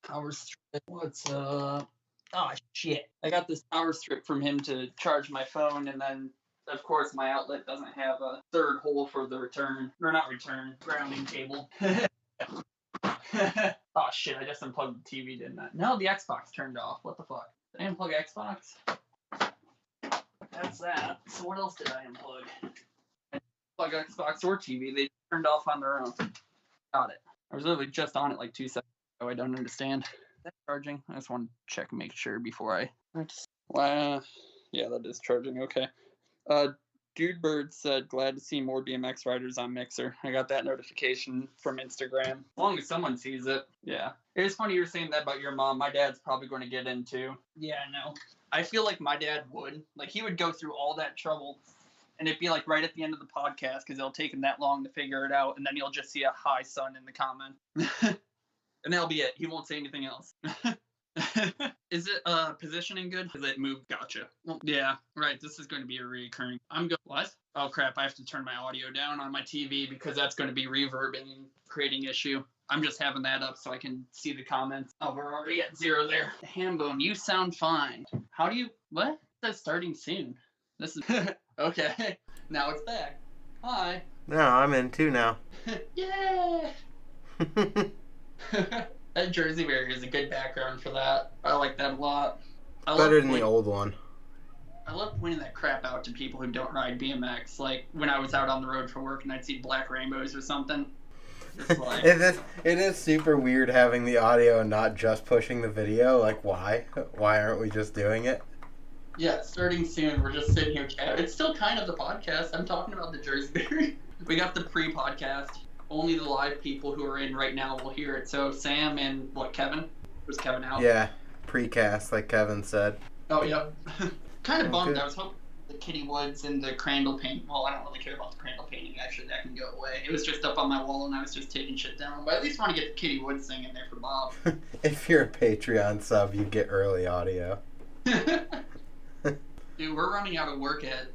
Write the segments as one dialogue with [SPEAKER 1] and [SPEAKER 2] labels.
[SPEAKER 1] Power strip. What's up? Oh shit! I got this power strip from him to charge my phone, and then of course my outlet doesn't have a third hole for the grounding cable. Oh shit! I just unplugged the TV, didn't I? No, the Xbox turned off. What the fuck? Did I unplug Xbox? That's that. So what else did I unplug? I didn't unplug Xbox or TV. They turned off on their own. Got it. I was literally just on it like 2 seconds ago. I don't understand. Is that charging? I just want to check and make sure before I... Yeah, that is charging. Okay. Dude Bird said, glad to see more BMX riders on Mixer. I got that notification from Instagram. As long as someone sees it. Yeah. It is funny you were saying that about your mom. My dad's probably going to get into. Yeah, no. I feel like my dad would. Like, he would go through all that trouble, and it'd be like right at the end of the podcast because it'll take him that long to figure it out, and then you'll just see a hi son in the comment. And that'll be it. He won't say anything else. Is it positioning good? Does it move? Gotcha. Well, yeah, right. This is going to be a recurring. What? Oh crap! I have to turn my audio down on my TV because that's going to be reverbing and creating issue. I'm just having that up so I can see the comments. Oh, we're already at 0 there. Hambone, you sound fine. How do you? What? It says starting soon. This is okay. Now it's back. Hi.
[SPEAKER 2] No, I'm in too now.
[SPEAKER 1] Yeah. That Jersey Barrier is a good background for that. I like that a lot.
[SPEAKER 2] Better than the old one.
[SPEAKER 1] I love pointing that crap out to people who don't ride BMX. Like when I was out on the road for work and I'd see black rainbows or something. It's like... it
[SPEAKER 2] is super weird having the audio and not just pushing the video. Like, why? Why aren't we just doing it?
[SPEAKER 1] Yeah, starting soon. We're just sitting here. It's still kind of the podcast. I'm talking about the Jersey Barrier. We got the pre-podcast. Only the live people who are in right now will hear it. So Sam and Kevin? Was Kevin out?
[SPEAKER 2] Yeah, precast, like Kevin said.
[SPEAKER 1] Oh, yep. Kind of bummed. I was hoping the Kitty Woods and the Crandall paint. Well, I don't really care about the Crandall painting. Actually, that can go away. It was just up on my wall and I was just taking shit down. But I at least want to get the Kitty Woods thing in there for Bob.
[SPEAKER 2] If you're a Patreon sub, you get early audio.
[SPEAKER 1] Dude, we're running out of work at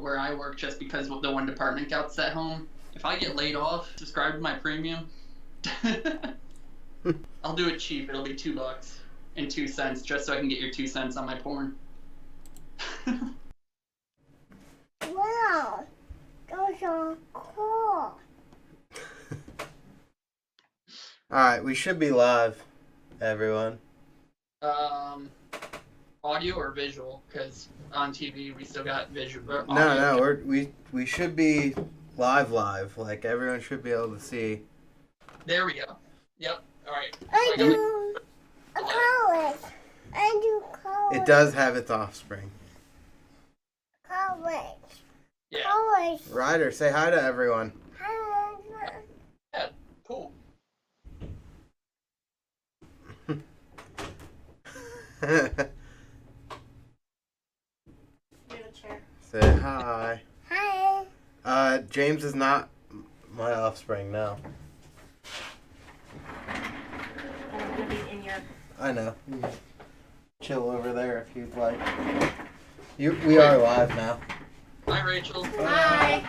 [SPEAKER 1] where I work just because the one department got set home. If I get laid off, subscribe to my premium. I'll do it cheap. It'll be $2 and 2 cents just so I can get your 2 cents on my porn.
[SPEAKER 3] Wow, those are cool.
[SPEAKER 2] Alright, we should be live, everyone.
[SPEAKER 1] Audio or visual? Because on TV we still got visual.
[SPEAKER 2] No, we should be live. Like everyone should be able to see.
[SPEAKER 1] There we go. Yep. All right.
[SPEAKER 3] I do colors.
[SPEAKER 2] It does have its offspring.
[SPEAKER 3] Colors.
[SPEAKER 1] Yeah.
[SPEAKER 3] Colors.
[SPEAKER 2] Ryder, say hi to everyone.
[SPEAKER 1] Yeah. Cool.
[SPEAKER 2] Say hi.
[SPEAKER 3] Hi.
[SPEAKER 2] James is not my offspring now.
[SPEAKER 4] I'm gonna be in your...
[SPEAKER 2] I know. Chill over there if you'd like. We are live now.
[SPEAKER 1] Hi, Rachel.
[SPEAKER 4] Hi.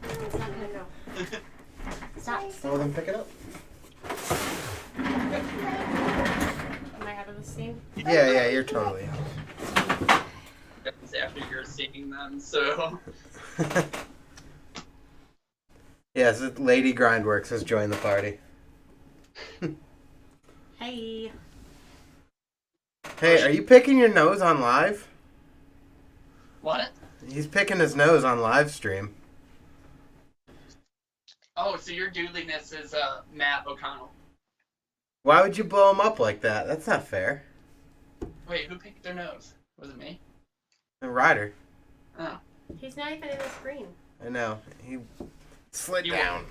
[SPEAKER 4] It's not gonna go. Stop.
[SPEAKER 2] Well, then pick it up.
[SPEAKER 4] Am I out of the scene?
[SPEAKER 2] Yeah, you're totally out.
[SPEAKER 1] After you're seeing them, so.
[SPEAKER 2] Yes, Lady GrindWorks has joined the party.
[SPEAKER 4] Hey.
[SPEAKER 2] Hey, are you picking your nose on live?
[SPEAKER 1] What?
[SPEAKER 2] He's picking his nose on live stream.
[SPEAKER 1] Oh, so your doodliness is Matt O'Connell.
[SPEAKER 2] Why would you blow him up like that? That's not fair.
[SPEAKER 1] Wait, who picked their nose? Was it me?
[SPEAKER 2] A Ryder.
[SPEAKER 1] Oh.
[SPEAKER 4] He's not even in the screen.
[SPEAKER 2] I know. He slid down.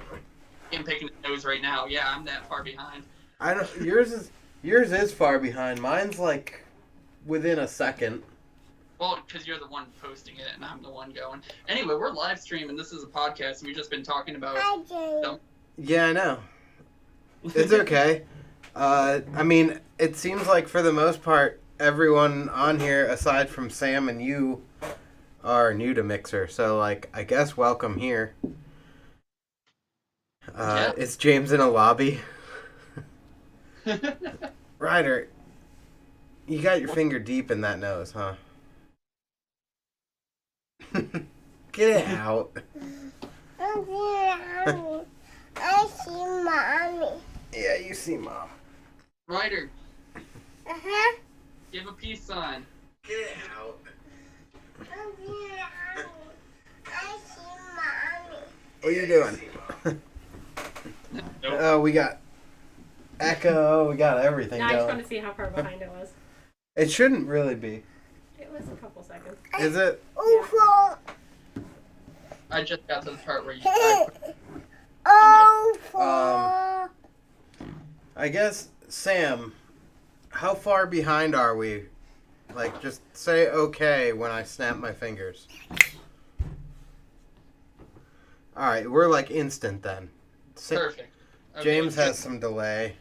[SPEAKER 1] I'm picking his nose right now. Yeah, I'm that far behind.
[SPEAKER 2] I don't. Yours is far behind. Mine's like within a second.
[SPEAKER 1] Well, because you're the one posting it and I'm the one going. Anyway, we're live streaming. This is a podcast. And we've just been talking about.
[SPEAKER 2] Yeah, I know. It's okay. I mean, it seems like for the most part, everyone on here, aside from Sam and you, are new to Mixer. So, like, I guess welcome here.
[SPEAKER 1] Yeah.
[SPEAKER 2] Is James in a lobby? Ryder, you got your finger deep in that nose, huh? Get it out.
[SPEAKER 3] I see mommy.
[SPEAKER 2] Yeah, you see Mom.
[SPEAKER 1] Ryder,
[SPEAKER 3] Uh-huh.
[SPEAKER 1] give a peace sign.
[SPEAKER 2] Get it out.
[SPEAKER 3] I see mommy.
[SPEAKER 2] What are you doing?
[SPEAKER 1] Nope.
[SPEAKER 2] Oh, we got echo. We got everything
[SPEAKER 4] No, I just
[SPEAKER 2] going.
[SPEAKER 4] wanted to see how far behind it was.
[SPEAKER 2] It shouldn't really be.
[SPEAKER 4] It was a couple seconds.
[SPEAKER 2] Is it?
[SPEAKER 3] Oh,
[SPEAKER 1] I just got to the part where you tried.
[SPEAKER 3] oh,
[SPEAKER 2] I guess, Sam, how far behind are we? Like, just say okay when I snap my fingers. Alright, we're like instant then.
[SPEAKER 1] Perfect. Okay,
[SPEAKER 2] James has some delay.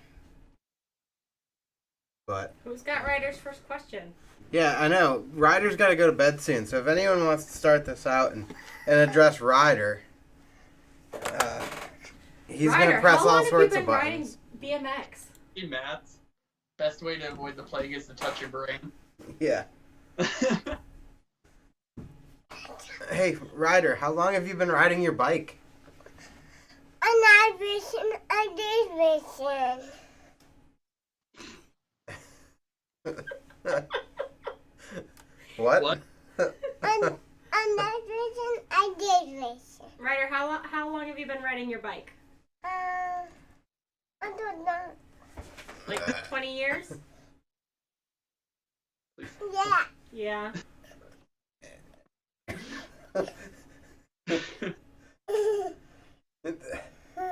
[SPEAKER 2] But,
[SPEAKER 4] Who's got Ryder's first question?
[SPEAKER 2] yeah, I know. Ryder's got to go to bed soon, so if anyone wants to start this out and address Ryder, he's going
[SPEAKER 4] Ryder,
[SPEAKER 2] to press
[SPEAKER 4] how long
[SPEAKER 2] all sorts
[SPEAKER 4] have
[SPEAKER 2] of
[SPEAKER 4] you been
[SPEAKER 2] buttons.
[SPEAKER 4] riding BMX?
[SPEAKER 1] Hey, maths. Best way to avoid the plague is to touch your brain.
[SPEAKER 2] Yeah. Hey, Ryder, how long have you been riding your bike?
[SPEAKER 3] I'm vision. I did vision.
[SPEAKER 2] What?
[SPEAKER 1] What?
[SPEAKER 3] I'm not vision. I did vision.
[SPEAKER 4] Ryder, how long have you been riding your bike?
[SPEAKER 3] I don't know.
[SPEAKER 4] Like 20 years?
[SPEAKER 3] Yeah.
[SPEAKER 4] Yeah.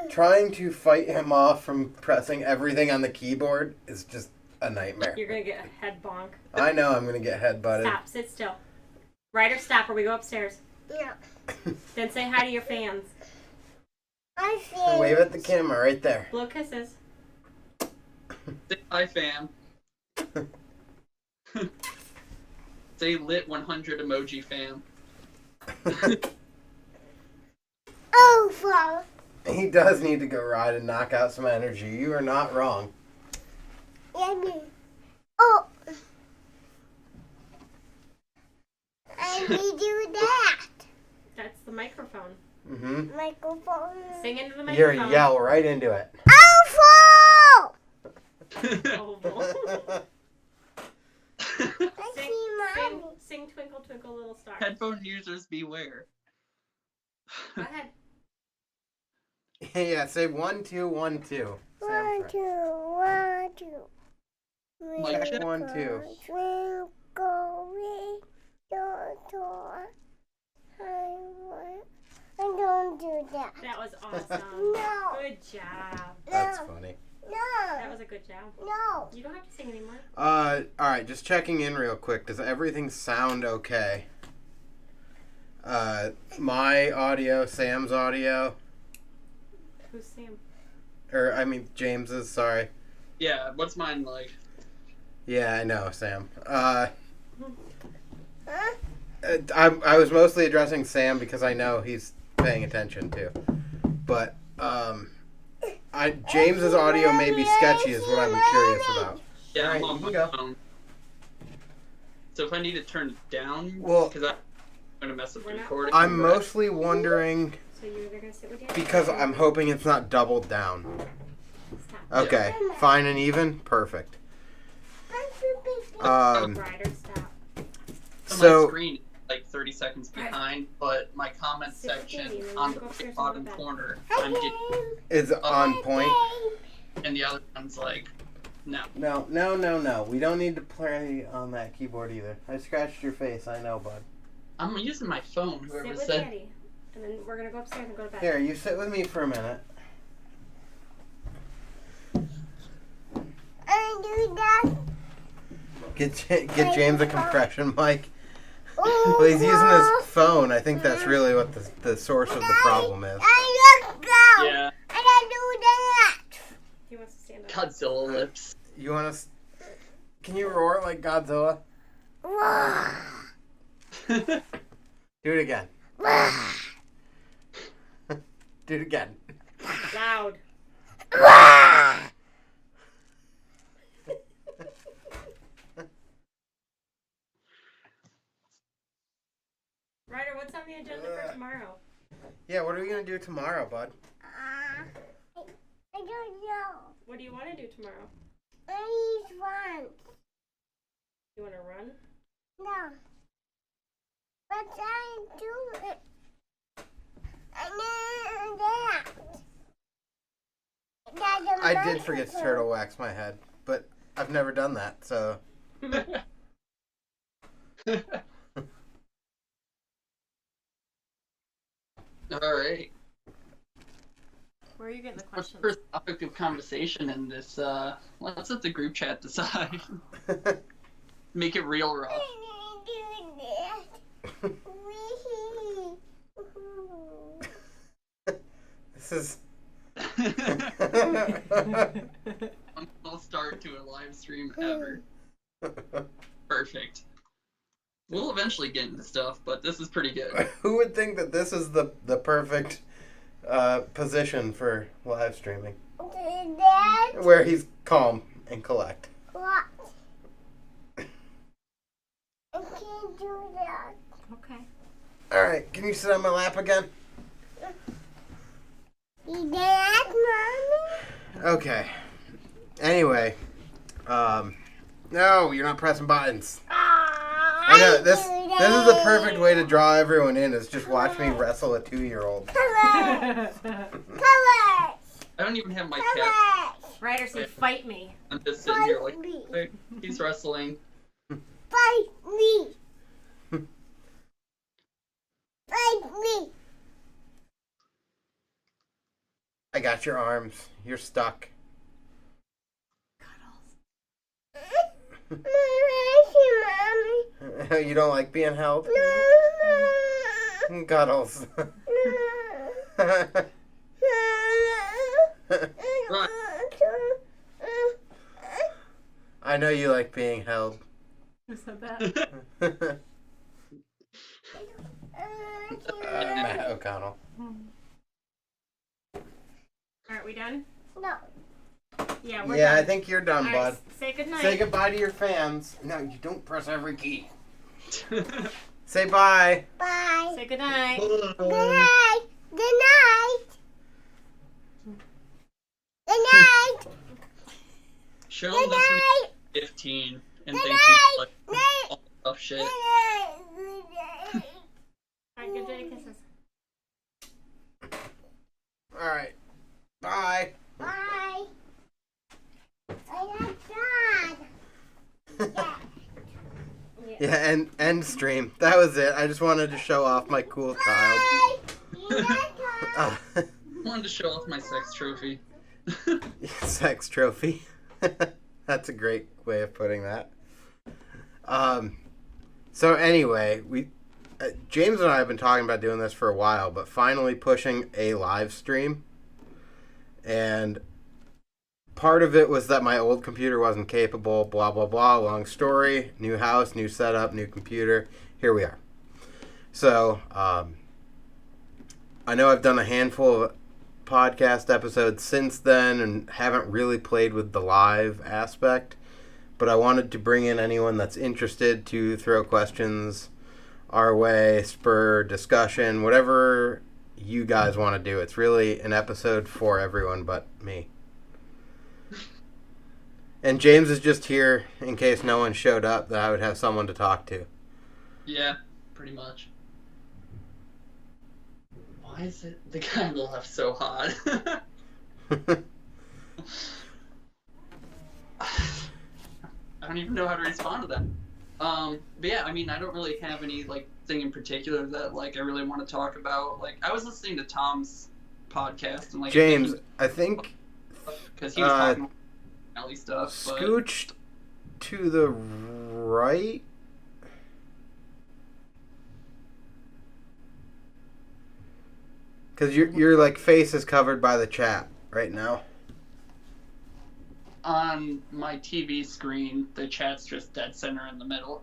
[SPEAKER 2] Trying to fight him off from pressing everything on the keyboard is just a nightmare.
[SPEAKER 4] You're gonna get a head bonk.
[SPEAKER 2] I know I'm gonna get headbutted.
[SPEAKER 4] Stop, sit still. Ryder, stop or we go upstairs.
[SPEAKER 3] Yeah.
[SPEAKER 4] Then say hi to your fans.
[SPEAKER 3] I feel.
[SPEAKER 2] Wave at the camera right there.
[SPEAKER 4] Blow kisses.
[SPEAKER 1] Say hi, fam. Say lit 100 emoji, fam.
[SPEAKER 3] Over.
[SPEAKER 2] He does need to go ride and knock out some energy. You are not wrong.
[SPEAKER 3] Yummy. Oh. I need to do that.
[SPEAKER 4] That's the microphone.
[SPEAKER 2] Mm-hmm.
[SPEAKER 3] Microphone.
[SPEAKER 4] Sing into the
[SPEAKER 2] You're
[SPEAKER 4] microphone.
[SPEAKER 2] yell right into it.
[SPEAKER 3] Oval.
[SPEAKER 4] Oval.
[SPEAKER 3] I see mommy.
[SPEAKER 4] Sing Twinkle Twinkle Little Star.
[SPEAKER 1] Headphone users beware.
[SPEAKER 4] Go ahead.
[SPEAKER 2] Yeah, say 1, 2, 1, 2.
[SPEAKER 3] 1, 2, 1, 2.
[SPEAKER 1] Like
[SPEAKER 2] Check 1, 2.
[SPEAKER 3] Twinkle little star. I don't do that.
[SPEAKER 4] That was awesome.
[SPEAKER 3] No.
[SPEAKER 4] Good job.
[SPEAKER 2] That's
[SPEAKER 3] No.
[SPEAKER 2] funny.
[SPEAKER 4] That
[SPEAKER 3] No.
[SPEAKER 4] was a good job.
[SPEAKER 3] No.
[SPEAKER 4] You don't have to sing anymore.
[SPEAKER 2] Alright, just checking in real quick. Does everything sound okay? My audio, Sam's audio,
[SPEAKER 4] Who's Sam?
[SPEAKER 2] or I mean James's, sorry.
[SPEAKER 1] Yeah, what's mine like?
[SPEAKER 2] Yeah, I know, Sam.
[SPEAKER 3] Huh?
[SPEAKER 2] I was mostly addressing Sam because I know he's paying attention too. But James's audio may be sketchy is what I'm curious about.
[SPEAKER 1] Yeah, I'm
[SPEAKER 2] Alright,
[SPEAKER 1] on
[SPEAKER 2] you
[SPEAKER 1] my
[SPEAKER 2] go.
[SPEAKER 1] phone. So if I need to turn it down,
[SPEAKER 2] Well-
[SPEAKER 1] because I'm going to mess up the
[SPEAKER 4] We're not-
[SPEAKER 1] recording.
[SPEAKER 2] I'm mostly wondering
[SPEAKER 4] So you're either going to sit with Daddy?
[SPEAKER 2] because I'm hoping it's not doubled down.
[SPEAKER 4] Stop.
[SPEAKER 2] Okay, fine and even, perfect.
[SPEAKER 1] Um,
[SPEAKER 4] Ryder, stop.
[SPEAKER 1] So
[SPEAKER 2] So-
[SPEAKER 1] my screen is like 30 seconds behind, but my comment
[SPEAKER 4] Sit with Daddy,
[SPEAKER 1] section
[SPEAKER 4] and then
[SPEAKER 1] on
[SPEAKER 4] you
[SPEAKER 1] the
[SPEAKER 4] go upstairs and
[SPEAKER 1] bottom
[SPEAKER 4] go to bed.
[SPEAKER 1] corner, I'm getting,
[SPEAKER 2] Is on point.
[SPEAKER 1] and the other one's like, no.
[SPEAKER 2] No. We don't need to play on that keyboard either. I scratched your face, I know, bud.
[SPEAKER 1] I'm using my phone,
[SPEAKER 4] Sit
[SPEAKER 1] whoever
[SPEAKER 4] with
[SPEAKER 1] said.
[SPEAKER 4] Daddy. And then we're going to go upstairs and go to bed.
[SPEAKER 2] Here, you sit with me for a minute.
[SPEAKER 3] I do that.
[SPEAKER 2] Get James a compression mic. Well, he's using his phone. I think that's really what the source of the problem is.
[SPEAKER 3] I just go.
[SPEAKER 1] Yeah,
[SPEAKER 3] I do that.
[SPEAKER 4] He wants to stand up.
[SPEAKER 1] Godzilla lips.
[SPEAKER 2] You want to? Can you roar like Godzilla? Do it again. Do it again.
[SPEAKER 4] Loud. Ryder, what's on the agenda for tomorrow?
[SPEAKER 2] Yeah, what are we going to do tomorrow, bud?
[SPEAKER 3] I don't know.
[SPEAKER 4] What do you want to do tomorrow?
[SPEAKER 3] I need one.
[SPEAKER 4] You want to run?
[SPEAKER 3] No. But I do it.
[SPEAKER 2] I did forget to turtle wax my head, but I've never done that, so...
[SPEAKER 1] Alright.
[SPEAKER 4] Where are you getting the
[SPEAKER 1] What's the
[SPEAKER 4] questions?
[SPEAKER 1] first topic of conversation in this? Let's let the group chat decide. Make it real rough.
[SPEAKER 2] This is...
[SPEAKER 1] Until start to a live stream ever. Perfect. We'll eventually get into stuff, but this is pretty good.
[SPEAKER 2] Who would think that this is the perfect position for live streaming?
[SPEAKER 3] Dad,
[SPEAKER 2] Where he's calm and collect.
[SPEAKER 3] what? I can't do that.
[SPEAKER 4] Okay.
[SPEAKER 2] Alright, can you sit on my lap again?
[SPEAKER 3] Dad, Mommy?
[SPEAKER 2] Okay. Anyway. No, you're not pressing buttons. I know, this is the perfect way to draw everyone in, is just watch me wrestle a 2-year-old.
[SPEAKER 3] Colors! Colors!
[SPEAKER 1] I don't even have my cap.
[SPEAKER 3] Colors!
[SPEAKER 4] Ryder said, fight me.
[SPEAKER 1] I'm just sitting here like,
[SPEAKER 3] Fight me!
[SPEAKER 1] hey, he's wrestling.
[SPEAKER 3] Fight me! Fight me!
[SPEAKER 2] I got your arms. You're stuck.
[SPEAKER 3] Mommy.
[SPEAKER 2] You don't like being held?
[SPEAKER 3] No.
[SPEAKER 2] Cuddles. I know you like being held.
[SPEAKER 4] Who said that?
[SPEAKER 2] Matt O'Connell.
[SPEAKER 4] Are we done?
[SPEAKER 3] No.
[SPEAKER 4] Yeah, we're
[SPEAKER 2] Yeah,
[SPEAKER 4] done.
[SPEAKER 2] I think you're done,
[SPEAKER 4] All
[SPEAKER 2] bud.
[SPEAKER 4] right, say goodnight.
[SPEAKER 2] Say goodbye to your fans. No, you don't press every key. Say bye.
[SPEAKER 3] Bye.
[SPEAKER 4] Say goodnight.
[SPEAKER 3] Good night. Good night. Good night.
[SPEAKER 1] Show
[SPEAKER 3] Good
[SPEAKER 1] them this
[SPEAKER 3] night.
[SPEAKER 1] week 15 and
[SPEAKER 3] Good
[SPEAKER 1] think
[SPEAKER 3] night.
[SPEAKER 1] he's like
[SPEAKER 3] Night.
[SPEAKER 1] all tough shit.
[SPEAKER 3] Good night. Good night.
[SPEAKER 4] All right, good day, kisses.
[SPEAKER 2] Alright. Bye.
[SPEAKER 3] Bye. I got God. Yeah.
[SPEAKER 2] Yeah, and end stream. That was it. I just wanted to show off my cool child.
[SPEAKER 3] Bye. You got God.
[SPEAKER 2] Uh,
[SPEAKER 1] Wanted to show off my sex trophy.
[SPEAKER 2] sex trophy. That's a great way of putting that. So anyway, James and I have been talking about doing this for a while, but finally pushing a live stream. And part of it was that my old computer wasn't capable, blah, blah, blah. Long story. New house, new setup, new computer. Here we are. So, I know I've done a handful of podcast episodes since then and haven't really played with the live aspect. But I wanted to bring in anyone that's interested to throw questions our way, spur discussion, whatever you guys want to do. It's really an episode for everyone but me. And James is just here in case no one showed up, that I would have someone to talk to.
[SPEAKER 1] Yeah, pretty much. Why is it the guy on the left so hot? I don't even know how to respond to that. But yeah, I mean, I don't really have any like thing in particular that like I really want to talk about. Like, I was listening to Tom's podcast and like
[SPEAKER 2] James, I think
[SPEAKER 1] because he was talking about Ellie stuff. But
[SPEAKER 2] scooched to the right. Because your like face is covered by the chat right now.
[SPEAKER 1] on my TV screen, the chat's just dead center in the middle.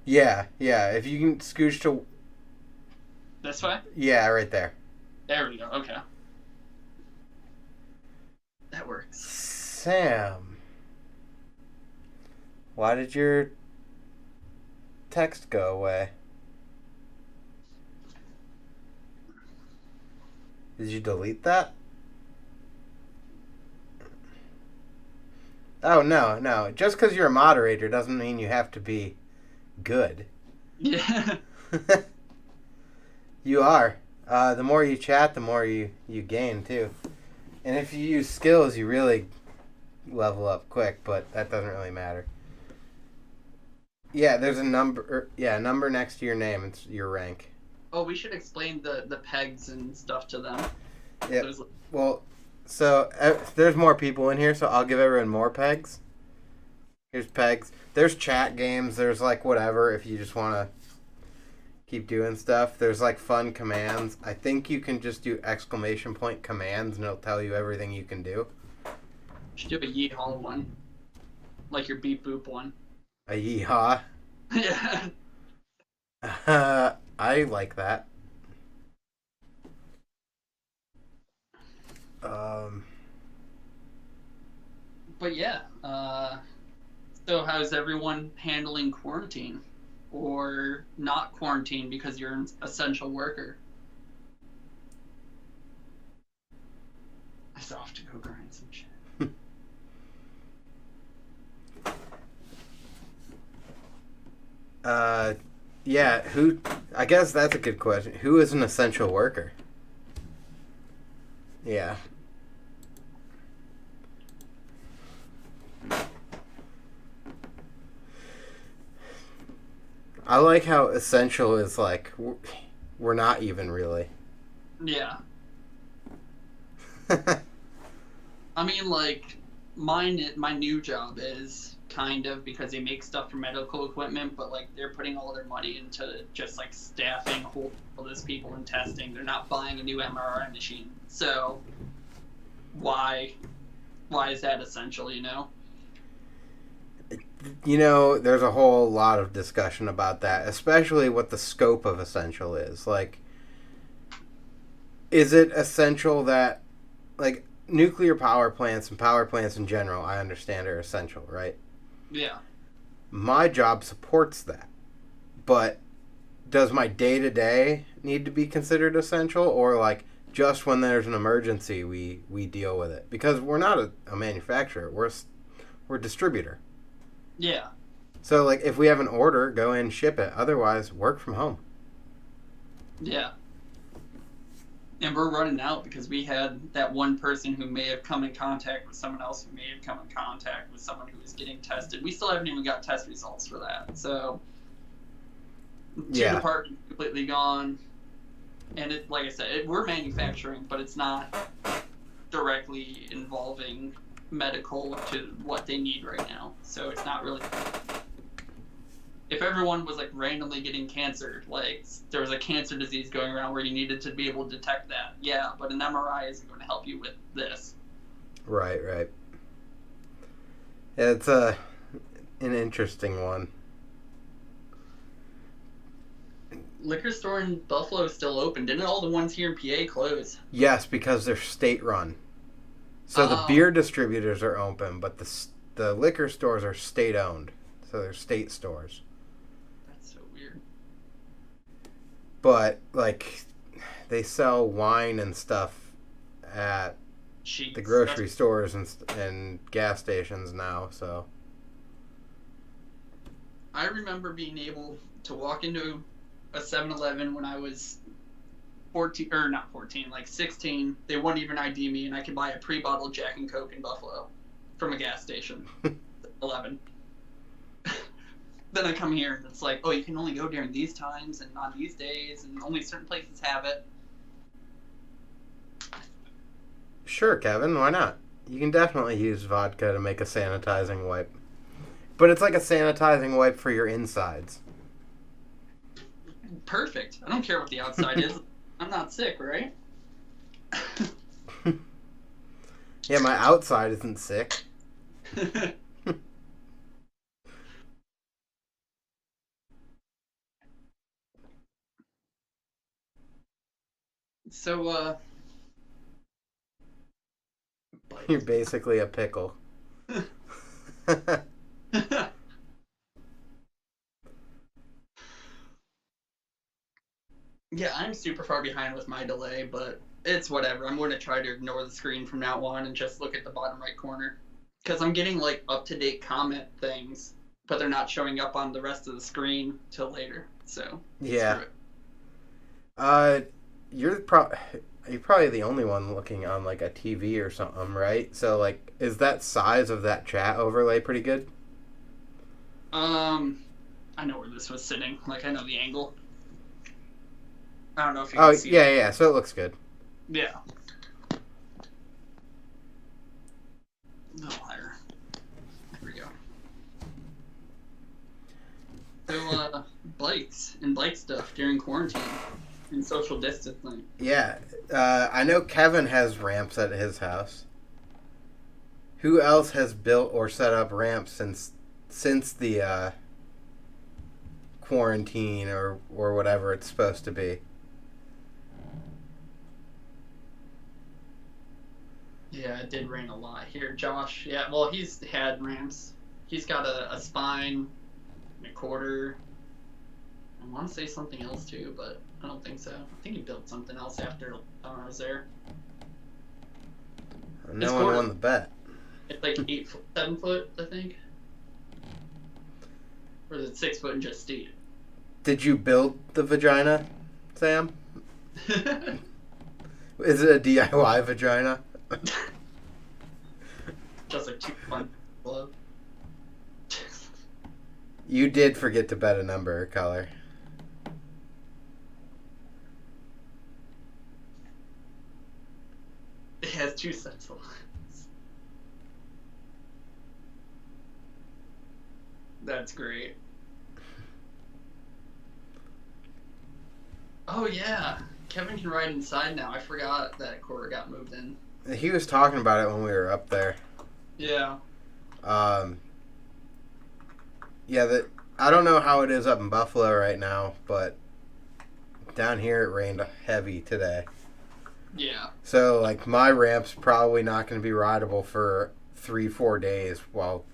[SPEAKER 2] Yeah. If you can scooch to,
[SPEAKER 1] This way?
[SPEAKER 2] yeah, right there.
[SPEAKER 1] There we go. Okay. That works.
[SPEAKER 2] Sam, why did your text go away? Did you delete that? Oh, no. Just because you're a moderator doesn't mean you have to be good.
[SPEAKER 1] Yeah.
[SPEAKER 2] You are. The more you chat, the more you gain, too. And if you use skills, you really level up quick, but that doesn't really matter. Yeah, there's a number. A number next to your name. It's your rank.
[SPEAKER 1] Oh, we should explain the pegs and stuff to them.
[SPEAKER 2] Yeah. Well, so there's more people in here, so I'll give everyone more pegs. Here's pegs. There's chat games. There's like whatever if you just want to keep doing stuff. There's like fun commands. I think you can just do ! commands and it'll tell you everything you can do.
[SPEAKER 1] Should do a yeehaw one. Like your beep boop one.
[SPEAKER 2] A yeehaw.
[SPEAKER 1] Yeah.
[SPEAKER 2] I like that.
[SPEAKER 1] But yeah, so how's everyone handling quarantine? Or not quarantine because you're an essential worker? I still have to go grind some shit.
[SPEAKER 2] Yeah, I guess that's a good question. Who is an essential worker? Yeah. I like how essential is like, we're not even really.
[SPEAKER 1] Yeah. I mean, like, my new job is kind of because they make stuff for medical equipment, but like they're putting all their money into just like staffing all those people and testing. They're not buying a new MRI machine. So why is that essential, you know?
[SPEAKER 2] You know, there's a whole lot of discussion about that, especially what the scope of essential is. Like, is it essential that, like, nuclear power plants and power plants in general, I understand, are essential, right?
[SPEAKER 1] Yeah.
[SPEAKER 2] My job supports that. But does my day-to-day need to be considered essential? Or, like, just when there's an emergency, we deal with it? Because we're not a manufacturer. We're a distributor.
[SPEAKER 1] Yeah.
[SPEAKER 2] So, like, if we have an order, go in, ship it. Otherwise, work from home.
[SPEAKER 1] Yeah. And we're running out because we had that one person who may have come in contact with someone else who may have come in contact with someone who was getting tested. We still haven't even got test results for that. So, two departments completely gone. And it, like I said, we're manufacturing, but it's not directly involving medical to what they need right now. So it's not really... If everyone was like randomly getting cancer, like there was a cancer disease going around where you needed to be able to detect that, yeah, but an MRI isn't going to help you with this.
[SPEAKER 2] Right. Yeah, it's an interesting one.
[SPEAKER 1] Liquor store in Buffalo is still open. Didn't all the ones here in PA close?
[SPEAKER 2] Yes, because they're state-run. So the beer distributors are open, but the liquor stores are state-owned. So they're state stores.
[SPEAKER 1] That's so weird.
[SPEAKER 2] But, like, they sell wine and stuff at the grocery stores and gas stations now, so...
[SPEAKER 1] I remember being able to walk into a 7-Eleven when I was 14, or not 14, like 16. They wouldn't even ID me, and I could buy a pre-bottled Jack and Coke in Buffalo from a gas station. 11. Then I come here and it's like, oh, you can only go during these times and on these days, and only certain places have it.
[SPEAKER 2] Sure, Kevin, why not? You can definitely use vodka to make a sanitizing wipe. But it's like a sanitizing wipe for your insides.
[SPEAKER 1] Perfect. I don't care what the outside is. I'm not sick, right?
[SPEAKER 2] Yeah, my outside isn't sick.
[SPEAKER 1] So, bike.
[SPEAKER 2] You're basically a pickle.
[SPEAKER 1] Yeah, I'm super far behind with my delay, but it's whatever. I'm going to try to ignore the screen from now on and just look at the bottom right corner. Because I'm getting like up-to-date comment things, but they're not showing up on the rest of the screen till later. So
[SPEAKER 2] Yeah.
[SPEAKER 1] screw it.
[SPEAKER 2] You're probably the only one looking on like a TV or something, right? So like, is that size of that chat overlay pretty good?
[SPEAKER 1] I know where this was sitting. Like I know the angle. I don't know if you
[SPEAKER 2] Oh
[SPEAKER 1] can see
[SPEAKER 2] yeah,
[SPEAKER 1] it.
[SPEAKER 2] yeah. So it looks good.
[SPEAKER 1] Yeah. A little higher. There we go. So, bikes and bike stuff during quarantine and social distancing.
[SPEAKER 2] Yeah, I know Kevin has ramps at his house. Who else has built or set up ramps since the quarantine or whatever it's supposed to be?
[SPEAKER 1] Yeah, it did rain a lot here. Josh, yeah, well, he's had ramps. He's got a spine, and a quarter. I want to say something else too, but I don't think so. I think he built something else after I was there.
[SPEAKER 2] No
[SPEAKER 1] It's
[SPEAKER 2] one
[SPEAKER 1] quarter.
[SPEAKER 2] won the bet.
[SPEAKER 1] It's like 7 foot, I think. Or is it 6 foot and just steep?
[SPEAKER 2] Did you build the vagina, Sam? Is it a DIY vagina?
[SPEAKER 1] Just like 2 fun glove.
[SPEAKER 2] You did forget to bet a number or color.
[SPEAKER 1] It has 2 sets of lines. That's great. Oh yeah, Kevin can ride inside now. I forgot that quarter got moved in.
[SPEAKER 2] He was talking about it when we were up there.
[SPEAKER 1] Yeah.
[SPEAKER 2] Yeah, I don't know how it is up in Buffalo right now, but down here it rained heavy today.
[SPEAKER 1] Yeah.
[SPEAKER 2] So, like, my ramp's probably not going to be rideable for 3-4 days while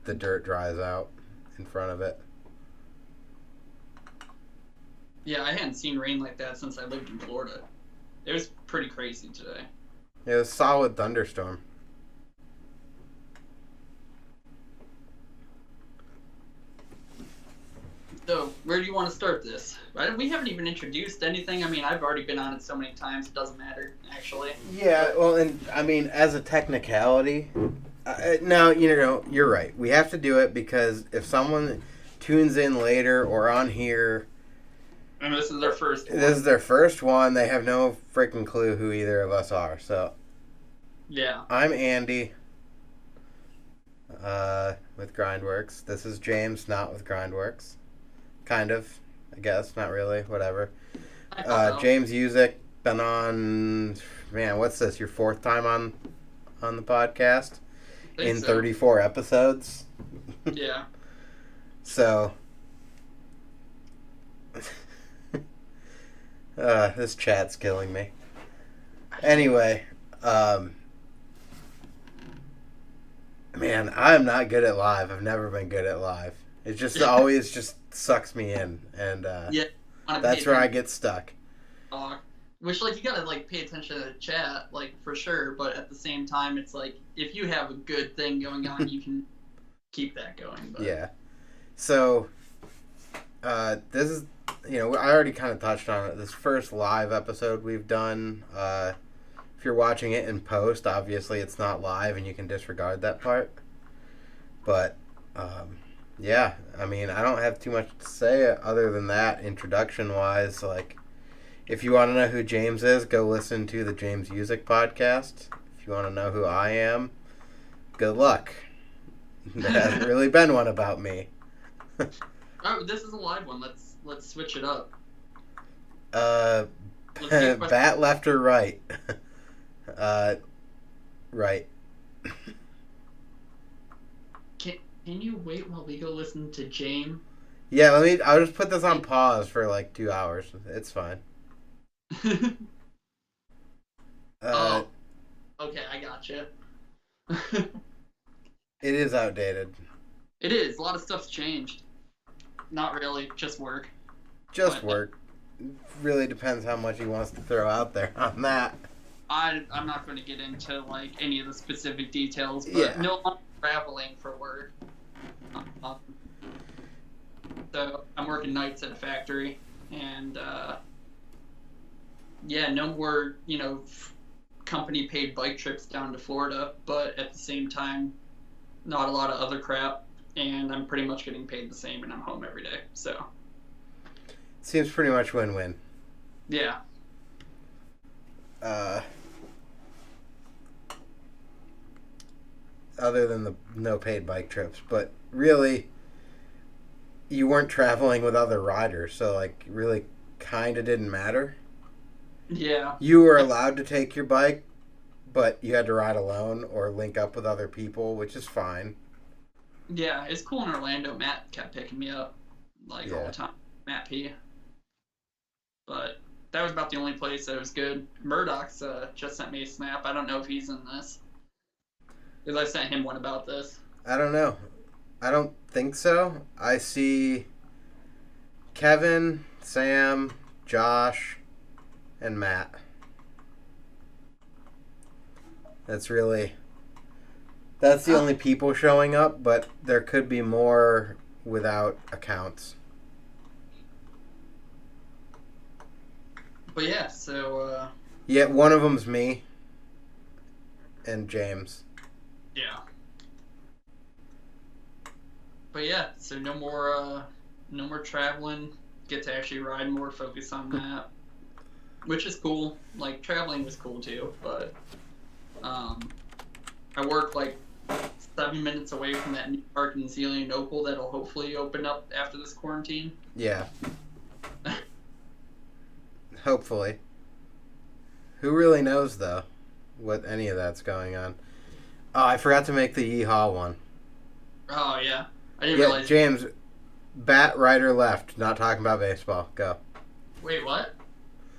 [SPEAKER 2] the dirt dries out in front of it.
[SPEAKER 1] Yeah, I hadn't seen rain like that since I lived in Florida. It was pretty crazy today.
[SPEAKER 2] It was a solid thunderstorm.
[SPEAKER 1] So, where do you want to start this? We haven't even introduced anything. I mean, I've already been on it so many times, it doesn't matter, actually.
[SPEAKER 2] Yeah, well, and I mean, as a technicality, no, you're right. We have to do it because if someone tunes in later or on here,
[SPEAKER 1] And this is their first one.
[SPEAKER 2] this is their first one, they have no freaking clue who either of us are. So,
[SPEAKER 1] Yeah.
[SPEAKER 2] I'm Andy with GrindWorks. This is James, not with GrindWorks. Kind of, I guess. Not really. Whatever.
[SPEAKER 1] I thought so.
[SPEAKER 2] James Yusczyk, been on, man, what's this, your 4th time on the podcast?
[SPEAKER 1] Think
[SPEAKER 2] In
[SPEAKER 1] so.
[SPEAKER 2] 34 episodes?
[SPEAKER 1] Yeah.
[SPEAKER 2] So, this chat's killing me. Anyway, man, I'm not good at live. I've never been good at live. It just always just sucks me in, and
[SPEAKER 1] Yeah.
[SPEAKER 2] that's where I get stuck.
[SPEAKER 1] Which, like, you gotta, like, pay attention to the chat, like, for sure, but at the same time, it's like, if you have a good thing going on, you can keep that going. But.
[SPEAKER 2] Yeah. So, this is, I already kind of touched on it. This first live episode we've done, if you're watching it in post, obviously it's not live and you can disregard that part. But, yeah, I mean, I don't have too much to say other than that, introduction-wise. Like, if you want to know who James is, go listen to the James Yusczyk podcast. If you want to know who I am, good luck. There hasn't really been one about me.
[SPEAKER 1] Oh, this is a live one. Let's switch it up.
[SPEAKER 2] Bat left or right? Right.
[SPEAKER 1] Can you wait while we go listen to James?
[SPEAKER 2] Yeah, I'll just put this on pause for like 2 hours. It's fine.
[SPEAKER 1] Oh. Okay, I gotcha.
[SPEAKER 2] It is outdated.
[SPEAKER 1] It is. A lot of stuff's changed. Not really, just work.
[SPEAKER 2] Just
[SPEAKER 1] But
[SPEAKER 2] work. Really depends how much he wants to throw out there on that.
[SPEAKER 1] I'm not going to get into like any of the specific details, but
[SPEAKER 2] Yeah.
[SPEAKER 1] no, I'm traveling for work. So I'm working nights at a factory, and no more, company paid bike trips down to Florida, but at the same time, not a lot of other crap, and I'm pretty much getting paid the same, and I'm home every day. So
[SPEAKER 2] Seems pretty much win-win.
[SPEAKER 1] yeah,
[SPEAKER 2] Other than the no paid bike trips, but really, you weren't traveling with other riders, so like really kind of didn't matter.
[SPEAKER 1] yeah,
[SPEAKER 2] You were allowed to take your bike, but you had to ride alone or link up with other people, which is fine.
[SPEAKER 1] yeah. It's cool in Orlando. Matt kept picking me up all
[SPEAKER 2] Yeah.
[SPEAKER 1] the time. Matt P. But that was about the only place that was good. Murdoch's just sent me a snap. I don't know if he's in this. Because I sent him one about this.
[SPEAKER 2] I don't know. I don't think so. I see Kevin, Sam, Josh, and Matt. That's the only people showing up, but there could be more without accounts.
[SPEAKER 1] But yeah, so
[SPEAKER 2] Yeah, one of them's me and James.
[SPEAKER 1] yeah. But yeah, so no more traveling. Get to actually ride more, focus on that. Which is cool. Like traveling was cool too, but I work like 7 minutes away from that new park in Zelienople that'll hopefully open up after this quarantine.
[SPEAKER 2] Yeah. Hopefully. Who really knows, though, what any of that's going on? Oh, I forgot to make the Yeehaw one.
[SPEAKER 1] Oh yeah, I didn't
[SPEAKER 2] Yeah,
[SPEAKER 1] realize.
[SPEAKER 2] James, bat, right, or left? Not talking about baseball. Go.
[SPEAKER 1] Wait, what?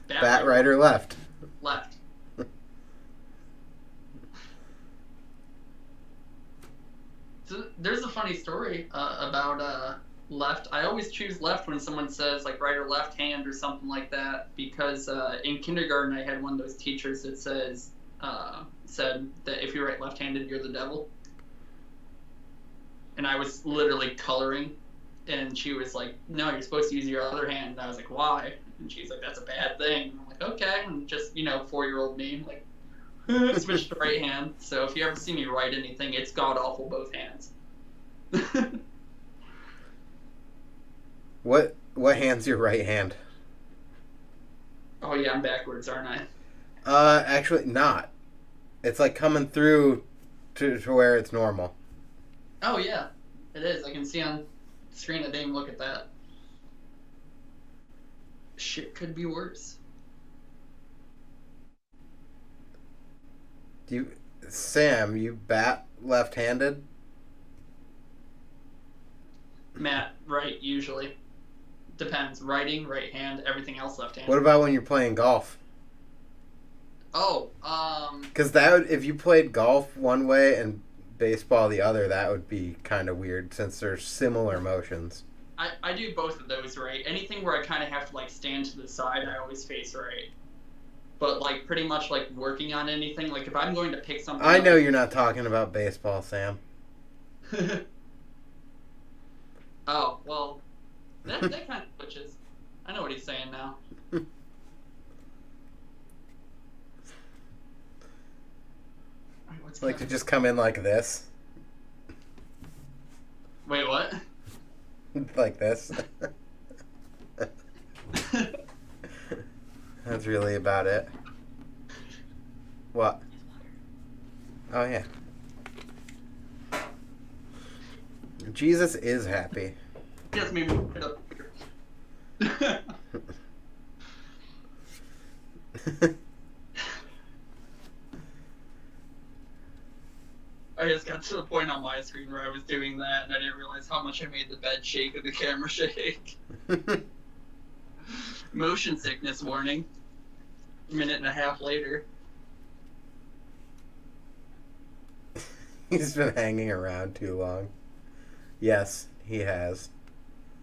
[SPEAKER 2] Bat, right, or left?
[SPEAKER 1] Left. So there's a funny story about left. I always choose left when someone says like right or left hand or something like that because in kindergarten I had one of those teachers that said that if you're right left-handed you're the devil. And I was literally coloring, and she was like, "No, you're supposed to use your other hand." And I was like, "Why?" And she's like, "That's a bad thing." And I'm like, "Okay." And just 4-year-old me like switch to right hand. So if you ever see me write anything, it's god awful both hands.
[SPEAKER 2] What hand's your right hand?
[SPEAKER 1] Oh yeah, I'm backwards, aren't I?
[SPEAKER 2] Actually, not. It's like coming through to where it's normal.
[SPEAKER 1] Oh yeah, it is. I can see on the screen. I didn't even look at that. Shit could be worse.
[SPEAKER 2] Sam, you bat left-handed?
[SPEAKER 1] Matt, right, usually. Depends. Writing, right hand, everything else left hand.
[SPEAKER 2] What about when you're playing golf?
[SPEAKER 1] Oh,
[SPEAKER 2] Because if you played golf one way and baseball the other, that would be kind of weird since they're similar motions.
[SPEAKER 1] I do both of those right. Anything where I kind of have to stand to the side, I always face right. But pretty much working on anything, if I'm going to pick something
[SPEAKER 2] I
[SPEAKER 1] up,
[SPEAKER 2] know you're not talking about baseball, Sam.
[SPEAKER 1] Oh, well, that kind of switches. I know what he's saying now.
[SPEAKER 2] Like to just come in like this?
[SPEAKER 1] Wait, what?
[SPEAKER 2] Like this? That's really about it. What? Oh, yeah. Jesus is happy.
[SPEAKER 1] Yes, me move it up here. I just got to the point on my screen where I was doing that, and I didn't realize how much I made the bed shake and the camera shake. Motion sickness warning. A minute and a half later.
[SPEAKER 2] He's been hanging around too long. Yes, he has.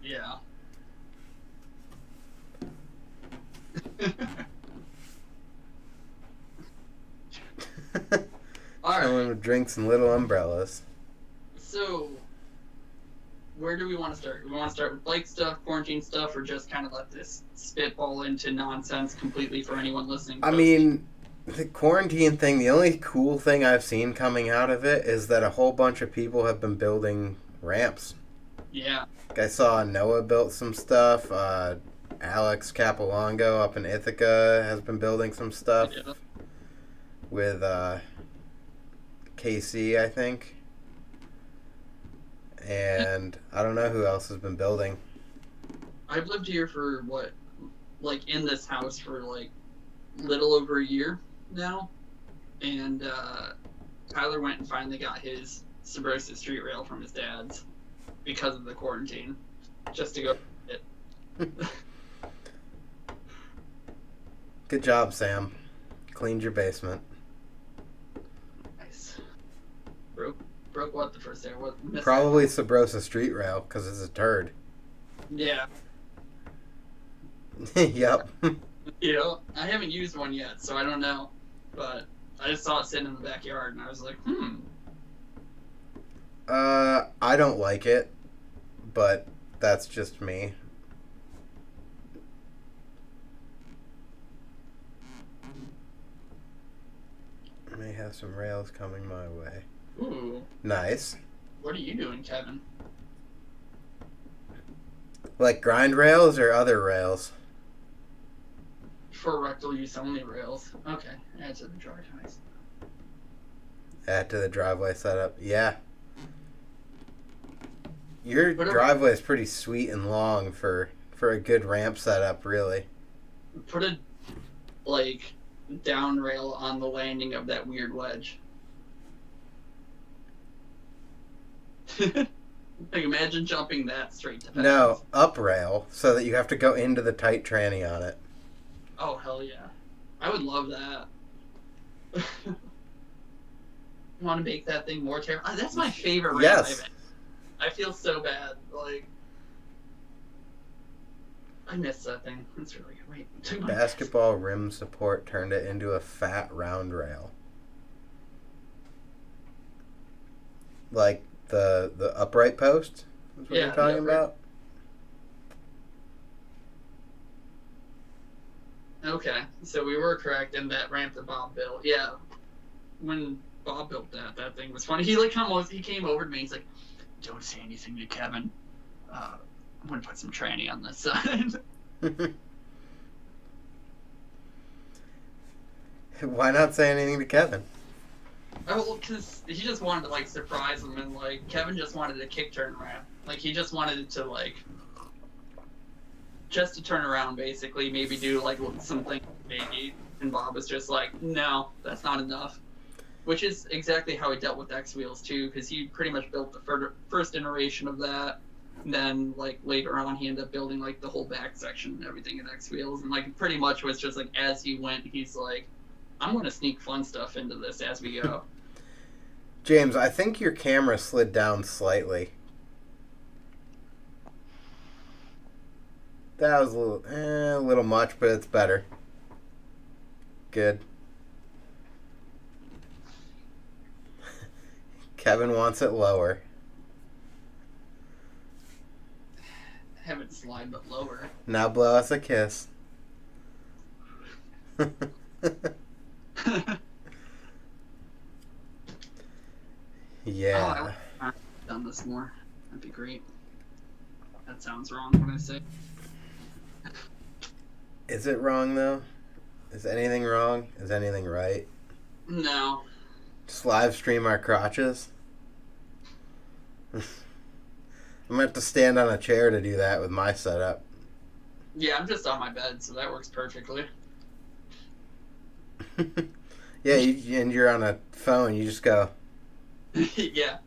[SPEAKER 1] Yeah. All
[SPEAKER 2] Someone
[SPEAKER 1] right.
[SPEAKER 2] with drinks and little umbrellas.
[SPEAKER 1] So, where do we want to start? We want to start with bike stuff, quarantine stuff, or just kind of let this spitball into nonsense completely for anyone listening?
[SPEAKER 2] I mean, the quarantine thing, the only cool thing I've seen coming out of it is that a whole bunch of people have been building ramps.
[SPEAKER 1] Yeah.
[SPEAKER 2] Like I saw Noah built some stuff. Alex Capolongo up in Ithaca has been building some stuff
[SPEAKER 1] Yeah.
[SPEAKER 2] with KC, I think. And I don't know who else has been building.
[SPEAKER 1] I've lived here for what, like in this house for like little over a year now, and Tyler went and finally got his Subversive Street Rail from his dad's because of the quarantine, just to go.
[SPEAKER 2] Good job, Sam. Cleaned your basement.
[SPEAKER 1] Nice. Broke what the first day? What? Missed
[SPEAKER 2] Probably Subrosa Street Rail, because it's a turd.
[SPEAKER 1] Yeah.
[SPEAKER 2] Yep.
[SPEAKER 1] You know, I haven't used one yet, so I don't know. But I just saw it sitting in the backyard, and I was like,
[SPEAKER 2] I don't like it, but that's just me. I may have some rails coming my way.
[SPEAKER 1] Ooh,
[SPEAKER 2] Nice.
[SPEAKER 1] what are you doing, Kevin?
[SPEAKER 2] Like grind rails or other rails?
[SPEAKER 1] For rectal use only rails. Okay, add to the driveway.
[SPEAKER 2] Add to the driveway setup. Yeah. Your
[SPEAKER 1] Whatever.
[SPEAKER 2] driveway is pretty sweet and long for a good ramp setup, really.
[SPEAKER 1] Put a, like, down rail on the landing of that weird wedge. Like, imagine jumping that straight to fence.
[SPEAKER 2] No, up rail, so that you have to go into the tight tranny on it.
[SPEAKER 1] Oh, hell yeah. I would love that. Want to make that thing more terrible? That's my favorite rail.
[SPEAKER 2] Yes.
[SPEAKER 1] I feel so bad. Like, I miss that thing. It's really good. Wait, took my
[SPEAKER 2] Basketball rim support turned it into a fat round rail. Like the upright post? Is what
[SPEAKER 1] Yeah,
[SPEAKER 2] you're talking
[SPEAKER 1] the upright.
[SPEAKER 2] about?
[SPEAKER 1] Okay, so we were correct in that ramp that Bob built. Yeah, when Bob built that thing was funny. He he came over to me. He's like, "Don't say anything to Kevin. I'm gonna put some tranny on this side."
[SPEAKER 2] Why not say anything to Kevin?
[SPEAKER 1] Oh, because he just wanted to like surprise him, and like Kevin just wanted a kick turn ramp. Like he just wanted it to like just to turn around, basically. Maybe do like something maybe. And Bob was just like, "No, that's not enough." Which is exactly how he dealt with X wheels too, because he pretty much built the first iteration of that. And then like later on, he ended up building like the whole back section and everything in X wheels, and like pretty much was just like as he went, he's like, "I'm gonna sneak fun stuff into this as we go."
[SPEAKER 2] James, I think your camera slid down slightly. That was a little much, but it's better. Good. Kevin wants it lower.
[SPEAKER 1] Have it slide but lower.
[SPEAKER 2] Now blow us a kiss. Yeah.
[SPEAKER 1] Oh, I would have done this more. That'd be great. That sounds wrong when I say.
[SPEAKER 2] Is it wrong, though? Is anything wrong? Is anything right?
[SPEAKER 1] No.
[SPEAKER 2] Just live stream our crotches? I'm gonna have to stand on a chair to do that with my setup.
[SPEAKER 1] Yeah, I'm just on my bed, so that works perfectly.
[SPEAKER 2] Yeah, and you're on a phone, you just go.
[SPEAKER 1] Yeah.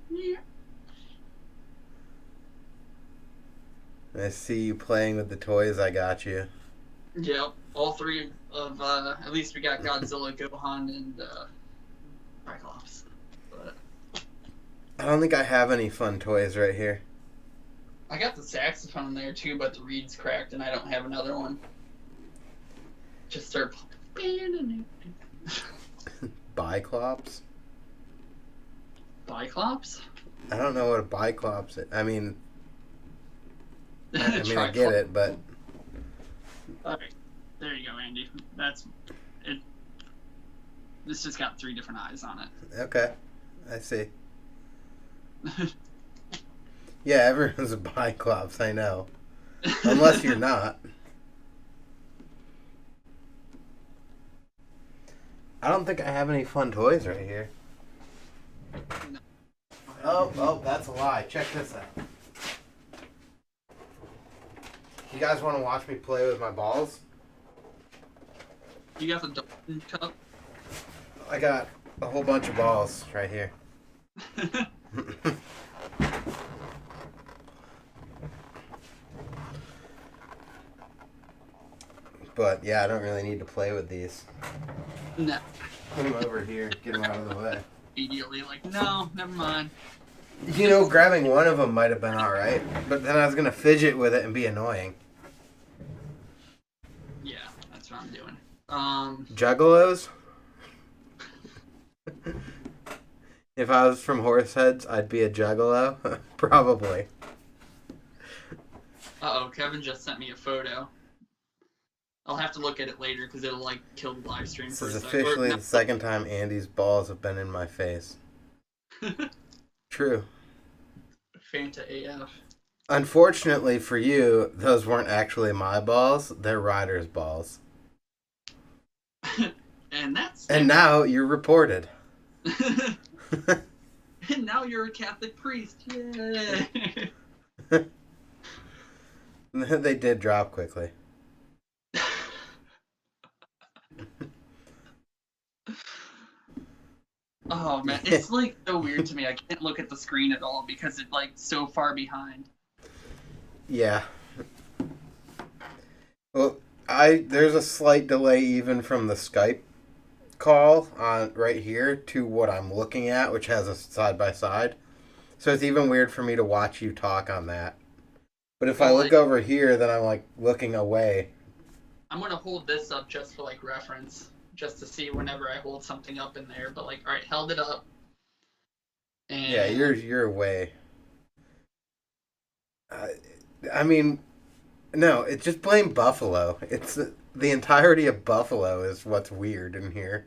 [SPEAKER 2] I see you playing with the toys I got you.
[SPEAKER 1] Yep. All three of, at least we got Godzilla, Gohan, and, Cyclops. But
[SPEAKER 2] I don't think I have any fun toys right here.
[SPEAKER 1] I got the saxophone there too, but the reed's cracked and I don't have another one. Just start.
[SPEAKER 2] Biclops?
[SPEAKER 1] Biclops?
[SPEAKER 2] I don't know what a biclops is. I mean, I
[SPEAKER 1] Triclops.
[SPEAKER 2] get it, but...
[SPEAKER 1] Alright, there you go, Andy. That's it. This just got 3 different eyes on it.
[SPEAKER 2] Okay, I see. Yeah, everyone's a biclops, I know. Unless you're not. I don't think I have any fun toys right here.
[SPEAKER 1] No.
[SPEAKER 2] Oh, that's a lie. Check this out. You guys want to watch me play with my balls?
[SPEAKER 1] You got the Dolphin cup?
[SPEAKER 2] I got a whole bunch of balls right here. But yeah, I don't really need to play with these.
[SPEAKER 1] No.
[SPEAKER 2] Put them over here. Get them out of the way.
[SPEAKER 1] Immediately, like, no, never mind.
[SPEAKER 2] You know, grabbing one of them might have been alright, but then I was going to fidget with it and be annoying.
[SPEAKER 1] Yeah, that's what I'm doing.
[SPEAKER 2] Juggalos? If I was from Horseheads, I'd be a juggalo. Probably.
[SPEAKER 1] Uh-oh, Kevin just sent me a photo. I'll have to look at it later because it'll, like, kill the live stream
[SPEAKER 2] This
[SPEAKER 1] for a
[SPEAKER 2] is
[SPEAKER 1] second.
[SPEAKER 2] officially the second time Andy's balls have been in my face. True.
[SPEAKER 1] Fanta AF.
[SPEAKER 2] Unfortunately for you, those weren't actually my balls. They're Ryder's balls.
[SPEAKER 1] And that's...
[SPEAKER 2] And now you're reported.
[SPEAKER 1] And now you're a Catholic priest. Yay!
[SPEAKER 2] They did drop quickly.
[SPEAKER 1] Oh man, it's like so weird to me. I can't look at the screen at all because it's like so far behind.
[SPEAKER 2] Yeah. Well, there's a slight delay even from the Skype call on right here to what I'm looking at, which has a side by side. So it's even weird for me to watch you talk on that. But if I look over here, then I'm like looking away.
[SPEAKER 1] I'm gonna hold this up just for like reference, just to see whenever I hold something up in there. But like, all right, held it up. And
[SPEAKER 2] Yeah, you're away. I mean, no, it's just blame Buffalo. It's the entirety of Buffalo is what's weird in here.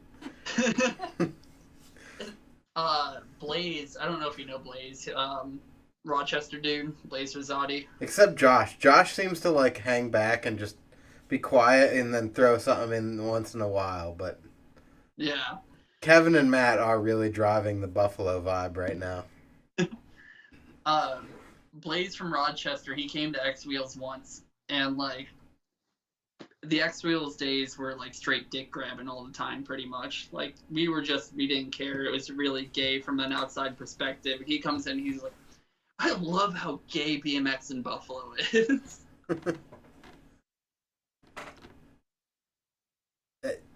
[SPEAKER 1] Blaze. I don't know if you know Blaze. Rochester dude, Blaze Rosati.
[SPEAKER 2] Except Josh. Josh seems to like hang back and just be quiet and then throw something in once in a while. But
[SPEAKER 1] Yeah.
[SPEAKER 2] Kevin and Matt are really driving the Buffalo vibe right now.
[SPEAKER 1] Blaze from Rochester, he came to X Wheels once, and like the X Wheels days were like straight dick grabbing all the time, pretty much. Like we didn't care. It was really gay from an outside perspective. He comes in, he's like, I love how gay BMX in Buffalo is.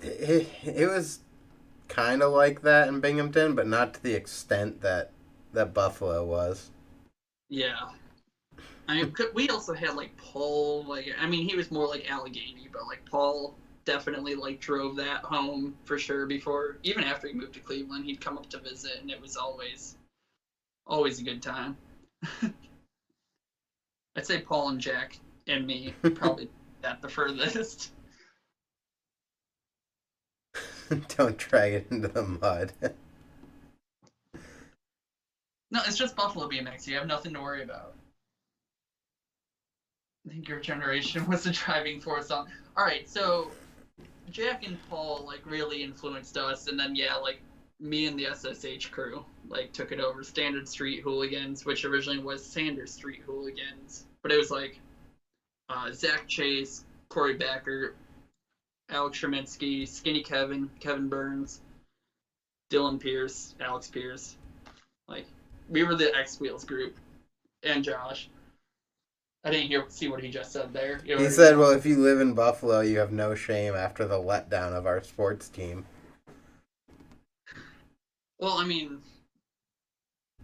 [SPEAKER 2] It was kind of like that in Binghamton, but not to the extent that Buffalo was.
[SPEAKER 1] Yeah. I mean, we also had, like, Paul, like, I mean, he was more like Allegheny, but, like, Paul definitely, like, drove that home for sure before, even after he moved to Cleveland, he'd come up to visit, and it was always a good time. I'd say Paul and Jack and me probably at the furthest.
[SPEAKER 2] Don't drag it into the mud.
[SPEAKER 1] No, it's just Buffalo BMX. You have nothing to worry about. I think your generation was the driving force on. Alright, so Jack and Paul like really influenced us, and then yeah, like me and the SSH crew like took it over. Standard Street Hooligans, which originally was Sanders Street Hooligans, but it was like Zach Chase, Corey Backer, Alex Sherminsky, Skinny Kevin, Kevin Burns, Dylan Pierce, Alex Pierce. Like, we were the X Wheels group. And Josh. I didn't see what he just said there.
[SPEAKER 2] He said, well, if you live in Buffalo, you have no shame after the letdown of our sports team.
[SPEAKER 1] Well, I mean,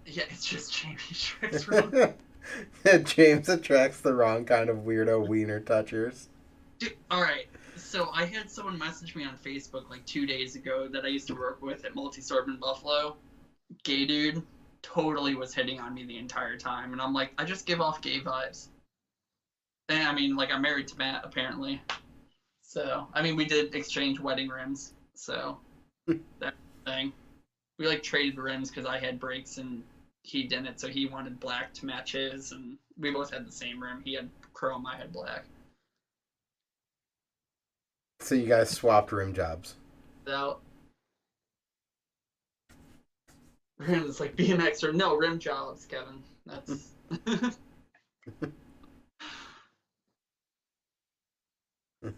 [SPEAKER 1] Yeah, it's just James Yusczyk.
[SPEAKER 2] James attracts the wrong kind of weirdo wiener touchers.
[SPEAKER 1] Dude, alright, so I had someone message me on Facebook like 2 days ago that I used to work with at Multi-Storm in Buffalo. Gay dude totally was hitting on me the entire time, and I'm like, I just give off gay vibes. And I mean, like, I'm married to Matt, apparently. So, I mean, we did exchange wedding rims, so that thing. We, like, traded rims because I had brakes and he didn't, so he wanted black to match his, and we both had the same rim. He had chrome, I had black.
[SPEAKER 2] So you guys swapped rim jobs.
[SPEAKER 1] So, it's like BMX or no, rim jobs, Kevin. That's...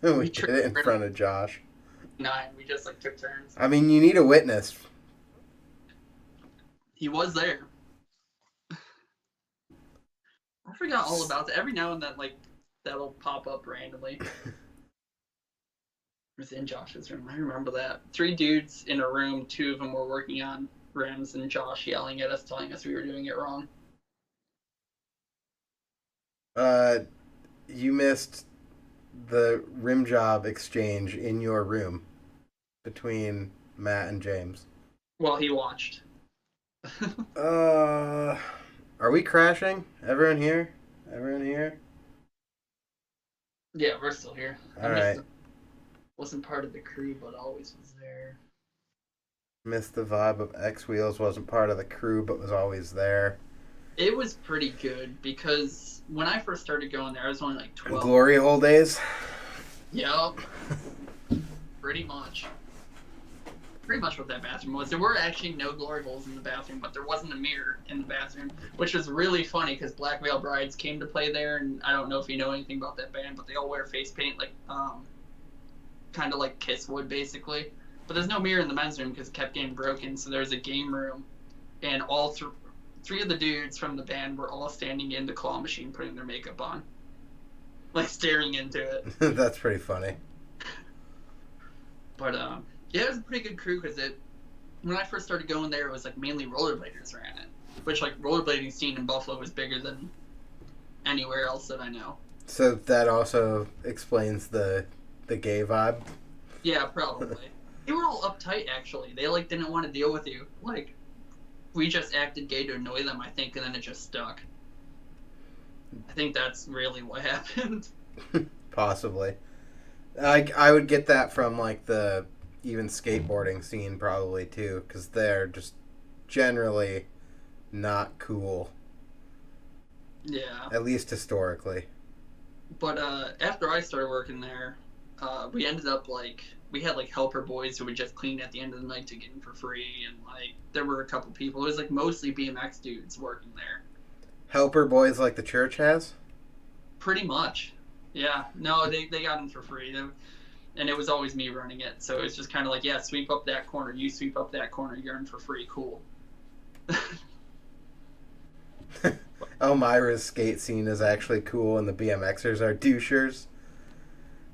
[SPEAKER 2] We did it in front of Josh.
[SPEAKER 1] 9, we just, like, took turns.
[SPEAKER 2] I mean, you need a witness.
[SPEAKER 1] He was there. I forgot all about that. Every now and then, like, that'll pop up randomly. It was in Josh's room. I remember that. 3 dudes in a room. 2 of them were working on rims, and Josh yelling at us, telling us we were doing it wrong.
[SPEAKER 2] You missed the rim job exchange in your room between Matt and James.
[SPEAKER 1] Well, he watched.
[SPEAKER 2] Are we crashing? Everyone here? Everyone here?
[SPEAKER 1] Yeah, we're still here.
[SPEAKER 2] All right.
[SPEAKER 1] Wasn't part of the crew, but always was there.
[SPEAKER 2] Missed the vibe of X Wheels. Wasn't part of the crew, but was always there.
[SPEAKER 1] It was pretty good because when I first started going there, I was only like 12.
[SPEAKER 2] Glory hole days?
[SPEAKER 1] Yep. Pretty much. Pretty much what that bathroom was. There were actually no glory holes in the bathroom, but there wasn't a mirror in the bathroom, which was really funny because Black Veil Brides came to play there, and I don't know if you know anything about that band, but they all wear face paint, like, kind of like Kiss would, basically. But there's no mirror in the men's room because it kept getting broken, so there's a game room, and all 3 of the dudes from the band were all standing in the claw machine putting their makeup on. Like, staring into it.
[SPEAKER 2] That's pretty funny.
[SPEAKER 1] But, yeah, it was a pretty good crew because when I first started going there, it was, like, mainly rollerbladers ran it. Which, like, rollerblading scene in Buffalo was bigger than anywhere else that I know.
[SPEAKER 2] So that also explains the gay vibe?
[SPEAKER 1] Yeah, probably. They were all uptight, actually. They, like, didn't want to deal with you. Like, we just acted gay to annoy them, I think, and then it just stuck. I think that's really what happened.
[SPEAKER 2] Possibly. I would get that from, like, the even skateboarding scene probably, too, because they're just generally not cool.
[SPEAKER 1] Yeah.
[SPEAKER 2] At least historically.
[SPEAKER 1] But after I started working there, we ended up, like, we had, like, helper boys who would just clean at the end of the night to get in for free, and, like, there were a couple people. It was, like, mostly BMX dudes working there.
[SPEAKER 2] Helper boys like the church has?
[SPEAKER 1] Pretty much. Yeah. No, they got in for free. And it was always me running it, so it's just kind of like, yeah, sweep up that corner, you sweep up that corner, you're in for free, cool.
[SPEAKER 2] Elmira's skate scene is actually cool, and the BMXers are douchers.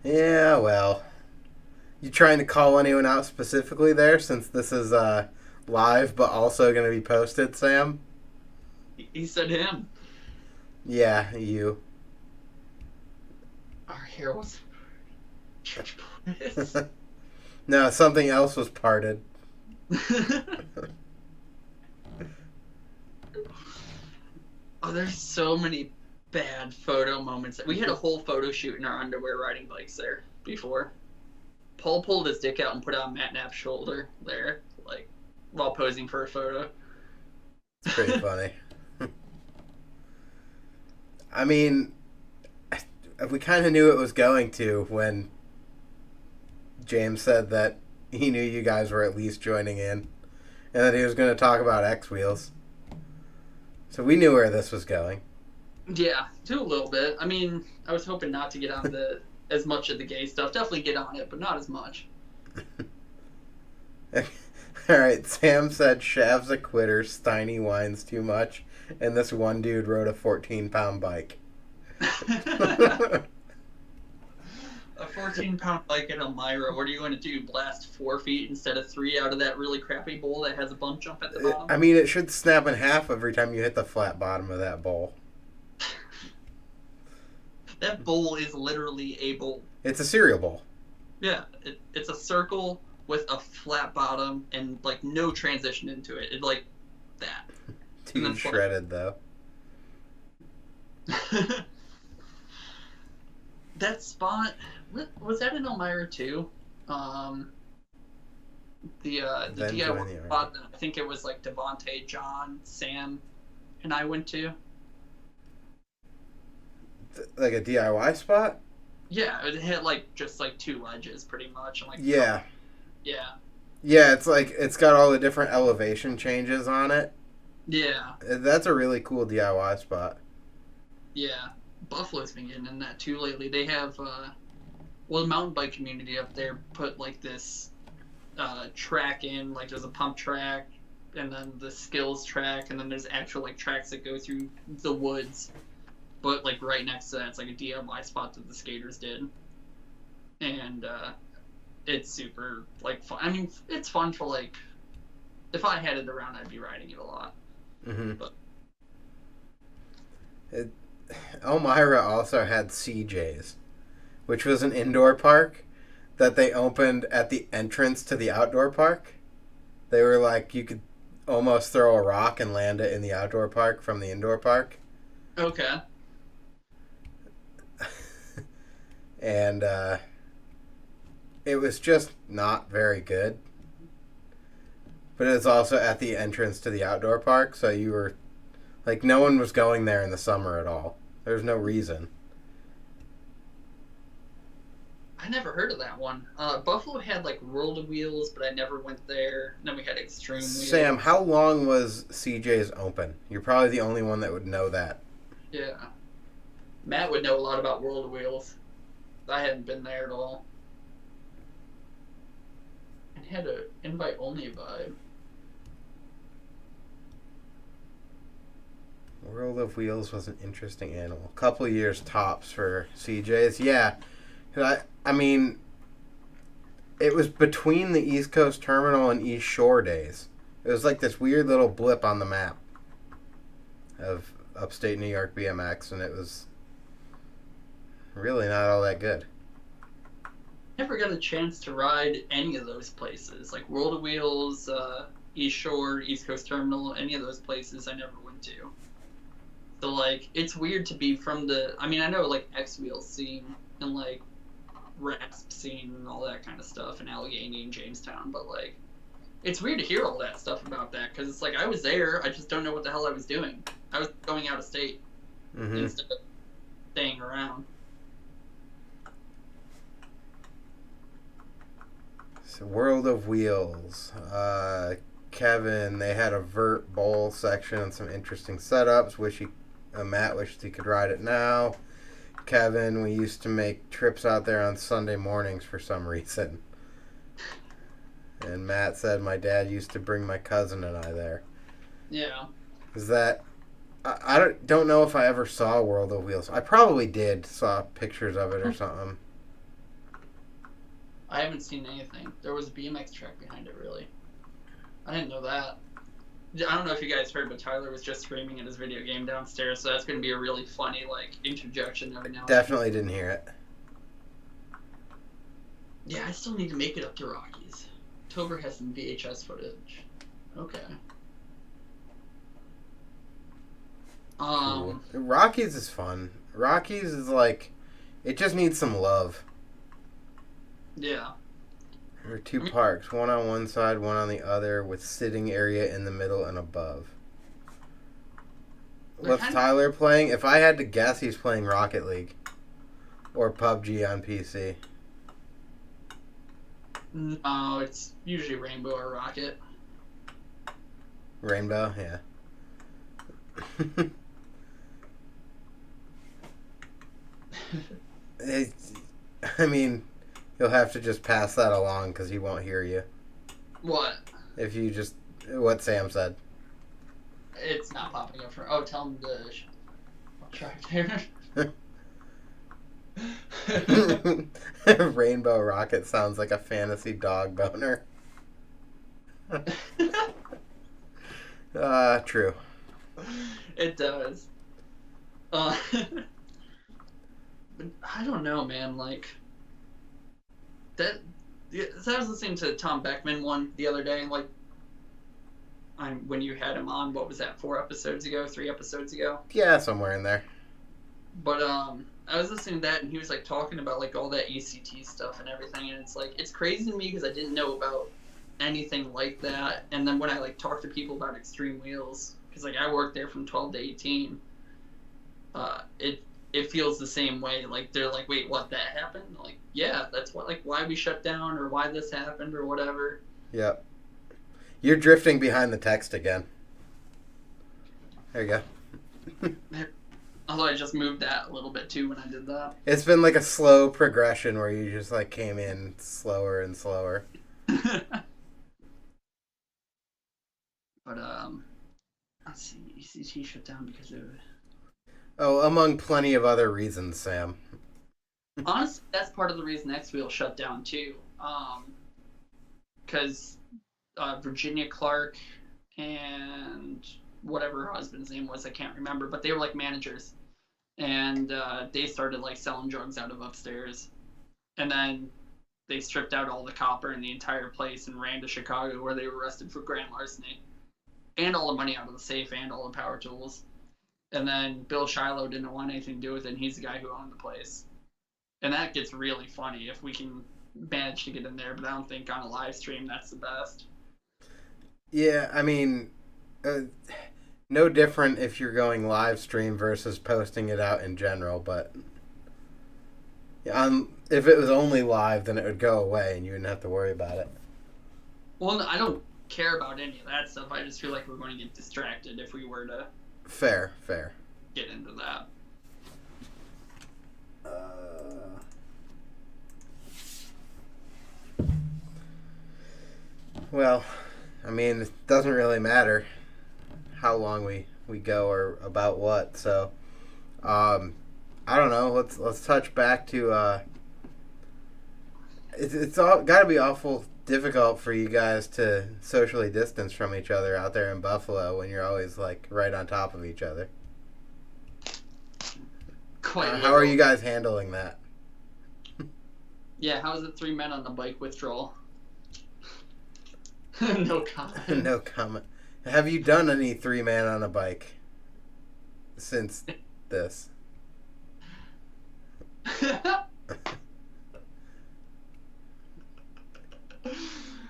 [SPEAKER 2] Yeah, well. You trying to call anyone out specifically there, since this is live, but also going to be posted, Sam?
[SPEAKER 1] He said him.
[SPEAKER 2] Yeah, you.
[SPEAKER 1] Our hair was church boys.
[SPEAKER 2] No, something else was parted.
[SPEAKER 1] Oh, there's so many bad photo moments. We had a whole photo shoot in our underwear riding bikes there before. Paul pulled his dick out and put it on Matt Knapp's shoulder there, like, while posing for a photo.
[SPEAKER 2] It's pretty funny. I mean, we kind of knew it was going to when James said that he knew you guys were at least joining in, and that he was going to talk about X Wheels. So we knew where this was going.
[SPEAKER 1] Yeah, to a little bit. I mean, I was hoping not to get on as much of the gay stuff. Definitely get on it, but not as much.
[SPEAKER 2] Alright, Sam said Shav's a quitter, Steiny whines too much, and this one dude rode a 14-pound bike.
[SPEAKER 1] A 14-pound bike at Elmira, what are you going to do? Blast 4 feet instead of 3 out of that really crappy bowl that has a bump jump at the bottom?
[SPEAKER 2] I mean, it should snap in half every time you hit the flat bottom of that bowl.
[SPEAKER 1] That bowl is literally a bowl.
[SPEAKER 2] It's a cereal bowl.
[SPEAKER 1] Yeah, it's a circle with a flat bottom and like no transition into it. It's like that.
[SPEAKER 2] Too shredded though.
[SPEAKER 1] That spot was that in Elmira too? The DIY spot that I think it was like Devontae, John, Sam, and I went to.
[SPEAKER 2] Like a DIY spot?
[SPEAKER 1] Yeah, it had like just like 2 ledges pretty much. And, like,
[SPEAKER 2] yeah.
[SPEAKER 1] Yeah.
[SPEAKER 2] Yeah, it's like it's got all the different elevation changes on it.
[SPEAKER 1] Yeah.
[SPEAKER 2] That's a really cool DIY spot.
[SPEAKER 1] Yeah. Buffalo's been getting in that too lately. They have the mountain bike community up there put like this track in, like there's a pump track and then the skills track and then there's actual like tracks that go through the woods. But like right next to that, it's like a DIY spot that the skaters did, and it's super like fun. I mean, it's fun for like if I had it around, I'd be riding it a lot.
[SPEAKER 2] Mm-hmm.
[SPEAKER 1] But
[SPEAKER 2] Elmira also had CJ's, which was an indoor park that they opened at the entrance to the outdoor park. They were like you could almost throw a rock and land it in the outdoor park from the indoor park.
[SPEAKER 1] Okay.
[SPEAKER 2] And it was just not very good. But it was also at the entrance to the outdoor park, so you were like no one was going there in the summer at all. There was no reason.
[SPEAKER 1] I never heard of that one. Buffalo had like World of Wheels, but I never went there. And then we had Extreme Wheels.
[SPEAKER 2] Sam, how long was CJ's open? You're probably the only one that would know that.
[SPEAKER 1] Yeah. Matt would know a lot about World of Wheels. I hadn't been there at all. It had an invite-only vibe.
[SPEAKER 2] World of Wheels was an interesting animal. Couple of years tops for CJ's. Yeah. I mean, it was between the East Coast Terminal and East Shore days. It was like this weird little blip on the map of upstate New York BMX, and it was really not all that good.
[SPEAKER 1] Never got a chance to ride any of those places. Like World of Wheels, East Shore, East Coast Terminal, any of those places I never went to. So, like, it's weird to be from the... I mean, I know, like, X-Wheels scene and, like, Rasp scene and all that kind of stuff in Allegheny and Jamestown, but, like, it's weird to hear all that stuff about that, because it's like, I was there, I just don't know what the hell I was doing. I was going out of state instead of staying around.
[SPEAKER 2] So World of Wheels. Kevin, they had a vert bowl section and some interesting setups. Matt wished he could ride it now. Kevin, we used to make trips out there on Sunday mornings for some reason. And Matt said my dad used to bring my cousin and I there.
[SPEAKER 1] Yeah.
[SPEAKER 2] Is that... I don't know if I ever saw World of Wheels. I probably did. Saw pictures of it or something.
[SPEAKER 1] I haven't seen anything. There was a BMX track behind it, really. I didn't know that. I don't know if you guys heard, but Tyler was just screaming at his video game downstairs, so that's going to be a really funny, like, interjection every now and then.
[SPEAKER 2] Definitely didn't hear it.
[SPEAKER 1] Yeah, I still need to make it up to Rockies. Tober has some VHS footage. Okay.
[SPEAKER 2] Cool. Rockies is fun. Rockies is like, it just needs some love.
[SPEAKER 1] Yeah.
[SPEAKER 2] There are 2 parks, one on one side, one on the other, with sitting area in the middle and above. What's Tyler playing? If I had to guess, he's playing Rocket League. Or PUBG on PC.
[SPEAKER 1] No, it's usually Rainbow or Rocket.
[SPEAKER 2] Rainbow, yeah. I mean, you'll have to just pass that along because he won't hear you.
[SPEAKER 1] What?
[SPEAKER 2] If you just... What Sam said.
[SPEAKER 1] It's not popping up for... Oh, tell him to... I'll try there.
[SPEAKER 2] Rainbow Rocket sounds like a fantasy dog boner. True.
[SPEAKER 1] It does. But I don't know, man. Like that. I was listening to Tom Beckman one the other day, like when you had him on. What was that? 3 episodes ago?
[SPEAKER 2] Yeah, somewhere in there.
[SPEAKER 1] But I was listening to that, and he was like talking about like all that ECT stuff and everything, and it's like it's crazy to me because I didn't know about anything like that. And then when I like talk to people about Extreme Wheels, because like I worked there from 12 to 18, it feels the same way. Like they're like, wait, what, that happened? Like, yeah, that's what, like, why we shut down or why this happened or whatever.
[SPEAKER 2] Yep. You're drifting behind the text again. There you go.
[SPEAKER 1] Although I just moved that a little bit too when I did that.
[SPEAKER 2] It's been like a slow progression where you just like came in slower and slower.
[SPEAKER 1] But let's see, ECT shut down because of.
[SPEAKER 2] Oh, among plenty of other reasons, Sam.
[SPEAKER 1] Honestly, that's part of the reason X Wheel shut down too. Because Virginia Clark and whatever her husband's name was, I can't remember, but they were like managers, and they started like selling drugs out of upstairs, and then they stripped out all the copper in the entire place and ran to Chicago, where they were arrested for grand larceny, and all the money out of the safe and all the power tools. And then Bill Shiloh didn't want anything to do with it, and he's the guy who owned the place. And that gets really funny if we can manage to get in there, but I don't think on a live stream that's the best.
[SPEAKER 2] Yeah, I mean, no different if you're going live stream versus posting it out in general, but if it was only live, then it would go away and you wouldn't have to worry about it.
[SPEAKER 1] Well, I don't care about any of that stuff. I just feel like we're going to get distracted if we were to
[SPEAKER 2] Fair.
[SPEAKER 1] get into that.
[SPEAKER 2] Well, I mean, it doesn't really matter how long we go or about what. So, I don't know. Let's touch back to. It's all got to be awful difficult for you guys to socially distance from each other out there in Buffalo when you're always like right on top of each other. How are you guys handling that?
[SPEAKER 1] Yeah, how is it 3 men on the bike withdrawal? No comment.
[SPEAKER 2] No comment. Have you done any 3-man on a bike since this?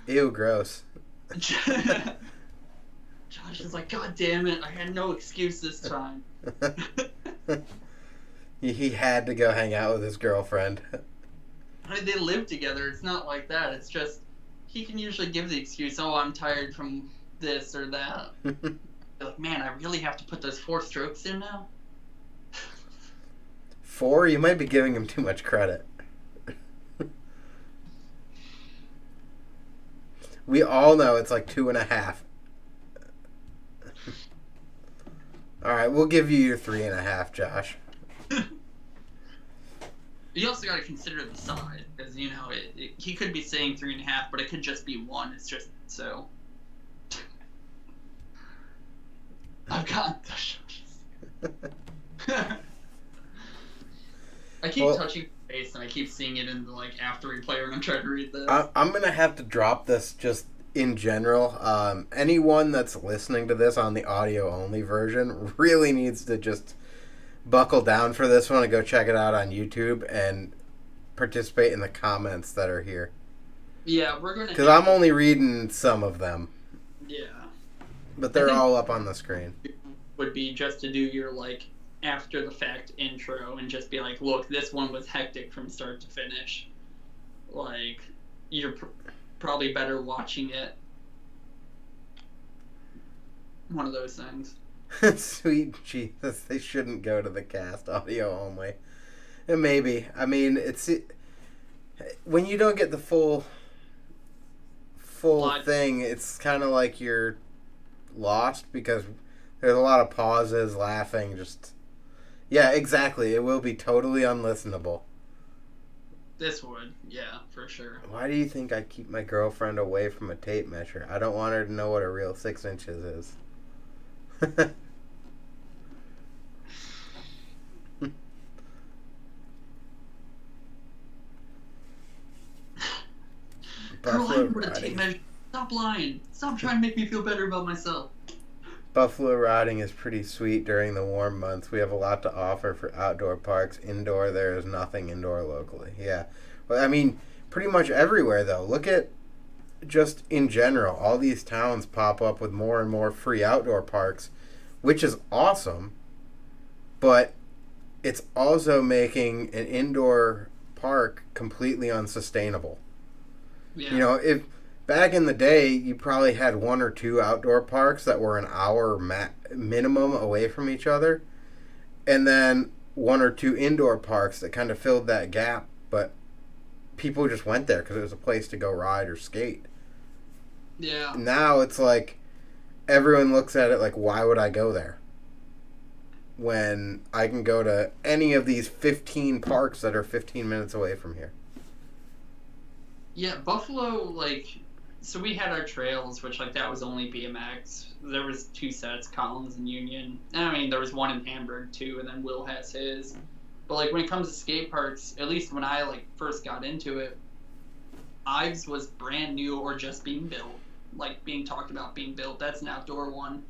[SPEAKER 2] Ew, gross.
[SPEAKER 1] Josh is like, God damn it, I had no excuse this time.
[SPEAKER 2] He had to go hang out with his girlfriend.
[SPEAKER 1] I mean, they live together. It's not like that. It's just, he can usually give the excuse, oh, I'm tired from this or that. You're like, man, I really have to put those 4 strokes in now?
[SPEAKER 2] 4? You might be giving him too much credit. We all know it's like 2.5. Alright, we'll give you your 3.5, Josh.
[SPEAKER 1] You also got to consider the size, because, you know, he could be saying 3.5, but it could just be 1. It's just so. I've got the shots. I keep touching the face, and I keep seeing it in the after replay when I'm trying to read this.
[SPEAKER 2] I'm gonna have to drop this just in general. Anyone that's listening to this on the audio only version really needs to just buckle down for this one and go check it out on YouTube and participate in the comments that are here.
[SPEAKER 1] Yeah, we're gonna.
[SPEAKER 2] Because I'm only reading some of them.
[SPEAKER 1] Yeah.
[SPEAKER 2] But they're all up on the screen.
[SPEAKER 1] Would be just to do your after the fact intro and just be like, look, this one was hectic from start to finish. You're probably better watching it. One of those things.
[SPEAKER 2] Sweet Jesus, they shouldn't go to the cast audio only. And maybe. I mean, it's when you don't get the full thing, it's kind of like you're lost because there's a lot of pauses, laughing, just... Yeah, exactly. It will be totally unlistenable.
[SPEAKER 1] This would, yeah, for sure.
[SPEAKER 2] Why do you think I keep my girlfriend away from a tape measure? I don't want her to know what a real 6 inches is.
[SPEAKER 1] Girl, I know what a tape measure. Stop lying. Stop trying to make me feel better about myself.
[SPEAKER 2] Buffalo riding is pretty sweet during the warm months. We have a lot to offer for outdoor parks. Indoor, there is nothing indoor locally. Yeah. Well, I mean, pretty much everywhere, though. Look at just in general. All these towns pop up with more and more free outdoor parks, which is awesome. But it's also making an indoor park completely unsustainable.
[SPEAKER 1] Yeah.
[SPEAKER 2] You know, if back in the day, you probably had 1 or 2 outdoor parks that were an hour minimum away from each other, and then 1 or 2 indoor parks that kind of filled that gap, but people just went there because it was a place to go ride or skate.
[SPEAKER 1] Yeah.
[SPEAKER 2] Now it's like everyone looks at it like, why would I go there? When I can go to any of these 15 parks that are 15 minutes away from here.
[SPEAKER 1] Yeah, Buffalo, like, so we had our trails, which, like, that was only BMX. There was 2 sets, Collins and Union. I mean, there was one in Hamburg, too, and then Will has his. But, like, when it comes to skate parks, at least when I, like, first got into it, Ives was brand new or just being built. Like, being talked about being built. That's an outdoor one.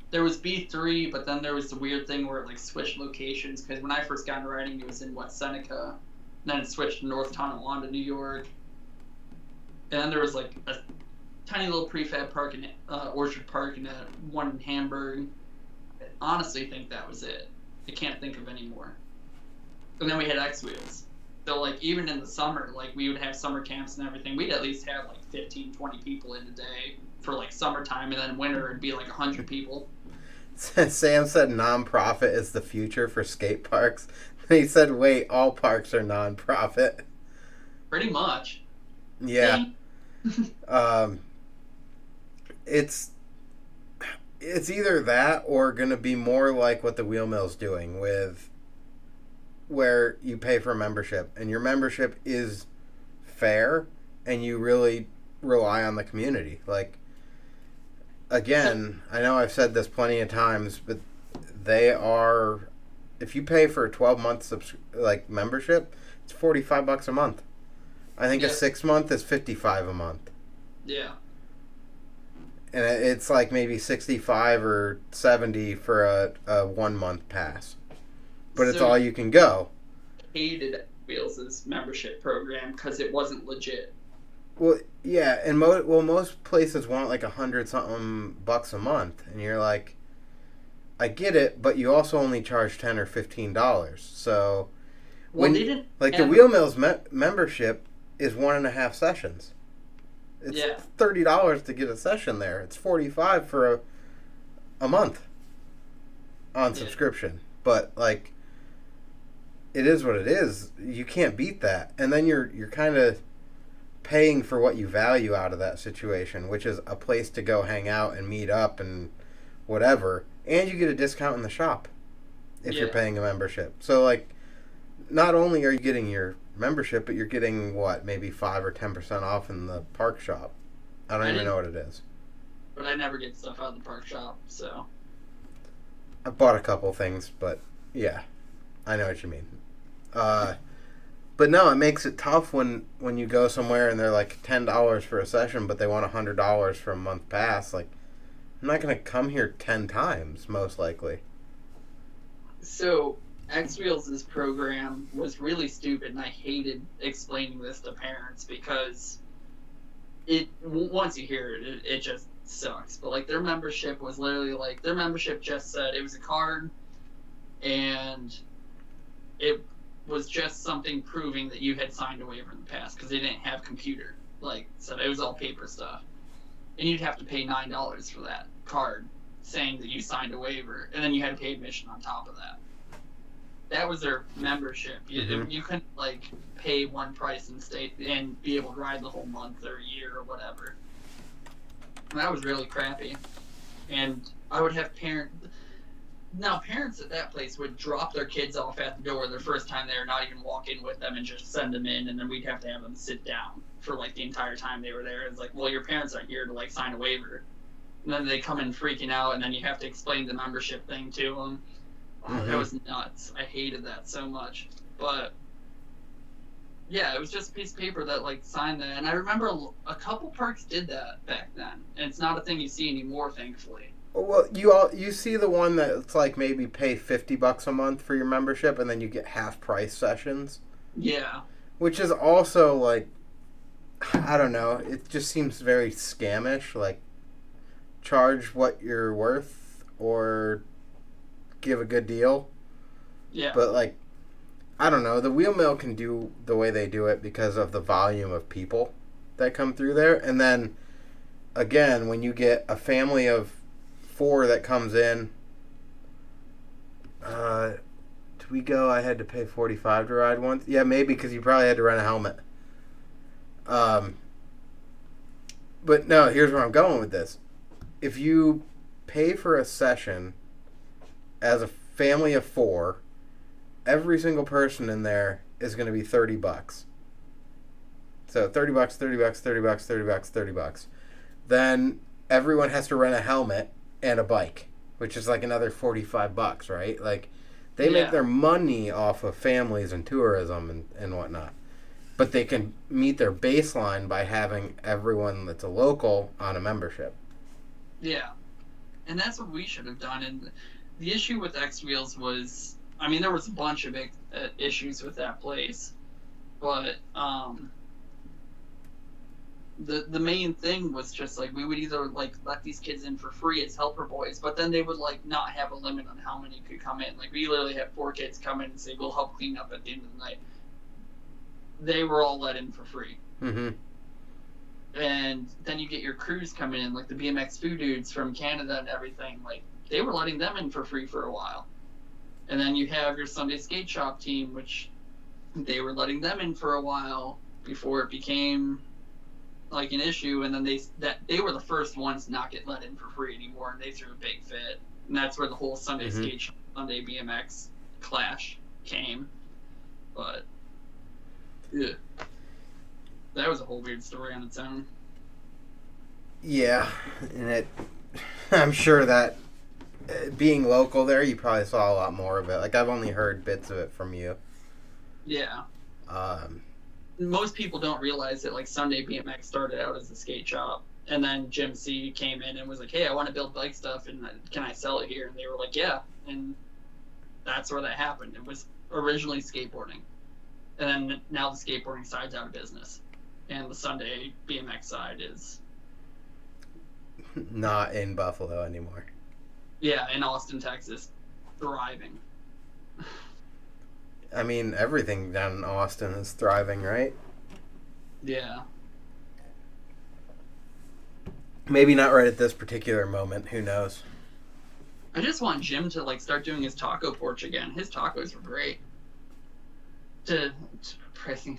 [SPEAKER 1] There was B3, but then there was the weird thing where it, like, switched locations, because when I first got into riding, it was in West Seneca. Then it switched to North Tonawanda, New York. And then there was, like, a tiny little prefab park in Orchard Park and one in Hamburg. I honestly think that was it. I can't think of any more. And then we had X Wheels. So, like, even in the summer, like, we would have summer camps and everything. We'd at least have, like, 15, 20 people in a day for, like, summertime. And then winter, it'd be, like, 100 people.
[SPEAKER 2] Sam said non-profit is the future for skate parks. He said, wait, all parks are non-profit.
[SPEAKER 1] Pretty much.
[SPEAKER 2] Yeah. It's either that or going to be more like what the Wheel Mill's doing with where you pay for a membership and your membership is fair and you really rely on the community. Like, again, I know I've said this plenty of times, but they are, if you pay for a 12-month membership, it's $45 a month. I think a 6-month is $55 a month.
[SPEAKER 1] Yeah.
[SPEAKER 2] And it's like maybe $65 or $70 for a 1-month pass. But it's all you can go.
[SPEAKER 1] Hated Wheels' membership program because it wasn't legit.
[SPEAKER 2] Well, yeah, and most places want like $100-something a month, and you're like, I get it, but you also only charge $10 or $15. So,
[SPEAKER 1] Well, they didn't
[SPEAKER 2] the Wheel Mills membership is 1.5 sessions. It's $30 to get a session there. It's $45 for a month on subscription. But like, it is what it is. You can't beat that. And then you're kind of paying for what you value out of that situation, which is a place to go hang out and meet up and whatever. And you get a discount in the shop if you're paying a membership. So like, not only are you getting your membership, but you're getting maybe 5 or 10% off in the park shop. I don't even know what it is.
[SPEAKER 1] But I never get stuff out of the park shop, so.
[SPEAKER 2] I bought a couple things, but yeah, I know what you mean. But no, it makes it tough when you go somewhere and they're like $10 for a session, but they want $100 for a month pass. Like, I'm not going to come here 10 times, most likely.
[SPEAKER 1] So, X Wheels' program was really stupid, and I hated explaining this to parents because once you hear it, it just sucks. But like, their membership was literally like, their membership just said it was a card, and it was just something proving that you had signed a waiver in the past because they didn't have computer. Like, so it was all paper stuff, and you'd have to pay $9 for that card saying that you signed a waiver, and then you had to pay admission on top of that. That was their membership. You couldn't like pay one price and stay and be able to ride the whole month or year or whatever. And that was really crappy. And I would have Now, parents at that place would drop their kids off at the door their first time there, not even walk in with them and just send them in, and then we'd have to have them sit down for like the entire time they were there. It's like, well, your parents aren't here to like sign a waiver. And then they come in freaking out, and then you have to explain the membership thing to them. Oh, that was nuts. I hated that so much. But yeah, it was just a piece of paper that like signed that, and I remember a couple parks did that back then, and it's not a thing you see anymore, thankfully.
[SPEAKER 2] Well, you see the one that's like maybe pay $50 a month for your membership, and then you get half price sessions.
[SPEAKER 1] Yeah.
[SPEAKER 2] Which is also like, I don't know. It just seems very scamish. Like, charge what you're worth or give a good deal.
[SPEAKER 1] Yeah.
[SPEAKER 2] But like, I don't know. The wheel mill can do the way they do it because of the volume of people that come through there, and then again, when you get a family of 4 that comes in, did we go? I had to pay $45 to ride once. Yeah, maybe because you probably had to rent a helmet. But no, here's where I'm going with this. If you pay for a session as a family of 4, every single person in there is going to be $30. So $30, $30, $30, $30, $30. Then everyone has to rent a helmet and a bike, which is like another $45, right? Like, they make their money off of families and tourism and whatnot. But they can meet their baseline by having everyone that's a local on a membership. Yeah.
[SPEAKER 1] And that's what we should have done. And the issue with X Wheels was, I mean, there was a bunch of big issues with that place. But the main thing was just like we would either like let these kids in for free as helper boys, but then they would like not have a limit on how many could come in. Like, we literally had 4 kids come in and say, we'll help clean up at the end of the night. They were all let in for free.
[SPEAKER 2] Mm-hmm.
[SPEAKER 1] And then you get your crews coming in, like the BMX Foo dudes from Canada and everything. Like, they were letting them in for free for a while. And then you have your Sunday skate shop team, which they were letting them in for a while before it became like an issue. And then they were the first ones to not get let in for free anymore, and they threw a big fit. And that's where the whole Sunday skate shop, Sunday BMX clash came. But yeah, that was a whole weird story on its own.
[SPEAKER 2] Yeah, and I'm sure that being local there, you probably saw a lot more of it. Like, I've only heard bits of it from you.
[SPEAKER 1] Yeah. Most people don't realize that, like, Sunday BMX started out as a skate shop, and then Jim C came in and was like, hey, I want to build bike stuff, and can I sell it here? And they were like, yeah. And that's where that happened. It was originally skateboarding. And then now the skateboarding side's out of business. And the Sunday BMX side is
[SPEAKER 2] not in Buffalo anymore.
[SPEAKER 1] Yeah, in Austin, Texas. Thriving.
[SPEAKER 2] I mean, everything down in Austin is thriving, right?
[SPEAKER 1] Yeah.
[SPEAKER 2] Maybe not right at this particular moment. Who knows?
[SPEAKER 1] I just want Jim to like start doing his taco porch again. His tacos were great. To pressing.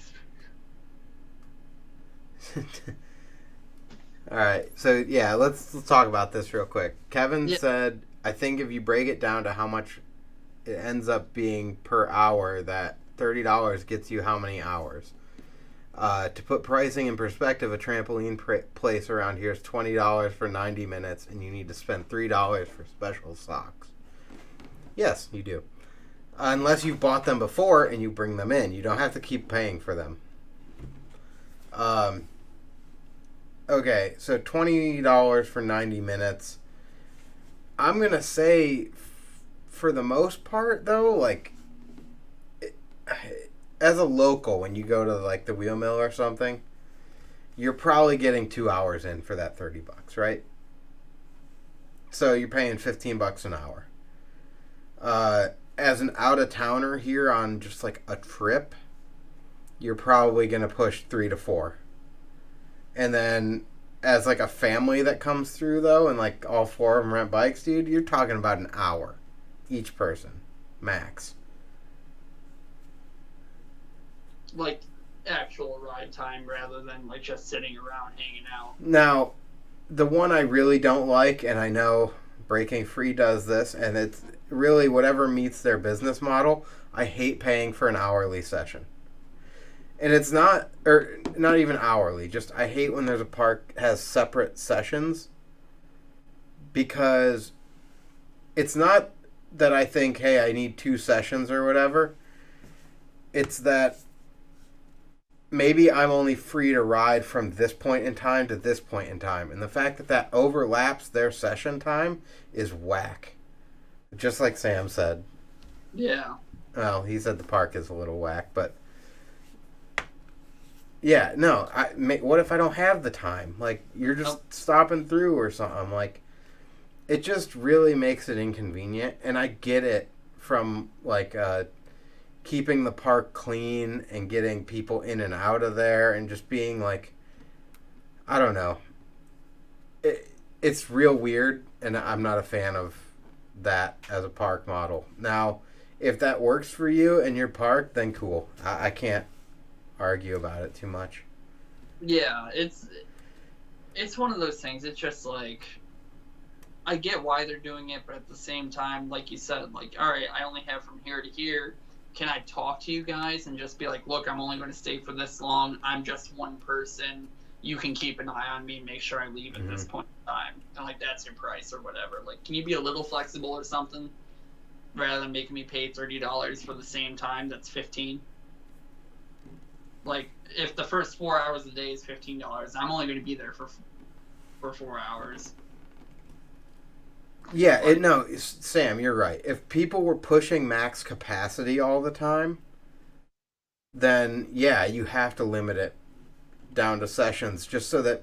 [SPEAKER 2] All right, so yeah, let's talk about this real quick. Kevin said, I think if you break it down to how much it ends up being per hour, that $30 gets you how many hours? To put pricing in perspective, a trampoline place around here is $20 for 90 minutes, and you need to spend $3 for special socks. Yes, you do. Unless you've bought them before and you bring them in. You don't have to keep paying for them. Okay, so $20 for 90 minutes. I'm going to say, for the most part, though, like, as a local, when you go to, like, the wheel mill or something, you're probably getting 2 hours in for that $30, right? So you're paying $15 an hour. As an out-of-towner here on just, like, a trip, you're probably going to push 3 to 4. And then, as, like, a family that comes through, though, and, like, all 4 of them rent bikes, dude, you're talking about an hour. Each person. Max.
[SPEAKER 1] Like, actual ride time rather than, like, just sitting around hanging out.
[SPEAKER 2] Now, the one I really don't like, and I know Breaking Free does this, and really whatever meets their business model. I hate paying for an hourly session. And it's not, or not even hourly, just I hate when there's a park has separate sessions, because it's not that I think, hey, I need 2 sessions or whatever. It's that maybe I'm only free to ride from this point in time to this point in time. And the fact that that overlaps their session time is whack. Just like Sam said.
[SPEAKER 1] Yeah.
[SPEAKER 2] Well, he said the park is a little whack, but yeah, no. What if I don't have the time? Like, you're just stopping through or something. Like, it just really makes it inconvenient. And I get it from, like, keeping the park clean and getting people in and out of there and just being, like, I don't know. It's real weird, and I'm not a fan of that as a park model. Now, if that works for you and your park, then cool. I can't argue about it too much.
[SPEAKER 1] Yeah, it's one of those things. It's just like, I get why they're doing it, but at the same time, like you said, like, all right, I only have from here to here. Can I talk to you guys and just be like, look, I'm only going to stay for this long. I'm just one person. You can keep an eye on me, make sure I leave at this point in time. And, like, that's your price or whatever. Like, can you be a little flexible or something rather than making me pay $30 for the same time that's $15? Like, if the first 4 hours a day is $15, I'm only going to be there for 4 hours.
[SPEAKER 2] Yeah, no, Sam, you're right. If people were pushing max capacity all the time, then yeah, you have to limit it down to sessions just so that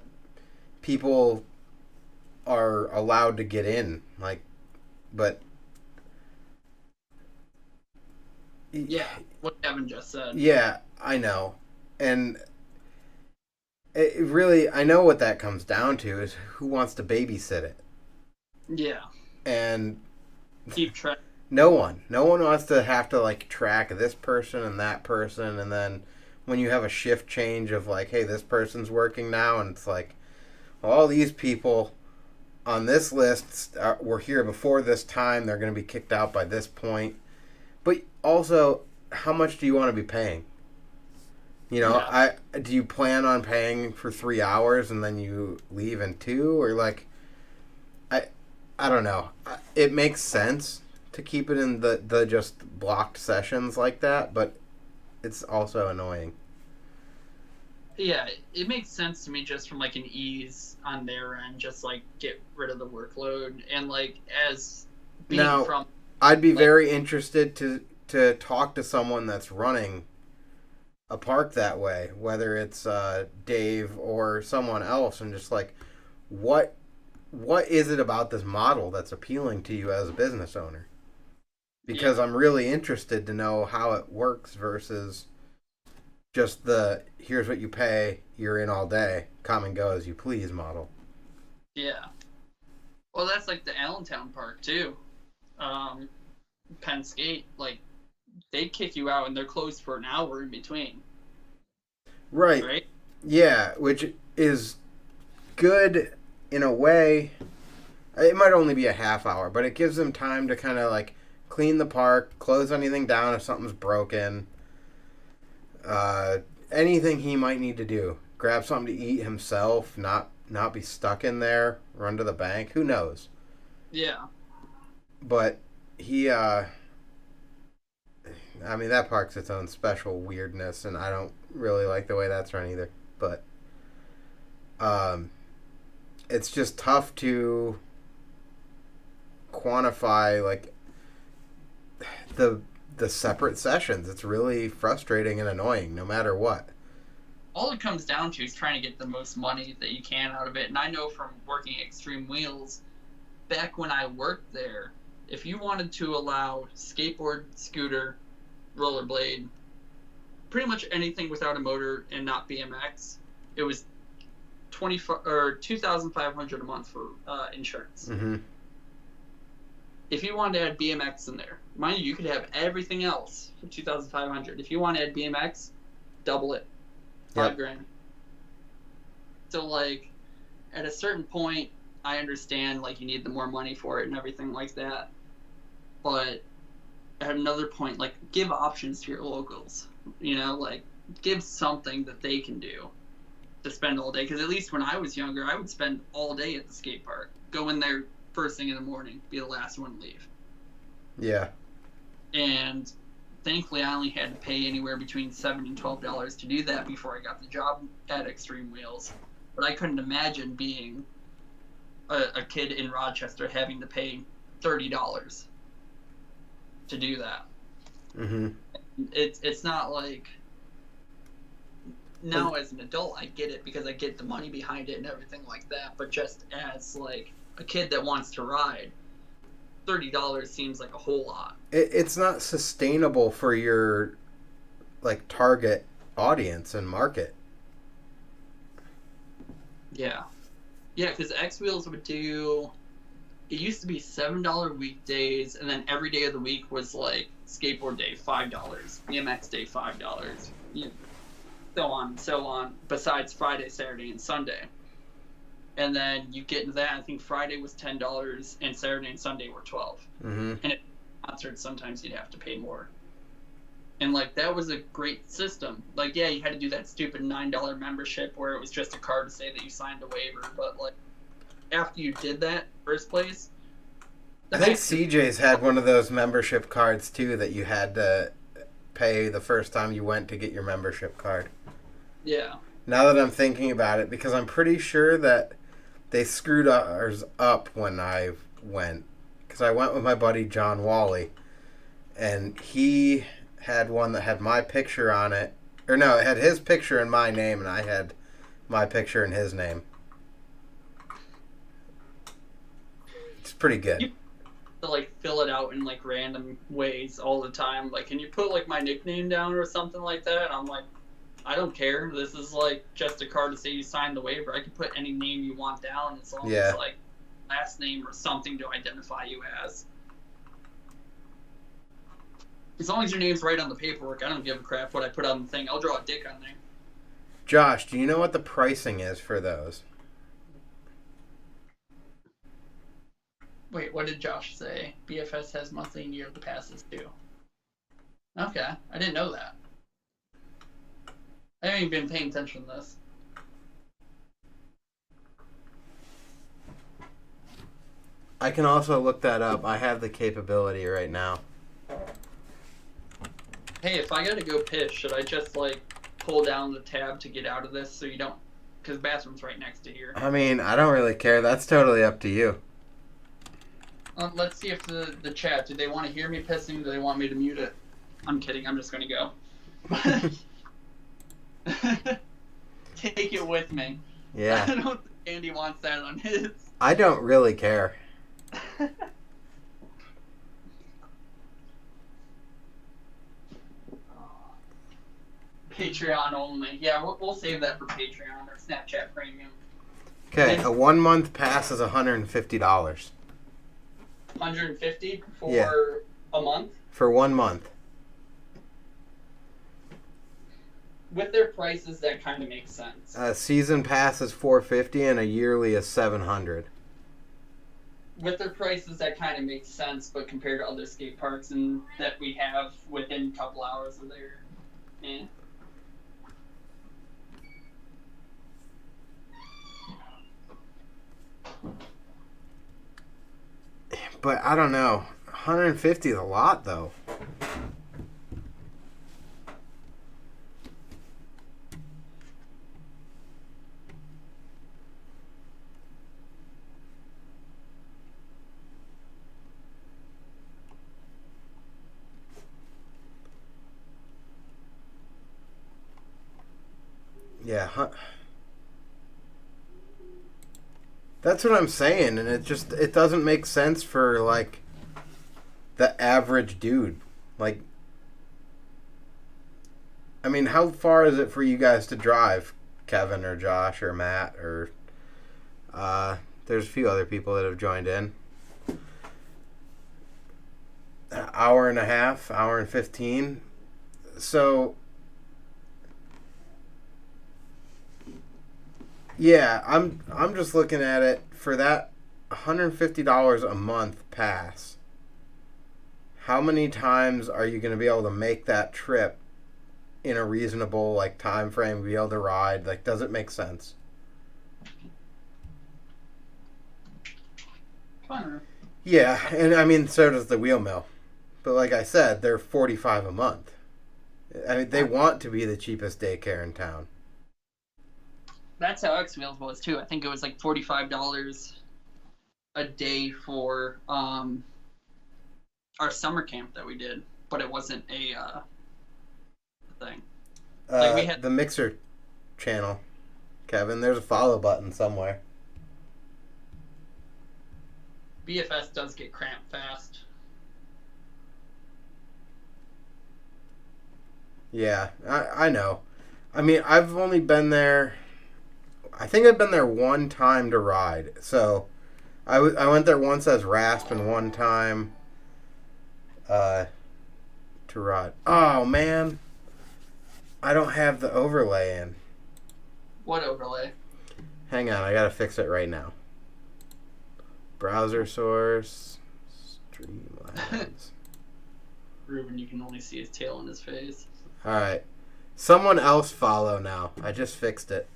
[SPEAKER 2] people are allowed to get in. Like, but
[SPEAKER 1] yeah, what Kevin just said.
[SPEAKER 2] Yeah, I know. And it really, I know what that comes down to is who wants to babysit it.
[SPEAKER 1] Yeah.
[SPEAKER 2] And
[SPEAKER 1] keep track.
[SPEAKER 2] No one wants to have to, like, track this person and that person, and then when you have a shift change of, like, hey, this person's working now, and it's like, well, all these people on this list were here before this time, they're going to be kicked out by this point. But also, how much do you want to be paying? You know, yeah. Do you plan on paying for 3 hours and then you leave in 2? Or, like, I don't know. It makes sense to keep it in the just blocked sessions like that, but it's also annoying.
[SPEAKER 1] Yeah, it makes sense to me just from, like, an ease on their end, just, like, get rid of the workload. And, like, as being
[SPEAKER 2] now,
[SPEAKER 1] from...
[SPEAKER 2] I'd be very interested to talk to someone that's running a park that way, whether it's Dave or someone else, and just, like, what is it about this model that's appealing to you as a business owner? Because I'm really interested to know how it works versus just the here's what you pay, you're in all day, come and go as you please model.
[SPEAKER 1] Yeah. Well, that's like the Allentown Park too. Penn Skate, like, they kick you out and they're closed for an hour in between.
[SPEAKER 2] Right? Yeah, which is good in a way. It might only be a half hour, but it gives them time to kind of, like, clean the park, close anything down if something's broken. Anything he might need to do. Grab something to eat himself, not be stuck in there, run to the bank. Who knows? Yeah. But he, I mean, that park's its own special weirdness, and I don't really like the way that's run either. But it's just tough to quantify, like, the separate sessions. It's really frustrating and annoying no matter what.
[SPEAKER 1] All it comes down to is trying to get the most money that you can out of it. And I know from working at Extreme Wheels, back when I worked there, if you wanted to allow skateboard, scooter, rollerblade, pretty much anything without a motor and not BMX, it was $2,500 a month for insurance.
[SPEAKER 2] Mm-hmm.
[SPEAKER 1] If you wanted to add BMX in there, mind you could have everything else for $2,500. If you want to add BMX, double it, $5,000. So, like, at a certain point, I understand, like, you need the more money for it and everything like that. But at another point, like, give options to your locals. You know, like, give something that they can do to spend all day. Because at least when I was younger, I would spend all day at the skate park. Go in there first thing in the morning, be the last one to leave.
[SPEAKER 2] Yeah.
[SPEAKER 1] And thankfully, I only had to pay anywhere between $7 and $12 to do that before I got the job at Extreme Wheels. But I couldn't imagine being a kid in Rochester having to pay $30 to do that.
[SPEAKER 2] Mm-hmm.
[SPEAKER 1] It's not like, now as an adult I get it because I get the money behind it and everything like that, but just as like a kid that wants to ride, $30 seems like a whole lot.
[SPEAKER 2] It's not sustainable for your like target audience and market.
[SPEAKER 1] Yeah, because X Wheels would do, it used to be $7 weekdays, and then every day of the week was like skateboard day $5, BMX day $5, so on and so on, besides Friday, Saturday, and Sunday. And then you get into that, I think Friday was $10 and Saturday and Sunday were $12.
[SPEAKER 2] Mm-hmm.
[SPEAKER 1] And at concerts, sometimes you'd have to pay more. And like, that was a great system. Like, yeah, you had to do that stupid $9 membership where it was just a card to say that you signed a waiver. But like, after you did that first place,
[SPEAKER 2] I think CJ's had one of those membership cards too that you had to pay the first time you went to get your membership card.
[SPEAKER 1] Yeah.
[SPEAKER 2] Now that I'm thinking about it, because I'm pretty sure that they screwed ours up when I went. Because I went with my buddy John Wally, and he had one that had my picture on it. Or no, it had his picture and my name, and I had my picture and his name. It's pretty good.
[SPEAKER 1] You to like fill it out in like random ways all the time. Like, can you put like my nickname down or something like that? And I'm like, I don't care. This is like just a card to say you signed the waiver. I can put any name you want down as long as like last name or something to identify you as. As long as your name's right on the paperwork, I don't give a crap what I put on the thing. I'll draw a dick on there.
[SPEAKER 2] Josh, do you know what the pricing is for those?
[SPEAKER 1] Wait, what did Josh say? BFS has monthly and yearly passes too. Okay, I didn't know that. I haven't even been paying attention to this.
[SPEAKER 2] I can also look that up. I have the capability right now.
[SPEAKER 1] Hey, if I gotta go piss, should I just like pull down the tab to get out of this so you don't? Because the bathroom's right next to here.
[SPEAKER 2] I mean, I don't really care. That's totally up to you.
[SPEAKER 1] Let's see if the chat, do they want to hear me pissing? Do they want me to mute it? I'm kidding. I'm just gonna go. Take it with me.
[SPEAKER 2] Yeah.
[SPEAKER 1] I don't think Andy wants that on his.
[SPEAKER 2] I don't really care.
[SPEAKER 1] Patreon only. Yeah, we'll save that for Patreon or Snapchat Premium.
[SPEAKER 2] Okay, a 1 month pass is $150.
[SPEAKER 1] $150 for a month?
[SPEAKER 2] For 1 month.
[SPEAKER 1] With their prices, that kind of makes sense.
[SPEAKER 2] A season pass is $450 and a yearly is $700.
[SPEAKER 1] With their prices, that kind of makes sense, but compared to other skate parks and that we have within a couple hours of there, eh.
[SPEAKER 2] But I don't know. 150 is a lot, though. Yeah. That's what I'm saying, and it doesn't make sense for like the average dude. Like, I mean, how far is it for you guys to drive, Kevin or Josh or Matt or there's a few other people that have joined in. An hour and a half, hour and 15. So yeah, I'm just looking at it for that $150 a month pass. how many times are you going to be able to make that trip in a reasonable like time frame, be able to ride? Like, does it make sense?
[SPEAKER 1] Fun.
[SPEAKER 2] Yeah, and I mean, so does the wheel mill. But like I said, they're $45 a month. I mean, they want to be the cheapest daycare in town.
[SPEAKER 1] That's how X Wheels was too. I think it was like $45 a day for our summer camp that we did, but it wasn't a thing. Like we had
[SPEAKER 2] the Mixer channel, Kevin. There's a follow button somewhere.
[SPEAKER 1] BFS does get cramped fast.
[SPEAKER 2] Yeah, I know. I mean, I've only been there. I think I've been there one time to ride. So, I went there once as Rasp and one time to ride. Oh, man. I don't have the overlay in.
[SPEAKER 1] What overlay?
[SPEAKER 2] Hang on, I gotta fix it right now. Browser source. Streamlabs.
[SPEAKER 1] Ruben, you can only see his tail and his face.
[SPEAKER 2] Alright. Someone else follow now. I just fixed it.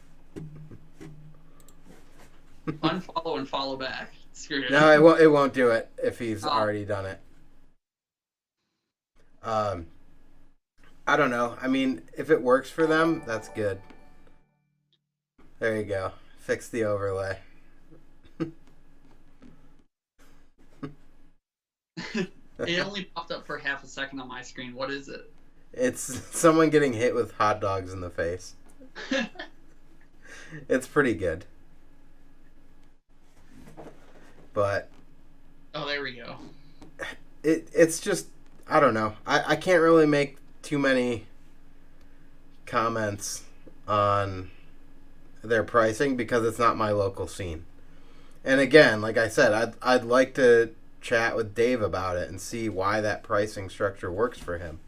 [SPEAKER 1] Unfollow and follow back. Screw it.
[SPEAKER 2] No, it won't do it if he's already done it. I don't know. I mean, if it works for them, that's good. There you go. Fix the overlay.
[SPEAKER 1] It only popped up for half a second on my screen. What is it?
[SPEAKER 2] It's someone getting hit with hot dogs in the face. It's pretty good. But
[SPEAKER 1] oh, there we go.
[SPEAKER 2] It's just, I don't know. I can't really make too many comments on their pricing because it's not my local scene. And again, like I said, I'd like to chat with Dave about it and see why that pricing structure works for him.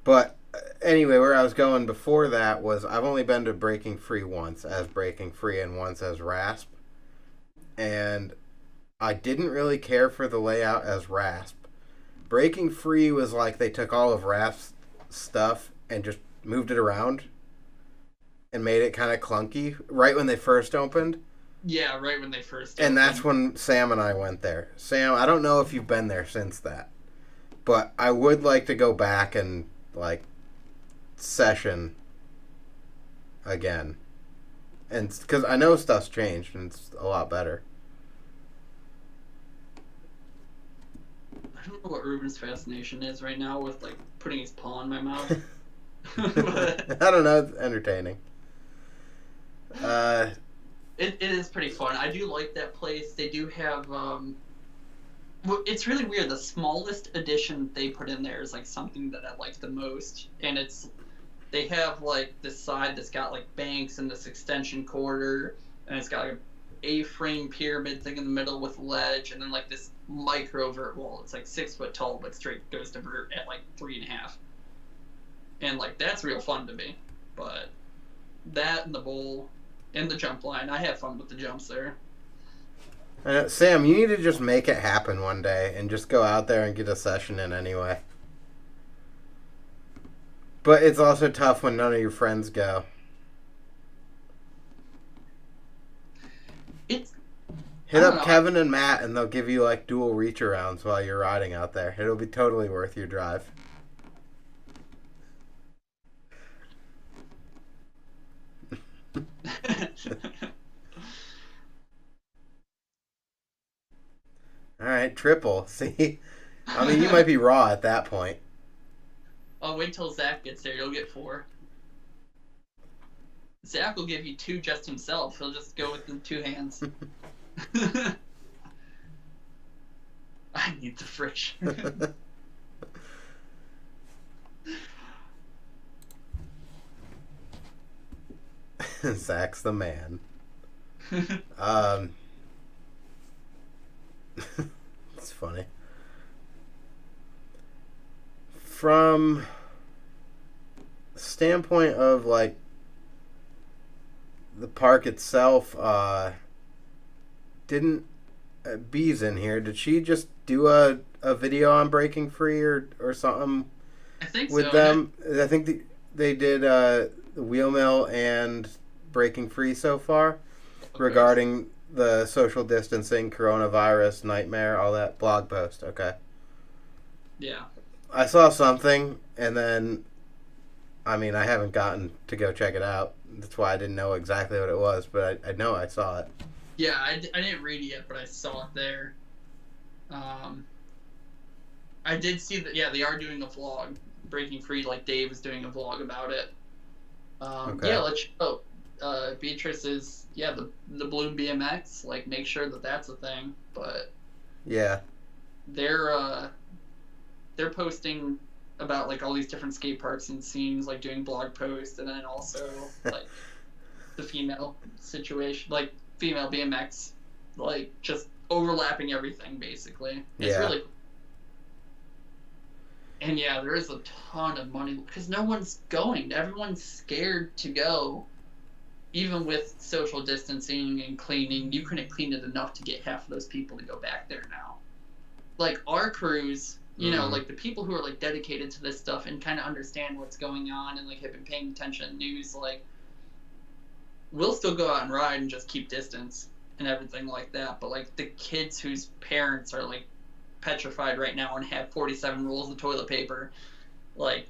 [SPEAKER 2] But anyway, where I was going before that was I've only been to Breaking Free once as Breaking Free and once as Rasp. And I didn't really care for the layout as Rasp. Breaking Free was like they took all of Rasp's stuff and just moved it around and made it kind of clunky right when they first opened.
[SPEAKER 1] Yeah, right when they first
[SPEAKER 2] And
[SPEAKER 1] opened.
[SPEAKER 2] that's when Sam and I went there. Sam, I don't know if you've been there since that, but I would like to go back and like session again. And because I know stuff's changed and it's a lot better.
[SPEAKER 1] I don't know what Ruben's fascination is right now with like putting his paw in my mouth.
[SPEAKER 2] I don't know. It's entertaining.
[SPEAKER 1] It is pretty fun. I do like that place. They do have it's really weird. The smallest addition they put in there is like something that I like the most, and they have like this side that's got like banks and this extension corridor, and it's got like a A-frame pyramid thing in the middle with ledge, and then like this micro vert wall. It's like 6 foot tall, but straight goes to vert at like 3.5. And like that's real fun to me. But that and the bowl and the jump line, I have fun with the jumps there.
[SPEAKER 2] Sam, you need to just make it happen one day and just go out there and get a session in anyway. But it's also tough when none of your friends go. Hit up Kevin and Matt and they'll give you like dual reach arounds while you're riding out there. It'll be totally worth your drive. Alright, triple. See? I mean, you might be raw at that point.
[SPEAKER 1] I'll wait till Zach gets there. You'll get 4. Zach will give you 2 just himself. He'll just go with the 2 hands. I need the friction.
[SPEAKER 2] Zach's the man. It's funny. From the standpoint of like the park itself, didn't B's in here. Did she just do a video on breaking free or something
[SPEAKER 1] I think
[SPEAKER 2] with
[SPEAKER 1] so.
[SPEAKER 2] them? I think they did the wheel mill and breaking free so far regarding the social distancing, coronavirus, nightmare, all that blog post. Okay.
[SPEAKER 1] Yeah.
[SPEAKER 2] I saw something, and then, I mean, I haven't gotten to go check it out. That's why I didn't know exactly what it was, but I know I saw it.
[SPEAKER 1] Yeah, I didn't read it yet, but I saw it there. I did see that, yeah, they are doing a vlog. Breaking Free, like Dave is doing a vlog about it.
[SPEAKER 2] Okay.
[SPEAKER 1] Yeah, let's show. Beatrice is, the Bloom BMX, like, make sure that that's a thing, but
[SPEAKER 2] Yeah.
[SPEAKER 1] they're posting about, like, all these different skate parks and scenes, like, doing blog posts, and then also, like, the female situation, like, female BMX, like, just overlapping everything, basically. It's
[SPEAKER 2] Yeah.
[SPEAKER 1] really cool. And yeah, there is a ton of money, because no one's going. Everyone's scared to go. Even with social distancing and cleaning, you couldn't clean it enough to get half of those people to go back there now. Like, our crews, you know, like, the people who are, like, dedicated to this stuff and kind of understand what's going on and, like, have been paying attention to news, like, we'll still go out and ride and just keep distance and everything like that. But, like, the kids whose parents are, like, petrified right now and have 47 rolls of toilet paper, like,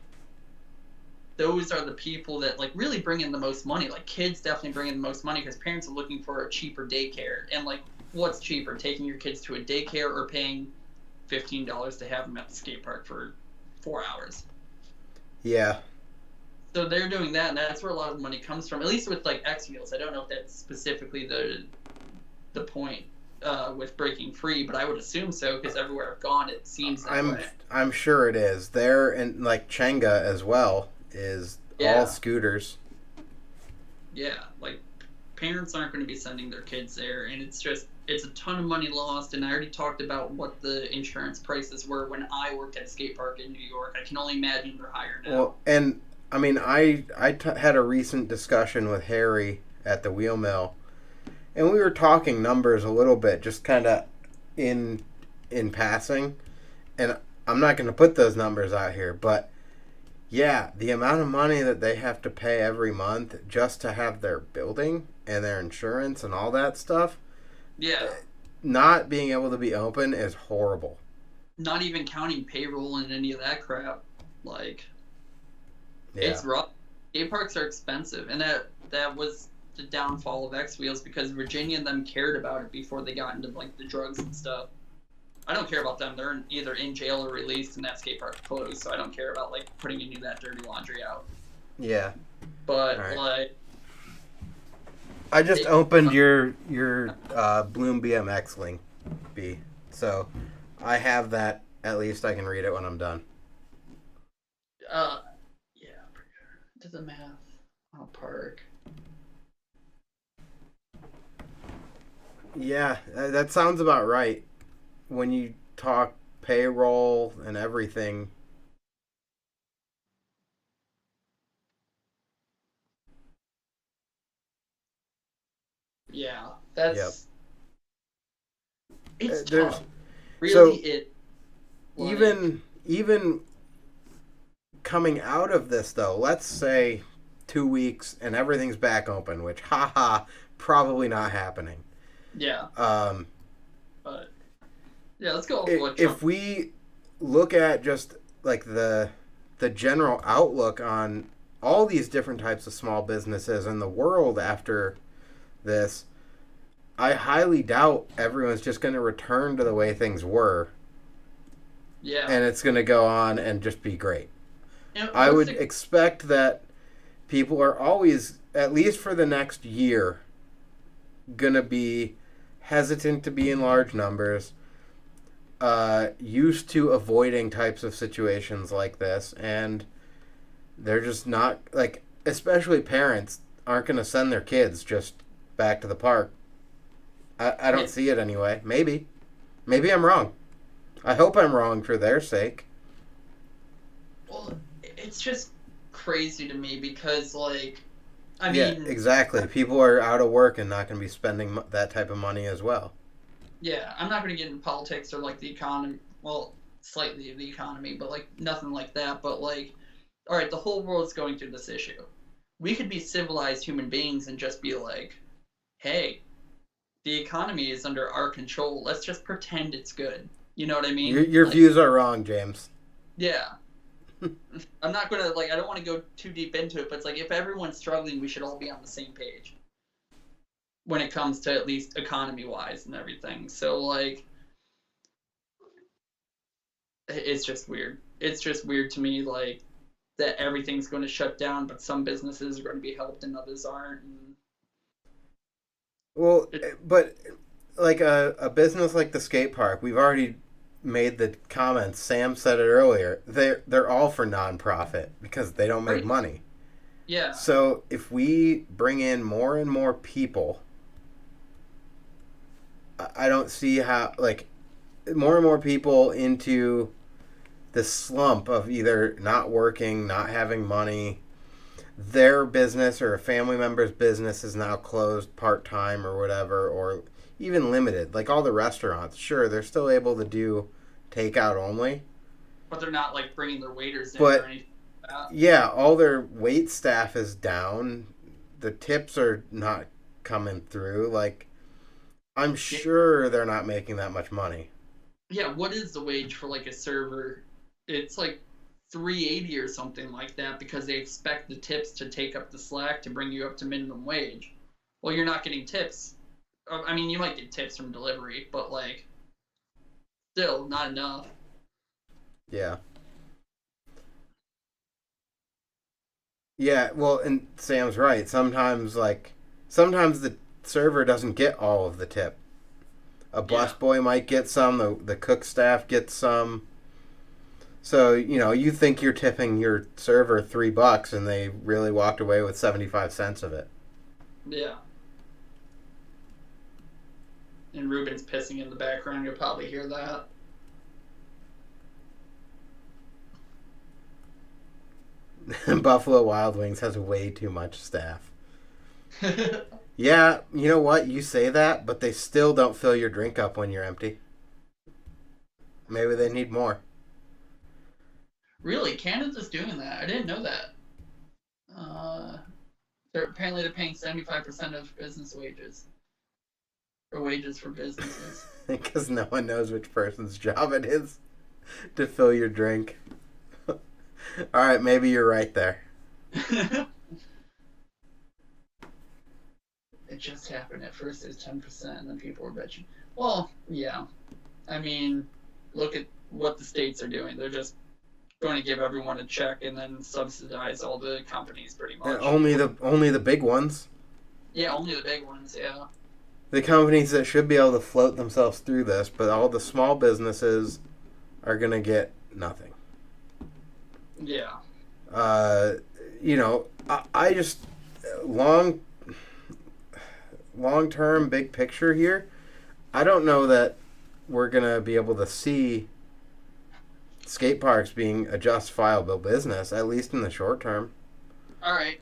[SPEAKER 1] those are the people that, like, really bring in the most money. Like, kids definitely bring in the most money because parents are looking for a cheaper daycare. And, like, what's cheaper, taking your kids to a daycare or paying $15 to have them at the skate park for 4 hours?
[SPEAKER 2] Yeah.
[SPEAKER 1] So they're doing that, and that's where a lot of the money comes from, at least with, like, X Wheels. I don't know if that's specifically the point with Breaking Free, but I would assume so, because everywhere I've gone, it seems that way.
[SPEAKER 2] I'm sure it is. There, and, like, Chenga as well is all scooters.
[SPEAKER 1] Yeah, like, parents aren't going to be sending their kids there, and it's a ton of money lost. And I already talked about what the insurance prices were when I worked at a skate park in New York. I can only imagine they're higher now.
[SPEAKER 2] Well, and I mean, I had a recent discussion with Harry at the wheel mill, and we were talking numbers a little bit, just kind of in passing. And I'm not going to put those numbers out here, but yeah, the amount of money that they have to pay every month just to have their building and their insurance and all that stuff.
[SPEAKER 1] Yeah.
[SPEAKER 2] Not being able to be open is horrible.
[SPEAKER 1] Not even counting payroll and any of that crap. Like,
[SPEAKER 2] Yeah.
[SPEAKER 1] it's rough. Skate parks are expensive, and that was the downfall of X Wheels, because Virginia and them cared about it before they got into, like, the drugs and stuff. I don't care about them. They're either in jail or released, and that skate park closed, so I don't care about, like, putting any of that dirty laundry out.
[SPEAKER 2] Yeah.
[SPEAKER 1] But,
[SPEAKER 2] All right.
[SPEAKER 1] like,
[SPEAKER 2] I just opened your Bloom BMX link, B. So I have that. At least I can read it when I'm done.
[SPEAKER 1] yeah, pretty sure. Did the math on a park.
[SPEAKER 2] Yeah, that sounds about right. When you talk payroll and everything.
[SPEAKER 1] Yeah, that's...
[SPEAKER 2] Yep.
[SPEAKER 1] It's
[SPEAKER 2] There's-
[SPEAKER 1] tough. Really,
[SPEAKER 2] so,
[SPEAKER 1] like,
[SPEAKER 2] even coming out of this, though, let's say 2 weeks and everything's back open, which, probably not happening.
[SPEAKER 1] Yeah. But yeah, let's go over what
[SPEAKER 2] If we look at just like the general outlook on all these different types of small businesses in the world after this, I highly doubt everyone's just going to return to the way things were.
[SPEAKER 1] Yeah.
[SPEAKER 2] And it's going to go on and just be great.
[SPEAKER 1] And
[SPEAKER 2] I would expect that people are always, at least for the next year, going to be hesitant to be in large numbers, used to avoiding types of situations like this, and they're just not, like, especially parents aren't going to send their kids just back to the park. I don't see it anyway. Maybe I'm wrong. I hope I'm wrong for their sake.
[SPEAKER 1] Well, it's just crazy to me because, like, I
[SPEAKER 2] Yeah,
[SPEAKER 1] mean,
[SPEAKER 2] exactly. People are out of work and not going to be spending that type of money as well.
[SPEAKER 1] Yeah, I'm not going to get into politics or like the economy. Well, slightly the economy, but like nothing like that. But like, all right, the whole world's going through this issue. We could be civilized human beings and just be like, hey, the economy is under our control. Let's just pretend it's good. You know what I mean?
[SPEAKER 2] Your
[SPEAKER 1] like,
[SPEAKER 2] views are wrong, James.
[SPEAKER 1] Yeah. I'm not going to, like, I don't want to go too deep into it, but it's like if everyone's struggling, we should all be on the same page when it comes to at least economy-wise and everything. So, like, it's just weird. It's just weird to me, like, that everything's going to shut down, but some businesses are going to be helped and others aren't. And
[SPEAKER 2] Well, but like a business like the skate park, we've already made the comments. Sam said it earlier. They're all for nonprofit because they don't make
[SPEAKER 1] Right.
[SPEAKER 2] money.
[SPEAKER 1] yeah.
[SPEAKER 2] So if we bring in more and more people, I don't see how, like, more and more people into the slump of either not working, not having money, their business or a family member's business is now closed part-time or whatever, or even limited. Like all the restaurants, sure, they're still able to do takeout only.
[SPEAKER 1] But they're not, like, bringing their waiters in
[SPEAKER 2] But-
[SPEAKER 1] or anything like that.
[SPEAKER 2] Yeah, all their wait staff is down. The tips are not coming through. Like, I'm sure they're not making that much money.
[SPEAKER 1] Yeah, what is the wage for, like, a server? It's, like, $3.80 or something like that because they expect the tips to take up the slack to bring you up to minimum wage. Well, you're not getting tips. I mean, you might get tips from delivery, but, like, still not enough.
[SPEAKER 2] Yeah. Yeah, well, and Sam's right. Sometimes the server doesn't get all of the tip. A busboy might get some, the cook staff gets some. So, you think you're tipping your server $3 and they really walked away with 75 cents of it.
[SPEAKER 1] Yeah. And Ruben's pissing in the background. You'll probably hear that.
[SPEAKER 2] Buffalo Wild Wings has way too much staff. Yeah, you know what? You say that, but they still don't fill your drink up when you're empty. Maybe they need more.
[SPEAKER 1] Really? Canada's doing that? I didn't know that. Apparently they're paying 75% of business wages. Or wages for businesses.
[SPEAKER 2] Because no one knows which person's job it is to fill your drink. Alright, maybe you're right there.
[SPEAKER 1] It just happened. At first it was 10%, and then people were bitching. Well, yeah. I mean, look at what the states are doing. They're just going to give everyone a check and then subsidize all the companies pretty much.
[SPEAKER 2] And only the big ones.
[SPEAKER 1] Yeah, only the big ones, yeah.
[SPEAKER 2] The companies that should be able to float themselves through this, but all the small businesses are going to get nothing.
[SPEAKER 1] Yeah.
[SPEAKER 2] I just long-term big picture here, I don't know that we're going to be able to see skate parks being a justifiable business, at least in the short term.
[SPEAKER 1] All right.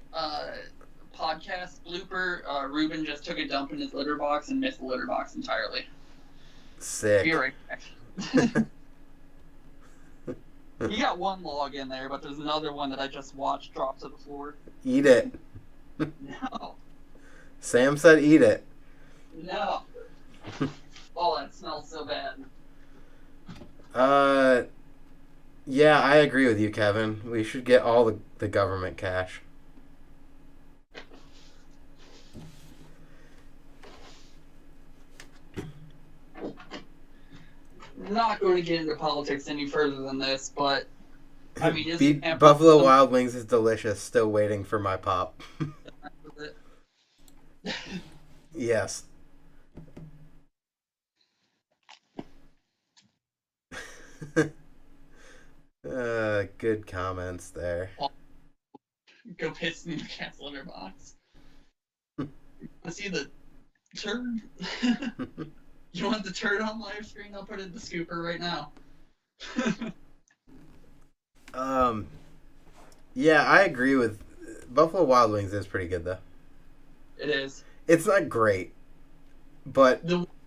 [SPEAKER 1] Podcast blooper. Ruben just took a dump in his litter box and missed the litter box entirely.
[SPEAKER 2] Sick.
[SPEAKER 1] Be right back. You got one log in there, but there's another one that I just watched drop to the floor.
[SPEAKER 2] Eat it.
[SPEAKER 1] No.
[SPEAKER 2] Sam said eat it.
[SPEAKER 1] No. Oh, that smells so bad.
[SPEAKER 2] Yeah, I agree with you, Kevin. We should get all the government cash.
[SPEAKER 1] Not going to get into politics any further than this, but I mean,
[SPEAKER 2] Buffalo Wild Wings is delicious. Still waiting for my pop. Yes. Good comments there.
[SPEAKER 1] Go piss in the cat's litter box. I see the turd. You want the turd on live screen? I'll put it in the scooper right now.
[SPEAKER 2] Yeah, I agree with Buffalo Wild Wings is pretty good though.
[SPEAKER 1] It is.
[SPEAKER 2] It's not great, but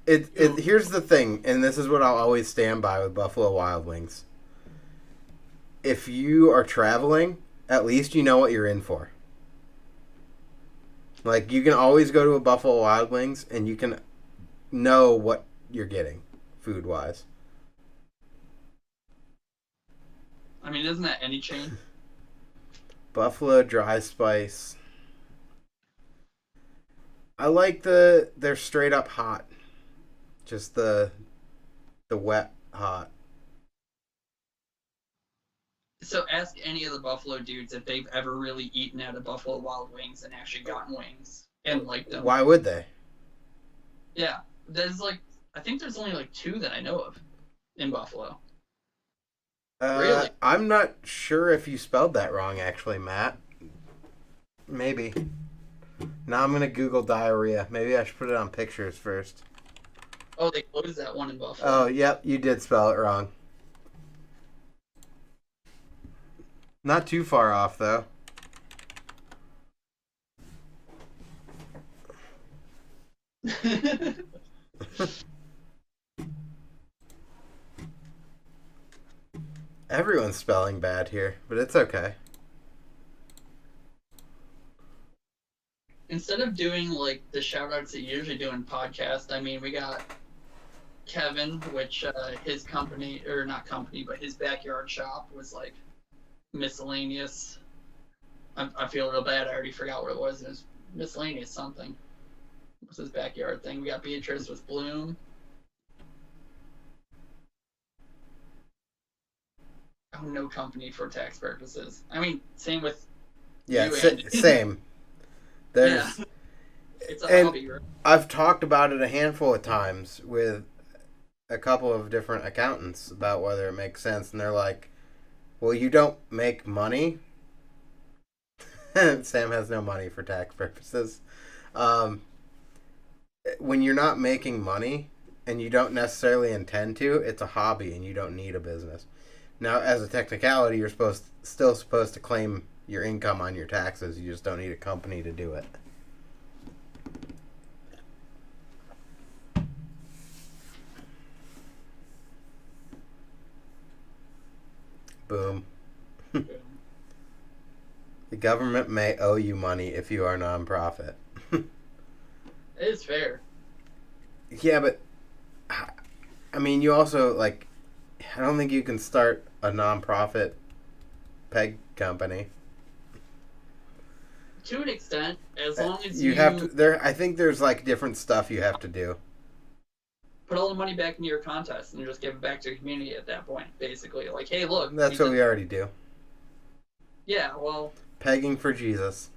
[SPEAKER 2] Here's the thing, and this is what I'll always stand by with Buffalo Wild Wings. If you are traveling, at least you know what you're in for. Like, you can always go to a Buffalo Wild Wings, and you can know what you're getting, food-wise.
[SPEAKER 1] I mean, isn't that any chain?
[SPEAKER 2] Buffalo Dry Spice. I like they're straight up hot. Just the wet hot.
[SPEAKER 1] So ask any of the Buffalo dudes if they've ever really eaten at a Buffalo Wild Wings and actually gotten wings and liked them.
[SPEAKER 2] Why would they?
[SPEAKER 1] Yeah, I think there's only like 2 that I know of in Buffalo. Really?
[SPEAKER 2] I'm not sure if you spelled that wrong, actually, Matt. Maybe. Now I'm gonna Google diarrhea. Maybe I should put it on pictures first.
[SPEAKER 1] Oh, they closed that one in Buffalo.
[SPEAKER 2] Oh, yep, you did spell it wrong. Not too far off, though. Everyone's spelling bad here, but it's okay.
[SPEAKER 1] Instead of doing like the shout outs that you usually do in podcast, I mean, we got Kevin, which his company, or not company, but his backyard shop was like miscellaneous. I feel real bad. I already forgot what it was. It was miscellaneous something. It was his backyard thing. We got Beatrice with Bloom. Oh, no company for tax purposes. I mean, same with
[SPEAKER 2] Yeah,
[SPEAKER 1] you, Andy.
[SPEAKER 2] same. There's,
[SPEAKER 1] Yeah. It's a hobby, right?
[SPEAKER 2] I've talked about it a handful of times with a couple of different accountants about whether it makes sense, and they're like, well, you don't make money. Sam has no money for tax purposes. When you're not making money and you don't necessarily intend to, it's a hobby and you don't need a business. Now, as a technicality, you're still supposed to claim your income on your taxes. You just don't need a company to do it. Boom. The government may owe you money if you are a nonprofit.
[SPEAKER 1] It is fair.
[SPEAKER 2] Yeah, but I mean, you also like. I don't think you can start a nonprofit peg company.
[SPEAKER 1] To an extent, as long as
[SPEAKER 2] you have to. I think there's like different stuff you have to do.
[SPEAKER 1] Put all the money back into your contest and just give it back to the community at that point. Basically, like, hey, look.
[SPEAKER 2] That's what we already do.
[SPEAKER 1] Yeah, well.
[SPEAKER 2] Pegging for Jesus.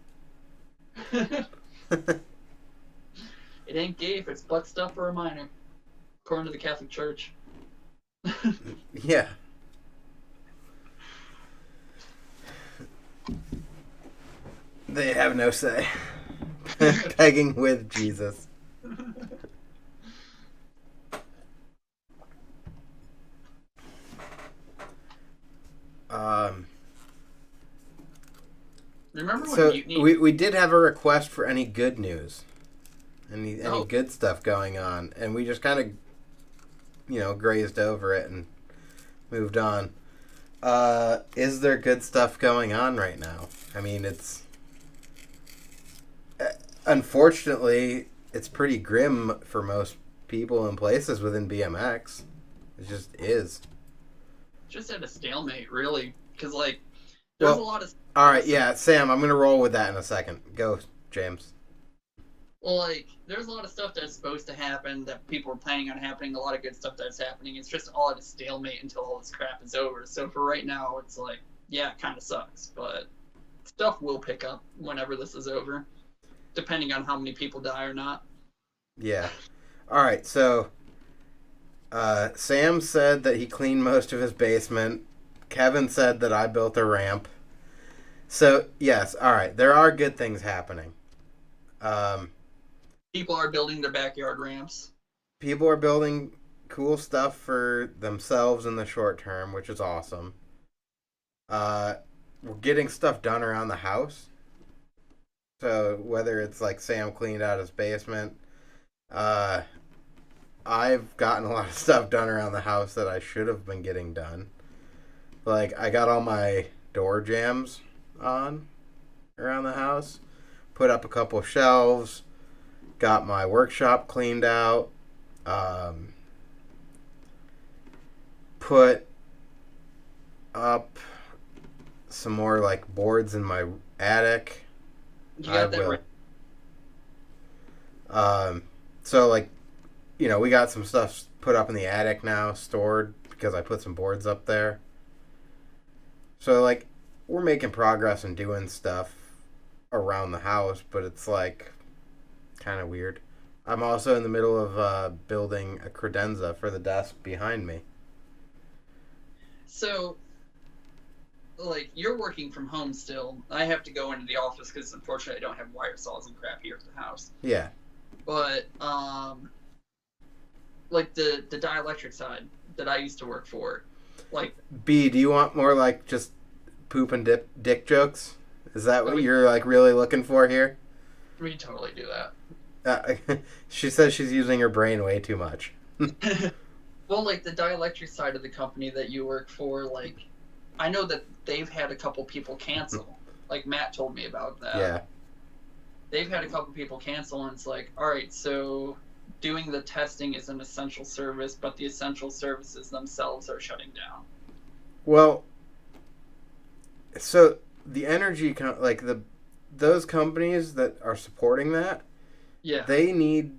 [SPEAKER 1] It ain't gay if it's butt stuff for a minor, according to the Catholic Church.
[SPEAKER 2] Yeah. They have no say. Pegging with Jesus.
[SPEAKER 1] Remember when
[SPEAKER 2] so
[SPEAKER 1] Mutiny...
[SPEAKER 2] we did have a request for any good news, any
[SPEAKER 1] Oh.
[SPEAKER 2] good stuff going on, and we just kind of grazed over it and moved on. Is there good stuff going on right now? I mean, it's unfortunately it's pretty grim for most people and places within BMX. It just is.
[SPEAKER 1] Just at a stalemate, really, because like there's a lot of.
[SPEAKER 2] All right, yeah, Sam, I'm gonna roll with that in a second. Go, James.
[SPEAKER 1] Well, like, there's a lot of stuff that's supposed to happen that people are planning on happening, a lot of good stuff that's happening. It's just all at a stalemate until all this crap is over. So for right now, it's like, yeah, it kind of sucks, but stuff will pick up whenever this is over, depending on how many people die or not.
[SPEAKER 2] Yeah. All right, so Sam said that he cleaned most of his basement. Kevin said that I built a ramp. So, yes, all right, there are good things happening.
[SPEAKER 1] People are building their backyard ramps.
[SPEAKER 2] People are building cool stuff for themselves in the short term, which is awesome. We're getting stuff done around the house. So whether it's like Sam cleaned out his basement, I I've gotten a lot of stuff done around the house that I should have been getting done. Like, I got all my door jambs on around the house, put up a couple of shelves, got my workshop cleaned out, put up some more, like, boards in my attic.
[SPEAKER 1] You got that right.
[SPEAKER 2] So, like, you know, we got some stuff put up in the attic now, stored, because I put some boards up there. So, like, we're making progress and doing stuff around the house, but it's, like, kind of weird. I'm also in the middle of building a credenza for the desk behind me.
[SPEAKER 1] So, like, you're working from home still. I have to go into the office because, unfortunately, I don't have wire saws and crap here at the house.
[SPEAKER 2] Yeah.
[SPEAKER 1] But, like, the dielectric side that I used to work for, like...
[SPEAKER 2] B, do you want more, like, just poop and dick jokes? Is that what you're, like, really looking for here?
[SPEAKER 1] We can totally do that.
[SPEAKER 2] She says she's using her brain way too much.
[SPEAKER 1] Well, like, the dielectric side of the company that you work for, like, I know that they've had a couple people cancel. Like, Matt told me about that.
[SPEAKER 2] Yeah.
[SPEAKER 1] They've had a couple people cancel, and it's like, all right, so doing the testing is an essential service, but the essential services themselves are shutting down.
[SPEAKER 2] Well, so the energy, like, those companies that are supporting that,
[SPEAKER 1] yeah,
[SPEAKER 2] they need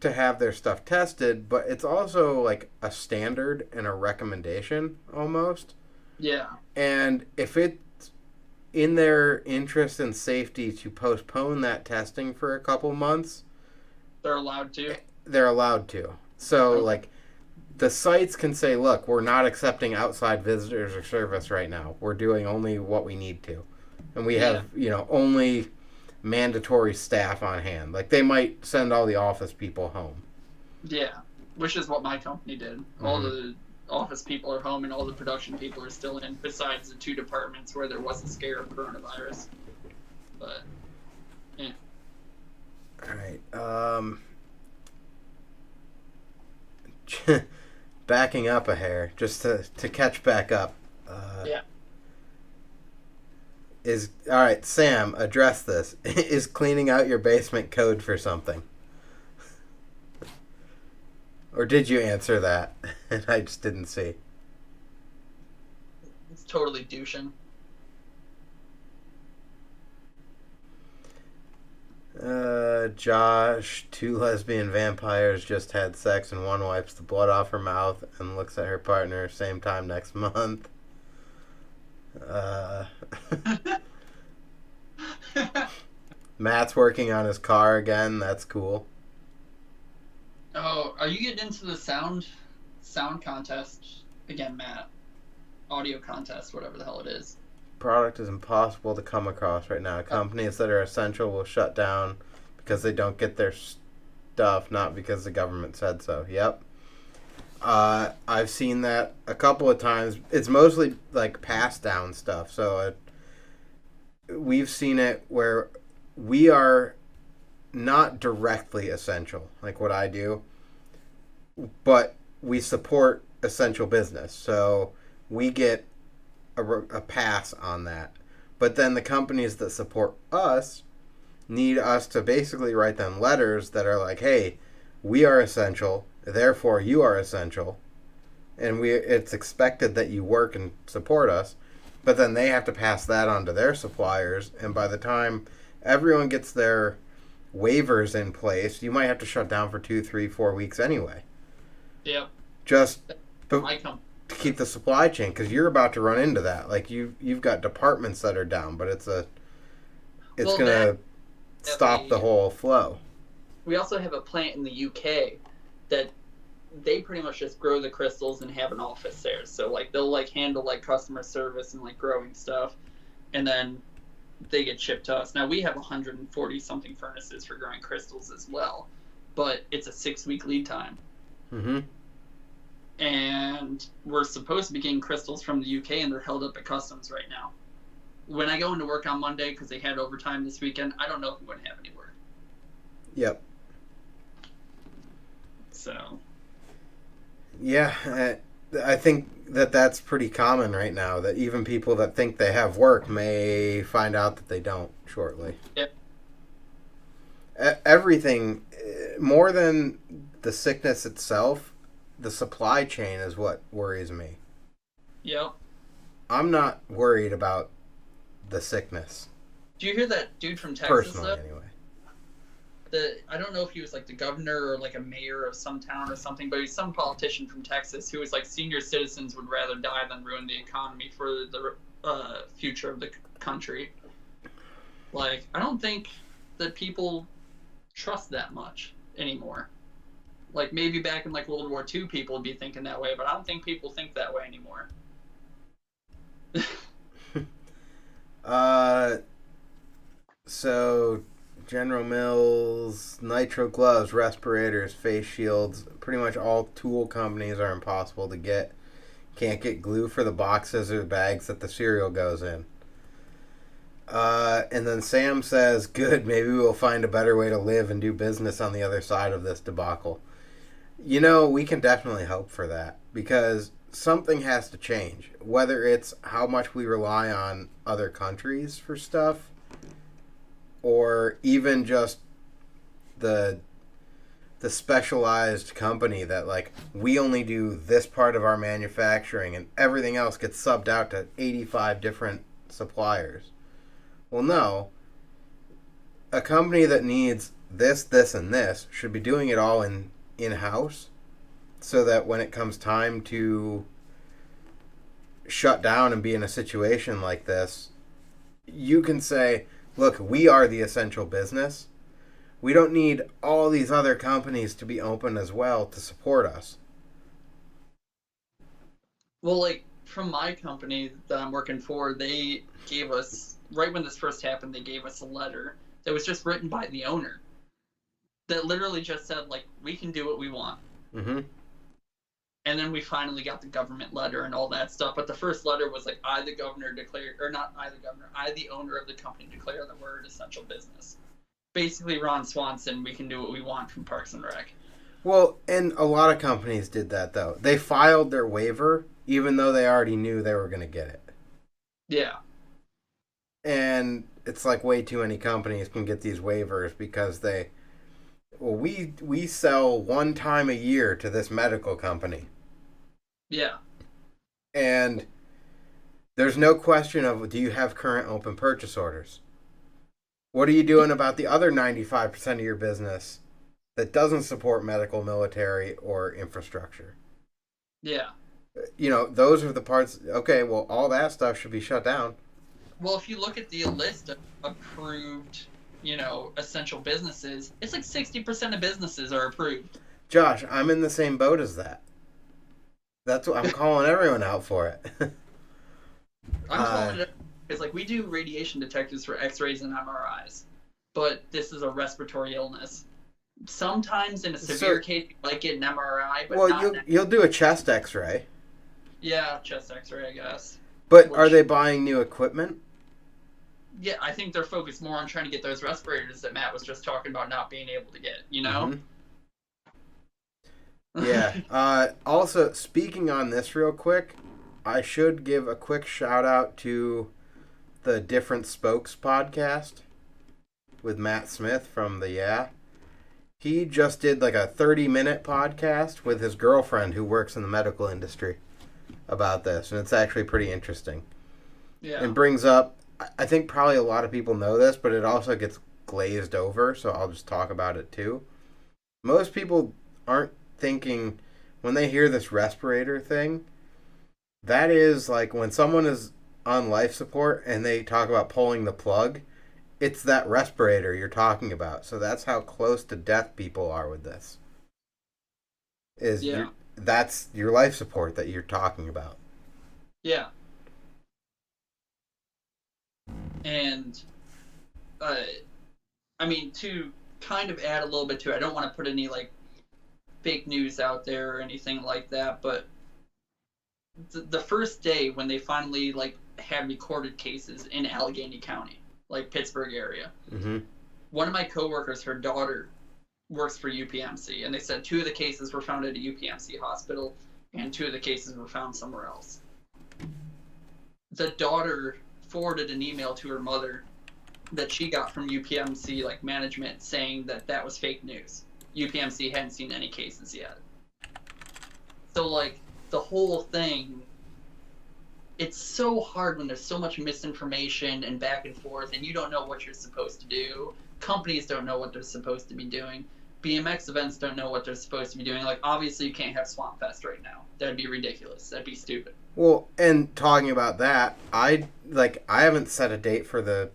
[SPEAKER 2] to have their stuff tested, but it's also like a standard and a recommendation almost.
[SPEAKER 1] Yeah.
[SPEAKER 2] And if it's in their interest and safety to postpone that testing for a couple months,
[SPEAKER 1] they're allowed to.
[SPEAKER 2] They're allowed to. So, like, the sites can say, look, we're not accepting outside visitors or service right now. We're doing only what we need to. And we have, you know, only mandatory staff on hand. Like, they might send all the office people home.
[SPEAKER 1] Yeah, which is what my company did. Mm-hmm. All the office people are home and all the production people are still in, besides the 2 departments where there was a scare of coronavirus. But, yeah.
[SPEAKER 2] All right. Backing up a hair, just to catch back up.
[SPEAKER 1] Yeah.
[SPEAKER 2] All right, Sam, address this. Is cleaning out your basement code for something? Or did you answer that and I just didn't see?
[SPEAKER 1] It's totally douching.
[SPEAKER 2] Josh, 2 lesbian vampires just had sex and one wipes the blood off her mouth and looks at her partner same time next month. Matt's working on his car again. That's cool.
[SPEAKER 1] Oh, are you getting into the sound contest again, Matt? Audio contest, whatever the hell it is.
[SPEAKER 2] Product is impossible to come across right now. Companies that are essential will shut down because they don't get their stuff, not because the government said so. Yep. I've seen that a couple of times. It's mostly like passed down stuff. So we've seen it where we are not directly essential, like what I do, but we support essential business. So we get a pass on that. But then the companies that support us need us to basically write them letters that are like, hey, we are essential, therefore you are essential, and it's expected that you work and support us. But then they have to pass that on to their suppliers, and by the time everyone gets their waivers in place, you might have to shut down for 2, 3, 4 weeks anyway.
[SPEAKER 1] Yep.
[SPEAKER 2] Just to keep the supply chain, because you're about to run into that. Like, you've got departments that are down, but it's going to stop the whole flow.
[SPEAKER 1] We also have a plant in the UK that they pretty much just grow the crystals and have an office there. So, like, they'll, like, handle, like, customer service and, like, growing stuff, and then they get shipped to us. Now, we have 140-something furnaces for growing crystals as well, but it's a 6-week lead time.
[SPEAKER 2] Mm-hmm.
[SPEAKER 1] And we're supposed to be getting crystals from the UK, and they're held up at customs right now. When I go into work on Monday, because they had overtime this weekend, I don't know if I'm going to have any work.
[SPEAKER 2] Yep.
[SPEAKER 1] So,
[SPEAKER 2] Yeah, I think that's pretty common right now, that even people that think they have work may find out that they don't shortly.
[SPEAKER 1] Yep.
[SPEAKER 2] Everything, more than the sickness itself, the supply chain is what worries me.
[SPEAKER 1] Yep.
[SPEAKER 2] I'm not worried about the sickness.
[SPEAKER 1] Do you hear that dude from Texas?
[SPEAKER 2] Personally, anyway.
[SPEAKER 1] I don't know if he was like the governor or like a mayor of some town or something, but he's some politician from Texas who was like senior citizens would rather die than ruin the economy for the future of the country. Like, I don't think that people trust that much anymore. Like, maybe back in like World War II, people would be thinking that way, but I don't think people think that way anymore.
[SPEAKER 2] So General Mills, nitro gloves, respirators, face shields, pretty much all tool companies are impossible to get. Can't get glue for the boxes or the bags that the cereal goes in. And then Sam says, good, maybe we'll find a better way to live and do business on the other side of this debacle. You know, we can definitely hope for that, because something has to change. Whether it's how much we rely on other countries for stuff, or even just the specialized company that, like, we only do this part of our manufacturing and everything else gets subbed out to 85 different suppliers. Well, no. A company that needs this, this, and this should be doing it all in-house, so that when it comes time to shut down and be in a situation like this, you can say, look, we are the essential business. We don't need all these other companies to be open as well to support us.
[SPEAKER 1] Well, like, from my company that I'm working for, they gave us, right when this first happened, they gave us a letter that was just written by the owner that literally just said, like, we can do what we want.
[SPEAKER 2] Mm-hmm.
[SPEAKER 1] And then we finally got the government letter and all that stuff. But the first letter was like, I, the governor, declare, or not I, the governor, I, the owner of the company, declare that we're an essential business. Basically, Ron Swanson, we can do what we want from Parks and Rec.
[SPEAKER 2] Well, and a lot of companies did that, though. They filed their waiver, even though they already knew they were going to get it.
[SPEAKER 1] Yeah.
[SPEAKER 2] And it's like way too many companies can get these waivers because we sell one time a year to this medical company.
[SPEAKER 1] Yeah.
[SPEAKER 2] And there's no question of, do you have current open purchase orders? What are you doing about the other 95% of your business that doesn't support medical, military, or infrastructure?
[SPEAKER 1] Yeah.
[SPEAKER 2] You know, those are the parts. Okay, well, all that stuff should be shut down.
[SPEAKER 1] Well, if you look at the list of approved, essential businesses, it's like 60% of businesses are approved.
[SPEAKER 2] Josh, I'm in the same boat as that. That's what I'm calling everyone out for it.
[SPEAKER 1] I'm calling it because, like, we do radiation detectors for X-rays and MRIs, but this is a respiratory illness. Sometimes in a severe case, you might get an MRI, but
[SPEAKER 2] you'll do a chest X-ray.
[SPEAKER 1] Yeah, chest X-ray, I guess.
[SPEAKER 2] But are they buying new equipment?
[SPEAKER 1] Yeah, I think they're focused more on trying to get those respirators that Matt was just talking about not being able to get,
[SPEAKER 2] Mm-hmm. Yeah. Also, speaking on this real quick, I should give a quick shout out to the Different Spokes podcast with Matt Smith from the Yeah. He just did like a 30-minute podcast with his girlfriend who works in the medical industry about this, and it's actually pretty interesting.
[SPEAKER 1] Yeah.
[SPEAKER 2] It brings up, I think probably a lot of people know this, but it also gets glazed over, so I'll just talk about it too. Most people aren't thinking, when they hear this respirator thing, that is like when someone is on life support and they talk about pulling the plug, it's that respirator you're talking about. So that's how close to death people are with this. That's your life support that you're talking about.
[SPEAKER 1] Yeah. And, to kind of add a little bit to it, I don't want to put any, like, fake news out there or anything like that, but the first day when they finally, like, had recorded cases in Allegheny County, like Pittsburgh area,
[SPEAKER 2] mm-hmm.
[SPEAKER 1] One of my coworkers, her daughter, works for UPMC, and they said 2 of the cases were found at a UPMC hospital. and 2 of the cases were found somewhere else. The daughter forwarded an email to her mother that she got from UPMC management saying that was fake news. UPMC hadn't seen any cases yet. So the whole thing, it's so hard when there's so much misinformation and back and forth, and you don't know what you're supposed to do. Companies don't know what they're supposed to be doing. BMX events don't know what they're supposed to be doing. Obviously you can't have Swamp Fest right now. That'd be ridiculous. That'd be stupid.
[SPEAKER 2] Well, and talking about that, I haven't set a date for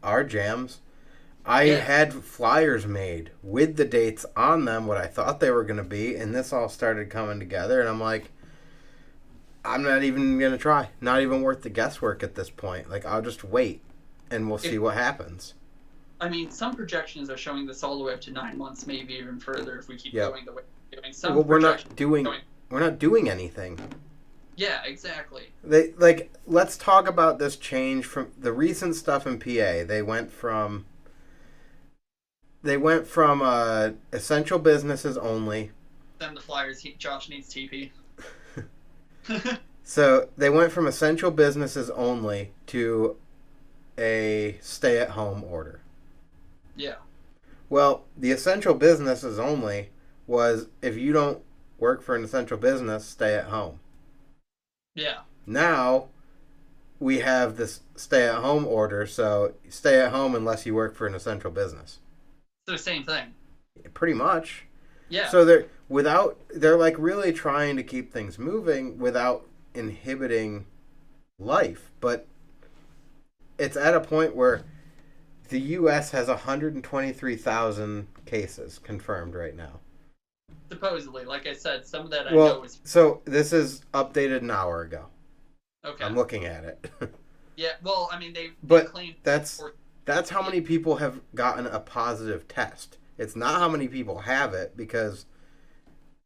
[SPEAKER 2] our jams. I had flyers made with the dates on them, what I thought they were going to be, and this all started coming together, and I'm like, I'm not even going to try. Not even worth the guesswork at this point. I'll just wait, and we'll see what happens.
[SPEAKER 1] I mean, some projections are showing this all the way up to 9 months, maybe even further if we keep going the way we're doing. Some
[SPEAKER 2] we're not doing anything.
[SPEAKER 1] Yeah, exactly.
[SPEAKER 2] Let's talk about this change from the recent stuff in PA. They went from essential businesses only.
[SPEAKER 1] Then the flyers. Josh needs TP.
[SPEAKER 2] So they went from essential businesses only to a stay-at-home order.
[SPEAKER 1] Yeah.
[SPEAKER 2] Well, the essential businesses only was if you don't work for an essential business, stay at home.
[SPEAKER 1] Yeah.
[SPEAKER 2] Now we have this stay-at-home order, so stay at home unless you work for an essential business.
[SPEAKER 1] So same thing.
[SPEAKER 2] Pretty much.
[SPEAKER 1] Yeah.
[SPEAKER 2] So they're really trying to keep things moving without inhibiting life, but it's at a point where the U.S. has 123,000 cases confirmed right now.
[SPEAKER 1] Supposedly, like I said, some of that I know is...
[SPEAKER 2] So this is updated an hour ago.
[SPEAKER 1] Okay.
[SPEAKER 2] I'm looking at it.
[SPEAKER 1] Yeah, well, I mean, they claim...
[SPEAKER 2] That's how many people have gotten a positive test. It's not how many people have it, because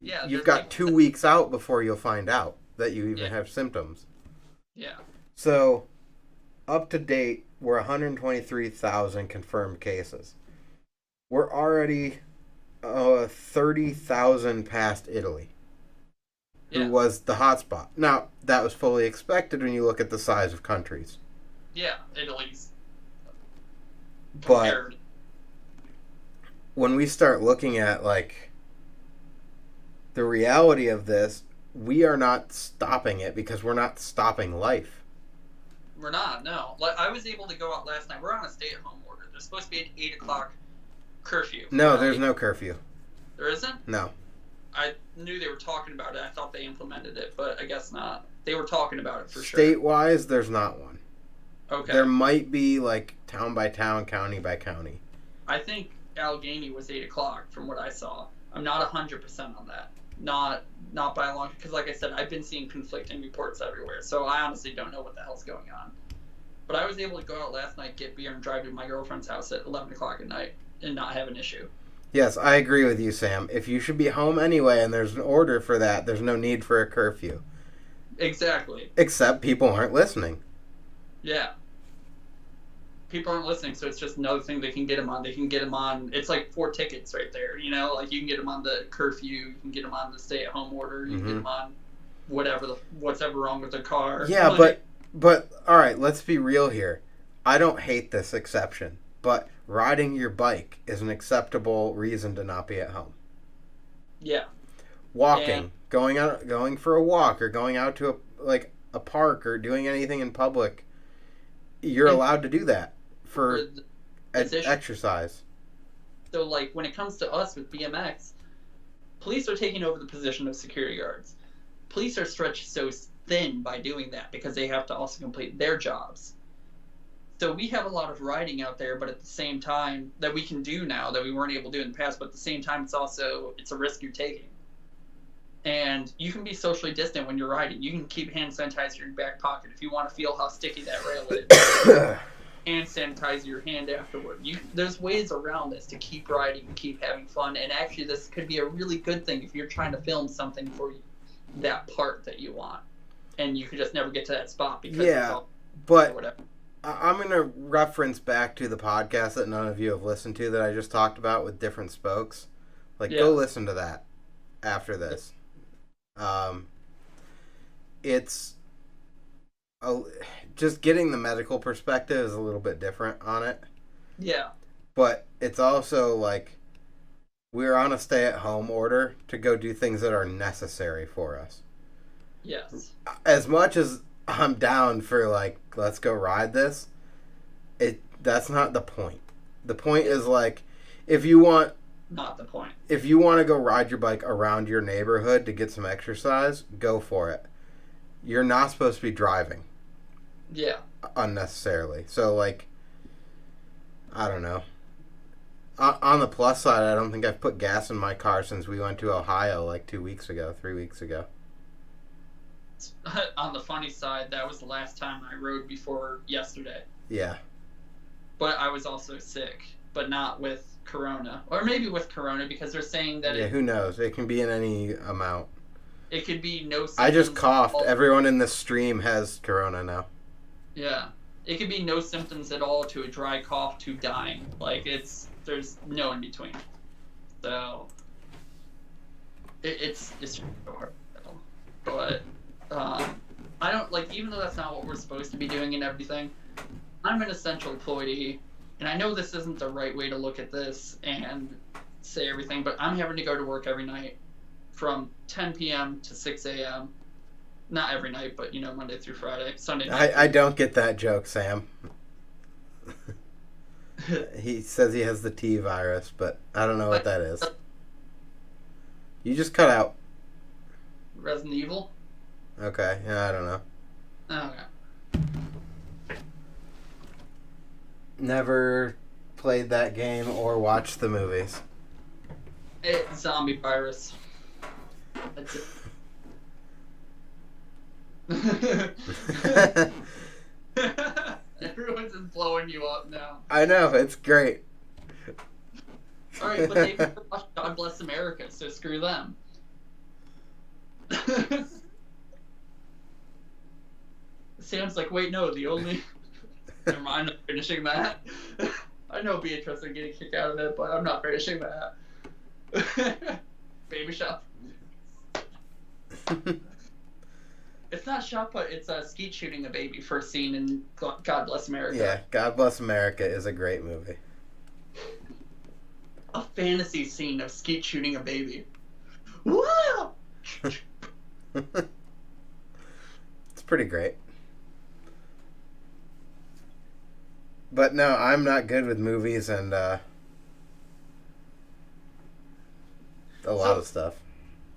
[SPEAKER 2] you've got 2 weeks out before you'll find out that you even have symptoms.
[SPEAKER 1] Yeah.
[SPEAKER 2] So, up to date, we're 123,000 confirmed cases. We're already 30,000 past Italy, who was the hotspot. Now, that was fully expected when you look at the size of countries.
[SPEAKER 1] Yeah, Italy's...
[SPEAKER 2] But when we start looking at, the reality of this, we are not stopping it because we're not stopping life.
[SPEAKER 1] We're not, no. I was able to go out last night. We're on a stay-at-home order. There's supposed to be an 8 o'clock curfew.
[SPEAKER 2] No, there's no curfew.
[SPEAKER 1] There isn't?
[SPEAKER 2] No.
[SPEAKER 1] I knew they were talking about it. I thought they implemented it, but I guess not. They were talking about it for sure.
[SPEAKER 2] State-wise, there's not one.
[SPEAKER 1] Okay.
[SPEAKER 2] There might be, town by town, county by county.
[SPEAKER 1] I think Allegheny was 8 o'clock from what I saw. I'm not 100% on that. Not by a long... Because like I said, I've been seeing conflicting reports everywhere, so I honestly don't know what the hell's going on. But I was able to go out last night, get beer, and drive to my girlfriend's house at 11 o'clock at night and not have an issue.
[SPEAKER 2] Yes, I agree with you, Sam. If you should be home anyway and there's an order for that, there's no need for a curfew.
[SPEAKER 1] Exactly.
[SPEAKER 2] Except people aren't listening.
[SPEAKER 1] Yeah. People aren't listening, so it's just another thing they can get them on. They can get them on... It's 4 tickets right there, you know? You can get them on the curfew, you can get them on the stay-at-home order, you can get them on what's ever wrong with their car.
[SPEAKER 2] Yeah, but all right, let's be real here. I don't hate this exception, but riding your bike is an acceptable reason to not be at home.
[SPEAKER 1] Yeah.
[SPEAKER 2] Walking, going for a walk, or going out to a park, or doing anything in public, you're allowed to do that for exercise.
[SPEAKER 1] So, when it comes to us with BMX, police are taking over the position of security guards. Police are stretched so thin by doing that because they have to also complete their jobs. So we have a lot of riding out there, but at the same time that we can do now that we weren't able to do in the past, but at the same time it's a risk you're taking. And you can be socially distant when you're riding. You can keep hand sanitizer in your back pocket if you want to feel how sticky that rail is. Hand sanitize your hand afterward. There's ways around this to keep riding and keep having fun. And actually, this could be a really good thing if you're trying to film something for that part that you want, and you could just never get to that spot because it's all
[SPEAKER 2] but
[SPEAKER 1] whatever.
[SPEAKER 2] I'm going to reference back to the podcast that none of you have listened to that I just talked about with different spokes. Go listen to that after this. It's just getting the medical perspective is a little bit different on it.
[SPEAKER 1] Yeah.
[SPEAKER 2] But it's also like we're on a stay-at-home order to go do things that are necessary for us.
[SPEAKER 1] Yes.
[SPEAKER 2] As much as I'm down for like, let's go ride this, that's not the point. The point is like, if you want...
[SPEAKER 1] Not the point.
[SPEAKER 2] If you want to go ride your bike around your neighborhood to get some exercise, go for it. You're not supposed to be driving.
[SPEAKER 1] Yeah.
[SPEAKER 2] Unnecessarily. So, like, I don't know. On the plus side, I don't think I've put gas in my car since we went to Ohio like 3 weeks ago.
[SPEAKER 1] On the funny side, that was the last time I rode before yesterday.
[SPEAKER 2] Yeah.
[SPEAKER 1] But I was also sick, but not with corona. Or maybe with corona, because they're saying that
[SPEAKER 2] who knows? It can be in any amount.
[SPEAKER 1] It could be no symptoms.
[SPEAKER 2] I just coughed. Everyone in this stream has corona now.
[SPEAKER 1] Yeah. It could be no symptoms at all to a dry cough to dying. Like, there's no in between. So, it's hard. But, I don't, like, even though that's not what we're supposed to be doing and everything, I'm an essential employee, and I know this isn't the right way to look at this and say everything, but I'm having to go to work every night from 10 p.m. to 6 a.m. Not every night, but, Monday through Friday. Sunday night.
[SPEAKER 2] I don't get that joke, Sam. He says he has the T virus, but I don't know what that is. You just cut out.
[SPEAKER 1] Resident Evil?
[SPEAKER 2] Okay, yeah, I don't know.
[SPEAKER 1] Okay.
[SPEAKER 2] Never played that game or watched the movies.
[SPEAKER 1] It's zombie virus. That's it. Everyone's just blowing you up now.
[SPEAKER 2] I know, it's great.
[SPEAKER 1] Alright, but they never watched God Bless America, so screw them. Sam's like, wait, no, the only... Never mind, I'm not finishing that. I know Beatrice would get a kick out of it, but I'm not finishing that. Baby shop. It's not shot put, it's skeet shooting a baby first scene in God Bless America.
[SPEAKER 2] Yeah, God Bless America is a great movie.
[SPEAKER 1] A fantasy scene of skeet shooting a baby. Wow!
[SPEAKER 2] It's pretty great. But no, I'm not good with movies and a lot of stuff.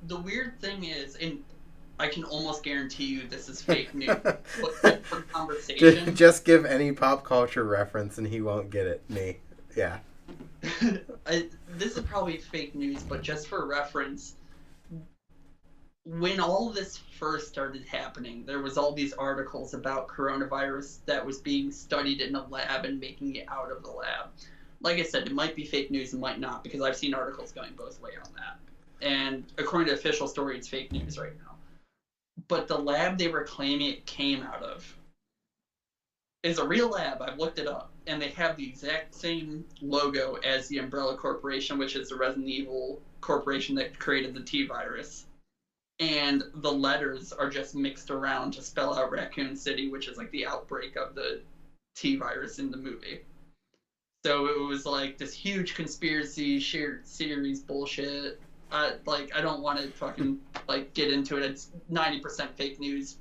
[SPEAKER 1] The weird thing is, and I can almost guarantee you this is fake news, but for conversation...
[SPEAKER 2] Just give any pop culture reference and he won't get it. Me. Yeah.
[SPEAKER 1] This is probably fake news, but just for reference, when all this first started happening, there was all these articles about coronavirus that was being studied in a lab and making it out of the lab. Like I said, it might be fake news, it might not, because I've seen articles going both ways on that. And according to official story, it's fake news right now. But the lab they were claiming it came out of is a real lab. I've looked it up. And they have the exact same logo as the Umbrella Corporation, which is the Resident Evil corporation that created the T-Virus. And the letters are just mixed around to spell out Raccoon City, which is like the outbreak of the T-Virus in the movie. So it was like this huge conspiracy shared series bullshit. I don't want to fucking get into it. It's 90% fake news,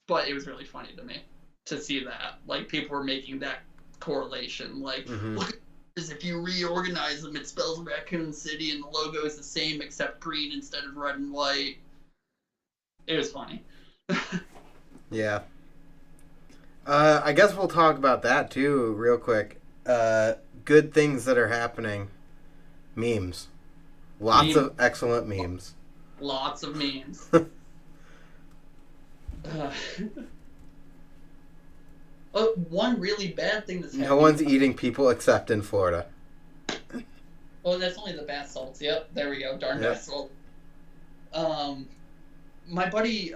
[SPEAKER 1] but it was really funny to me to see that. Like, people were making that correlation. Like, look at this, if you reorganize them, it spells Raccoon City and the logo is the same except green instead of red and white. It was funny.
[SPEAKER 2] Yeah. I guess we'll talk about that too real quick. Good things that are happening. Memes. Lots of excellent memes.
[SPEAKER 1] Lots of memes. One really bad thing that's happening.
[SPEAKER 2] No one's eating people except in Florida.
[SPEAKER 1] Oh, that's only the bath salts. Yep, there we go. Darn bath salt. My buddy,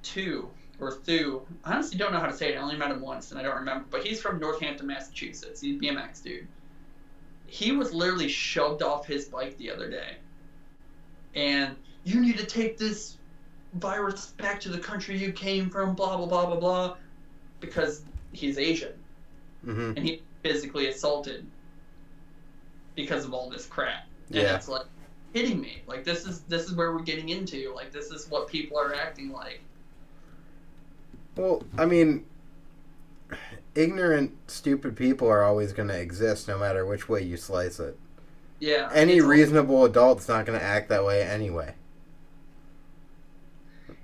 [SPEAKER 1] Thu, I honestly don't know how to say it. I only met him once, and I don't remember. But he's from Northampton, Massachusetts. He's a BMX dude. He was literally shoved off his bike the other day. And you need to take this virus back to the country you came from, blah, blah, blah, blah, blah, because he's Asian.
[SPEAKER 2] Mm-hmm.
[SPEAKER 1] And he physically assaulted because of all this crap. And
[SPEAKER 2] Yeah.
[SPEAKER 1] it's like, hitting me. Like, this is where we're getting into. Like, this is what people are acting like.
[SPEAKER 2] Well, I mean, ignorant, stupid people are always going to exist no matter which way you slice it.
[SPEAKER 1] Yeah.
[SPEAKER 2] Any reasonable adult's not going to act that way anyway.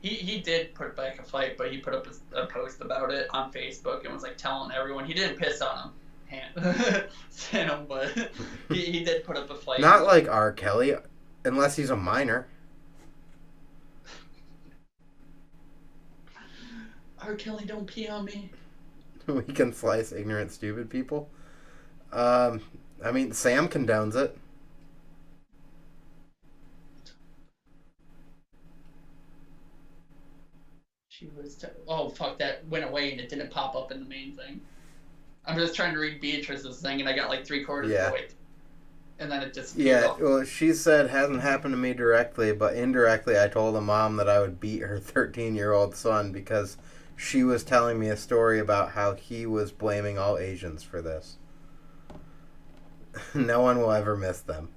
[SPEAKER 1] He did put back a fight, but he put up a post about it on Facebook and was like telling everyone. He didn't piss on him, Sam, but he did put up a fight.
[SPEAKER 2] Not like R. Kelly, unless he's a minor.
[SPEAKER 1] R. Kelly, don't pee on me.
[SPEAKER 2] We can slice ignorant, stupid people. I mean, Sam condones it.
[SPEAKER 1] She was. Oh fuck! That went away and it didn't pop up in the main thing. I'm just trying to read Beatrice's thing and I got like 3/4 of the way, and then it disappeared.
[SPEAKER 2] Yeah, well, she said hasn't happened to me directly, but indirectly, I told a mom that I would beat her 13-year-old son because she was telling me a story about how he was blaming all Asians for this. No one will ever miss them.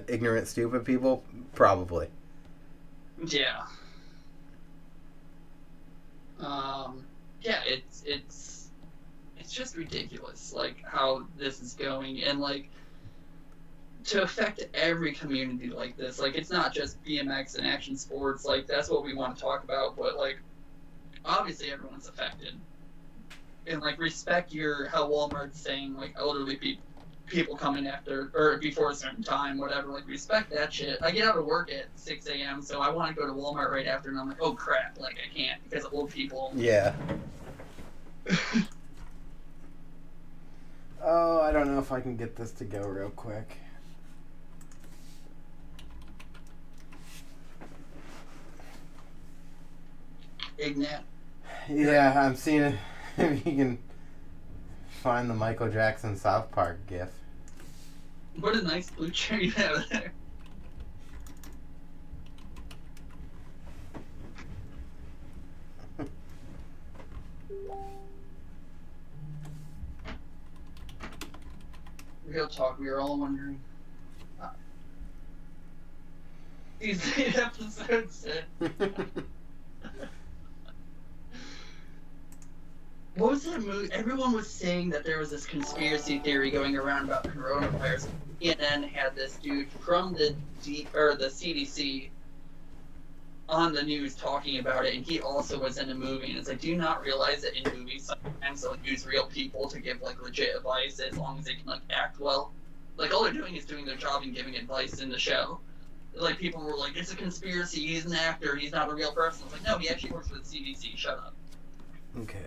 [SPEAKER 2] Ignorant, stupid people, probably.
[SPEAKER 1] Yeah. Yeah, it's just ridiculous, like, how this is going, and, like, to affect every community like this. Like, it's not just BMX and action sports, like, that's what we want to talk about, but, like, obviously everyone's affected. And, like, respect how Walmart's saying, like, elderly people coming after, or before a certain time, whatever, like, respect that shit. I get out of work at 6 a.m., so I want to go to Walmart right after, and I'm like, oh crap, like, I can't, because old people.
[SPEAKER 2] Yeah. Oh, I don't know if I can get this to go real quick.
[SPEAKER 1] Ignat.
[SPEAKER 2] Yeah, I'm seeing it. If you can find the Michael Jackson South Park gif.
[SPEAKER 1] What a nice blue chair you have there. Real talk, we were all wondering. These 8 episodes. What was that movie? Everyone was saying that there was this conspiracy theory going around about coronavirus. CNN had this dude from the CDC on the news talking about it, and he also was in a movie. And it's like, do you not realize that in movies sometimes they'll use real people to give like legit advice as long as they can like act well? Like all they're doing is doing their job and giving advice in the show. Like people were like, it's a conspiracy. He's an actor. He's not a real person. It's like, no, he actually works for the CDC. Shut up.
[SPEAKER 2] Okay.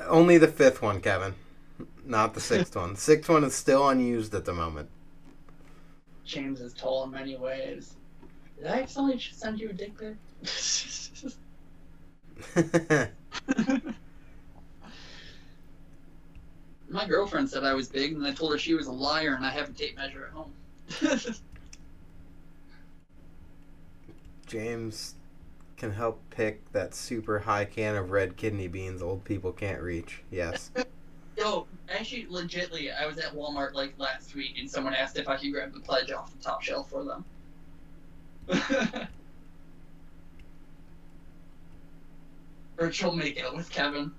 [SPEAKER 2] Only the 5th one, Kevin. Not the 6th one. The 6th one is still unused at the moment.
[SPEAKER 1] James is tall in many ways. Did I accidentally send you a dick pic? My girlfriend said I was big, and I told her she was a liar, and I have a tape measure at home.
[SPEAKER 2] James can help pick that super high can of red kidney beans old people can't reach. Yes.
[SPEAKER 1] Yo, actually, legitly, I was at Walmart like last week, and someone asked if I could grab the pledge off the top shelf for them. Virtual makeout with Kevin.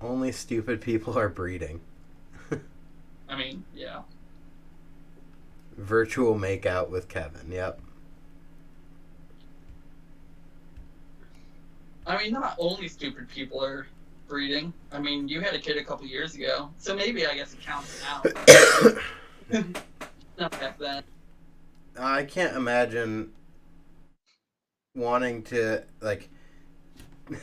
[SPEAKER 2] Only stupid people are breeding.
[SPEAKER 1] I mean, yeah.
[SPEAKER 2] Virtual makeout with Kevin, yep.
[SPEAKER 1] I mean, not only stupid people are breeding. I mean, you had a kid a couple years ago, so maybe I guess it counts now. Not back then.
[SPEAKER 2] I can't imagine wanting to, like,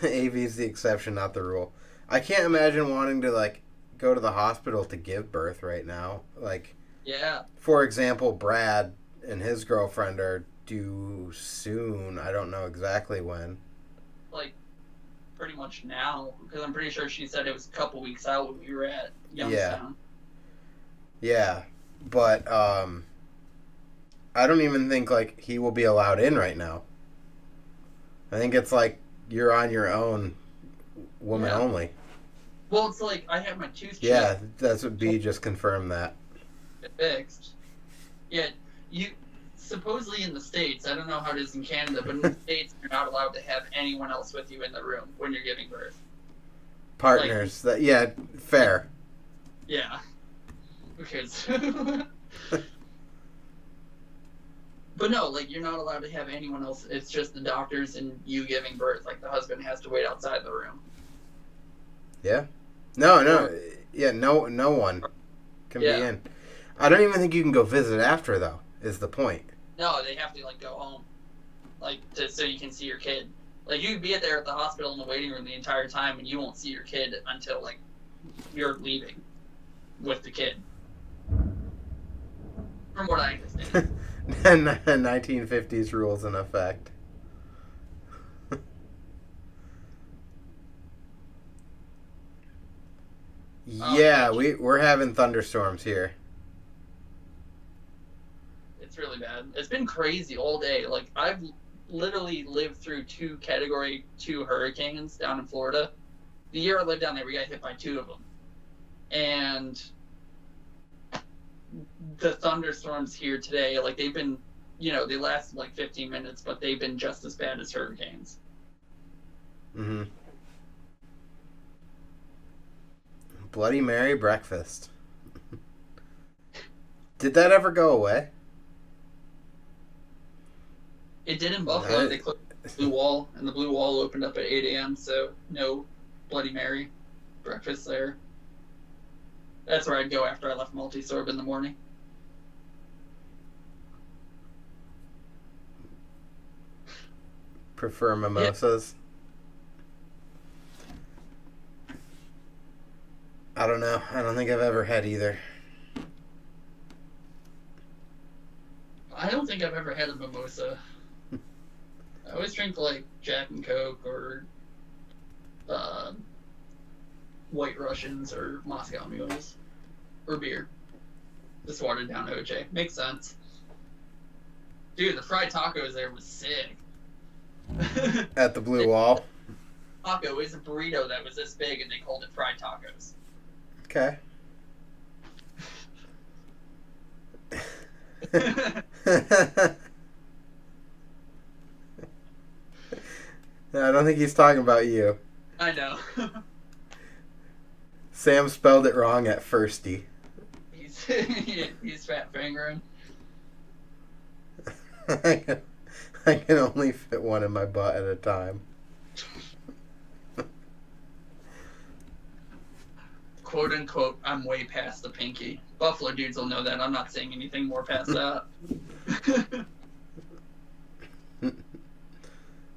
[SPEAKER 2] AV's the exception, not the rule. I can't imagine wanting to, like, go to the hospital to give birth right now. Like,
[SPEAKER 1] yeah.
[SPEAKER 2] For example, Brad and his girlfriend are due soon. I don't know exactly when.
[SPEAKER 1] Like, pretty much now, because I'm pretty sure she said it was a couple weeks out when we were at Youngstown.
[SPEAKER 2] Yeah, but I don't even think like he will be allowed in right now. I think it's like you're on your own, woman only.
[SPEAKER 1] Well, it's like I had my tooth chipped.
[SPEAKER 2] Yeah, that's what B just confirmed that.
[SPEAKER 1] Fixed. Yeah, you supposedly in the States, I don't know how it is in Canada, but in the States you're not allowed to have anyone else with you in the room when you're giving birth.
[SPEAKER 2] Partners. Fair.
[SPEAKER 1] Yeah. Because but no, like you're not allowed to have anyone else. It's just the doctors and you giving birth. Like the husband has to wait outside the room.
[SPEAKER 2] Yeah. No. Yeah, no one can be in. I don't even think you can go visit after though, is the point.
[SPEAKER 1] No, they have to like go home. Like so you can see your kid. Like you could be there at the hospital in the waiting room the entire time and you won't see your kid until like you're leaving with the kid. From what I understand.
[SPEAKER 2] 1950s rules in effect. Yeah, we're having thunderstorms here.
[SPEAKER 1] It's really bad. It's been crazy all day. Like I've literally lived through 2 Category 2 hurricanes down in Florida. The year I lived down there, we got hit by 2 of them. And the thunderstorms here today, like they've been, they last like 15 minutes, but they've been just as bad as hurricanes.
[SPEAKER 2] Mm-hmm. Bloody Mary breakfast. Did that ever go away?
[SPEAKER 1] It did in Buffalo. They closed the Blue Wall, and the Blue Wall opened up at 8 a.m., so no Bloody Mary breakfast there. That's where I'd go after I left Multi-Sorb in the morning.
[SPEAKER 2] Prefer mimosas? Yeah. I don't know. I don't think I've ever had either.
[SPEAKER 1] I don't think I've ever had a mimosa. I always drink like Jack and Coke or White Russians or Moscow Mules or beer. Just watered down OJ. Makes sense. Dude, the fried tacos there was sick.
[SPEAKER 2] At the Blue Wall?
[SPEAKER 1] Taco is a burrito that was this big and they called it fried tacos.
[SPEAKER 2] Okay. I don't think he's talking about you.
[SPEAKER 1] I know.
[SPEAKER 2] Sam spelled it wrong at firsty.
[SPEAKER 1] He's fat fingering.
[SPEAKER 2] I can only fit one in my butt at a time.
[SPEAKER 1] Quote unquote, I'm way past the pinky. Buffalo dudes will know that. I'm not saying anything more past that.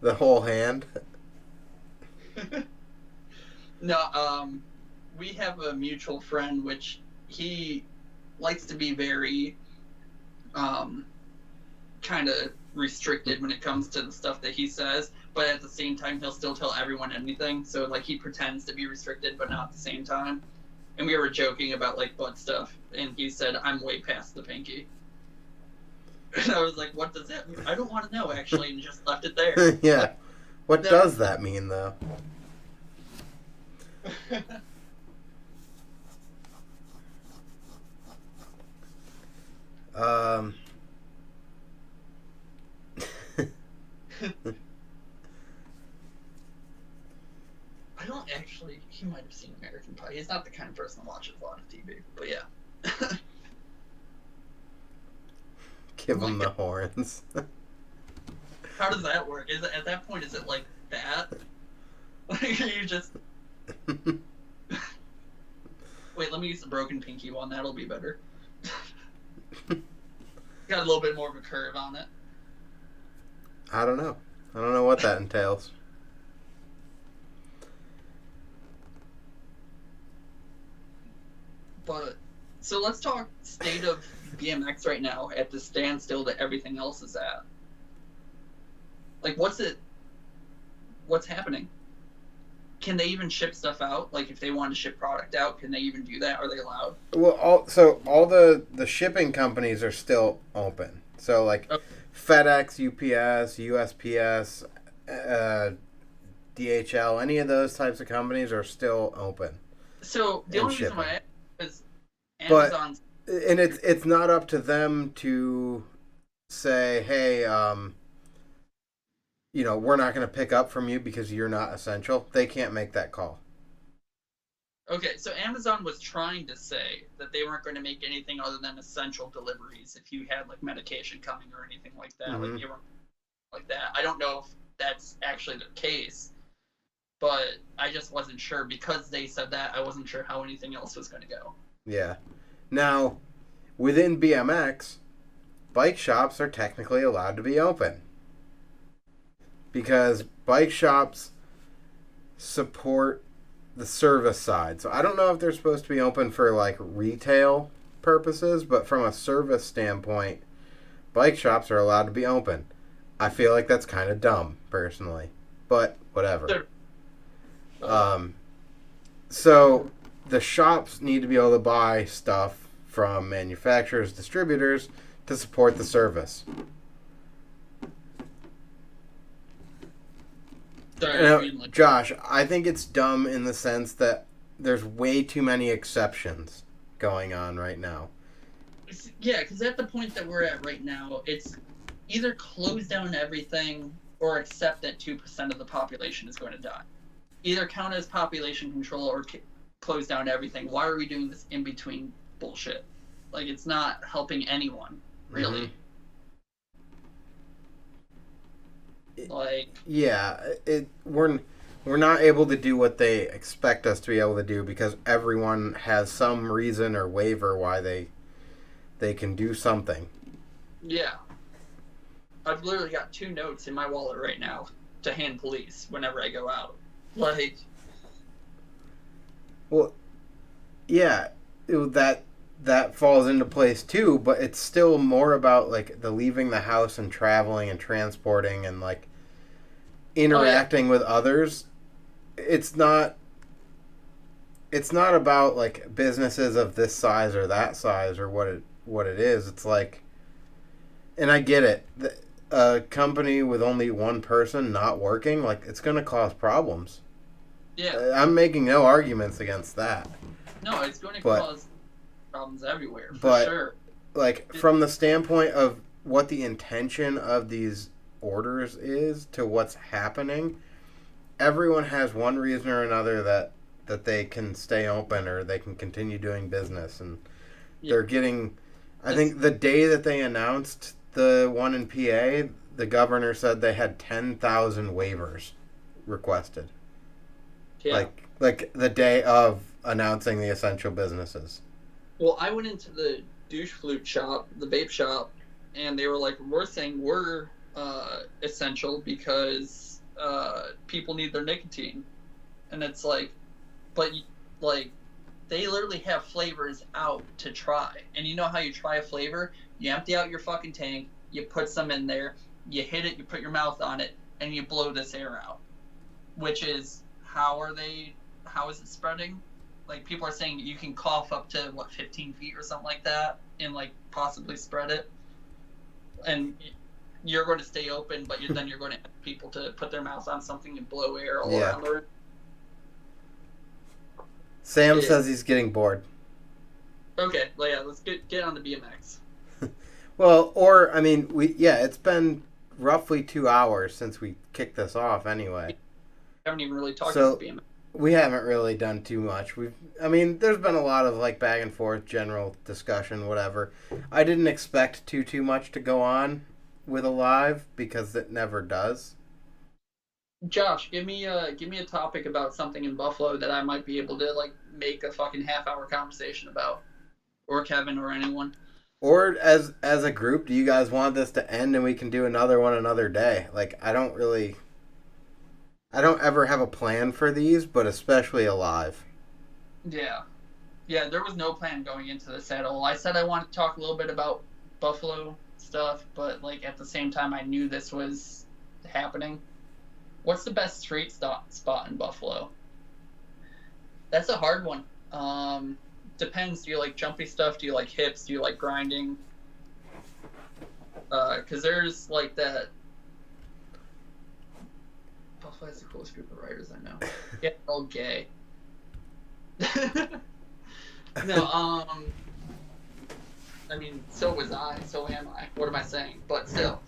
[SPEAKER 2] The whole hand?
[SPEAKER 1] No, we have a mutual friend which he likes to be very kind of restricted when it comes to the stuff that he says, but at the same time he'll still tell everyone anything, so like he pretends to be restricted but not at the same time. And we were joking about like butt stuff and he said, I'm way past the pinky. And I was like, what does that mean? I don't want to know actually, and just left it there.
[SPEAKER 2] Yeah. What does that mean though?
[SPEAKER 1] I don't actually. He might have seen American Pie. He's not the kind of person that watches a lot of TV, but yeah.
[SPEAKER 2] Give him the horns.
[SPEAKER 1] How does that work? Is it at that point? Is it like that? Like you just wait? Let me use the broken pinky one. That'll be better. Got a little bit more of a curve on it.
[SPEAKER 2] I don't know. I don't know what that entails.
[SPEAKER 1] But so let's talk state of BMX right now at the standstill that everything else is at. Like, what's happening? can they even ship stuff out? Like, if they want to ship product out, can they even do that? Are they allowed?
[SPEAKER 2] Well, all the shipping companies are still open. So like FedEx, UPS, USPS, DHL, any of those types of companies are still open.
[SPEAKER 1] So the only reason why I asked is
[SPEAKER 2] Amazon's. And it's not up to them to say, hey, we're not going to pick up from you because you're not essential. They can't make that call.
[SPEAKER 1] Okay, so Amazon was trying to say that they weren't going to make anything other than essential deliveries if you had like medication coming or anything like that.
[SPEAKER 2] Mm-hmm.
[SPEAKER 1] Like you were like that. I don't know if that's actually the case, but I just wasn't sure because they said that. I wasn't sure how anything else was going to go.
[SPEAKER 2] Yeah. Now, within BMX, bike shops are technically allowed to be open because bike shops support the service side. So I don't know if they're supposed to be open for like retail purposes, but from a service standpoint, bike shops are allowed to be open. I feel like that's kind of dumb, personally, but whatever. So the shops need to be able to buy stuff from manufacturers, distributors to support the service. Now, Josh, I think it's dumb in the sense that there's way too many exceptions going on right now.
[SPEAKER 1] Yeah, because at the point that we're at right now, it's either close down everything or accept that 2% of the population is going to die. Either count as population control or close down everything. Why are we doing this in-between bullshit? Like, it's not helping anyone, really.
[SPEAKER 2] We're not able to do what they expect us to be able to do because everyone has some reason or waiver why they can do something. Yeah.
[SPEAKER 1] I've literally got 2 notes in my wallet right now to hand police whenever I go out. Like,
[SPEAKER 2] well, yeah, that falls into place too, but it's still more about like the leaving the house and traveling and transporting and like interacting with others. It's not about like businesses of this size or that size or what it is. It's like, and I get it. A company with only one person not working, like, it's going to cause problems.
[SPEAKER 1] Yeah.
[SPEAKER 2] I'm making no arguments against that.
[SPEAKER 1] No, it's going to cause problems everywhere, for sure.
[SPEAKER 2] Like, from the standpoint of what the intention of these orders is to what's happening, everyone has one reason or another that they can stay open or they can continue doing business. And they're getting... I think the day that they announced the one in PA, the governor said they had 10,000 waivers requested. Yeah. Like the day of announcing the essential businesses.
[SPEAKER 1] Well, I went into the douche flute shop, the vape shop, and they were like, we're saying we're essential because people need their nicotine. And it's like, but like, they literally have flavors out to try. And you know how you try a flavor? You empty out your fucking tank, you put some in there, you hit it, you put your mouth on it, and you blow this air out. Which is, how is it spreading? Like, people are saying you can cough up to, 15 feet or something like that, and, like, possibly spread it. And you're going to stay open, but then you're going to ask people to put their mouth on something and blow air all around the room.
[SPEAKER 2] Sam says he's getting bored.
[SPEAKER 1] Okay, well, yeah, let's get on the BMX.
[SPEAKER 2] Well, or, I mean, it's been roughly 2 hours since we kicked this off anyway.
[SPEAKER 1] We haven't even really talked about BMX.
[SPEAKER 2] We haven't really done too much. There's been a lot of, like, back and forth, general discussion, whatever. I didn't expect too much to go on with a live, because it never does.
[SPEAKER 1] Josh, give me a topic about something in Buffalo that I might be able to, like, make a fucking half-hour conversation about. Or Kevin or anyone.
[SPEAKER 2] Or as a group, do you guys want this to end and we can do another one another day? Like, I don't ever have a plan for these, but especially a live.
[SPEAKER 1] Yeah. Yeah, there was no plan going into this at all. I said I wanted to talk a little bit about Buffalo stuff, but, like, at the same time I knew this was happening. What's the best street spot in Buffalo? That's a hard one. Depends. Do you like jumpy stuff? Do you like hips? Do you like grinding? Because there's like that. Buffalo is the coolest group of riders I know. Yeah, they're all gay. No, I mean, so was I, so am I. What am I saying? But still,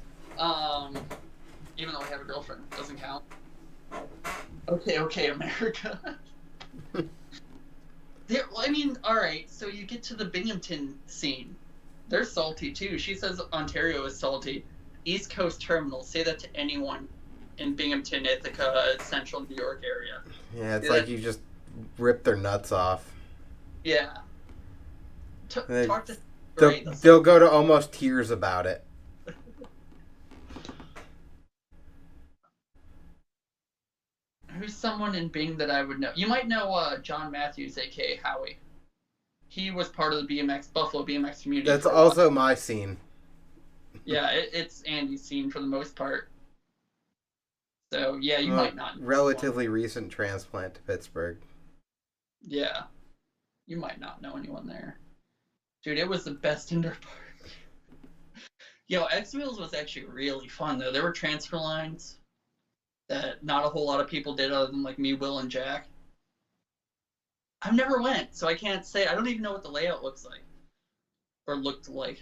[SPEAKER 1] even though I have a girlfriend, doesn't count. Okay, America. I mean, alright, so you get to the Binghamton scene. They're salty, too. She says Ontario is salty. East Coast Terminal, say that to anyone in Binghamton, Ithaca, Central New York area.
[SPEAKER 2] Yeah, it's like you just rip their nuts off.
[SPEAKER 1] Yeah. Talk to...
[SPEAKER 2] They'll go to almost tears about it.
[SPEAKER 1] Who's someone in Bing that I would know? You might know John Matthews, a.k.a. Howie. He was part of the Buffalo BMX community.
[SPEAKER 2] That's also my scene.
[SPEAKER 1] Yeah, it's Andy's scene for the most part. So, yeah, you might not.
[SPEAKER 2] Relatively recent transplant to Pittsburgh.
[SPEAKER 1] Yeah. You might not know anyone there. Dude, it was the best indoor park. Yo, X Wheels was actually really fun, though. There were transfer lines that not a whole lot of people did other than like me, Will, and Jack. I've never went, so I can't say. I don't even know what the layout looks like. Or looked like.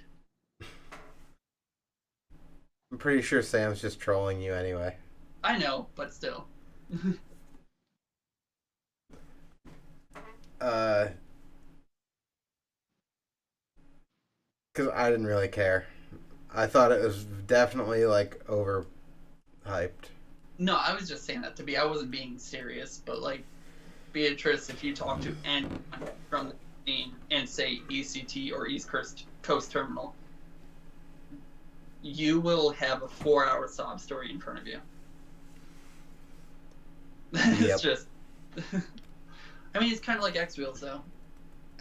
[SPEAKER 2] I'm pretty sure Sam's just trolling you anyway.
[SPEAKER 1] I know, but still.
[SPEAKER 2] Because I didn't really care. I thought it was definitely like overhyped.
[SPEAKER 1] No, I was just saying that to be. I wasn't being serious, but like, Beatrice, if you talk to anyone from the scene and say ECT or East Coast Terminal, you will have a 4-hour sob story in front of you. It's just. I mean, it's kind of like X Wheels, though.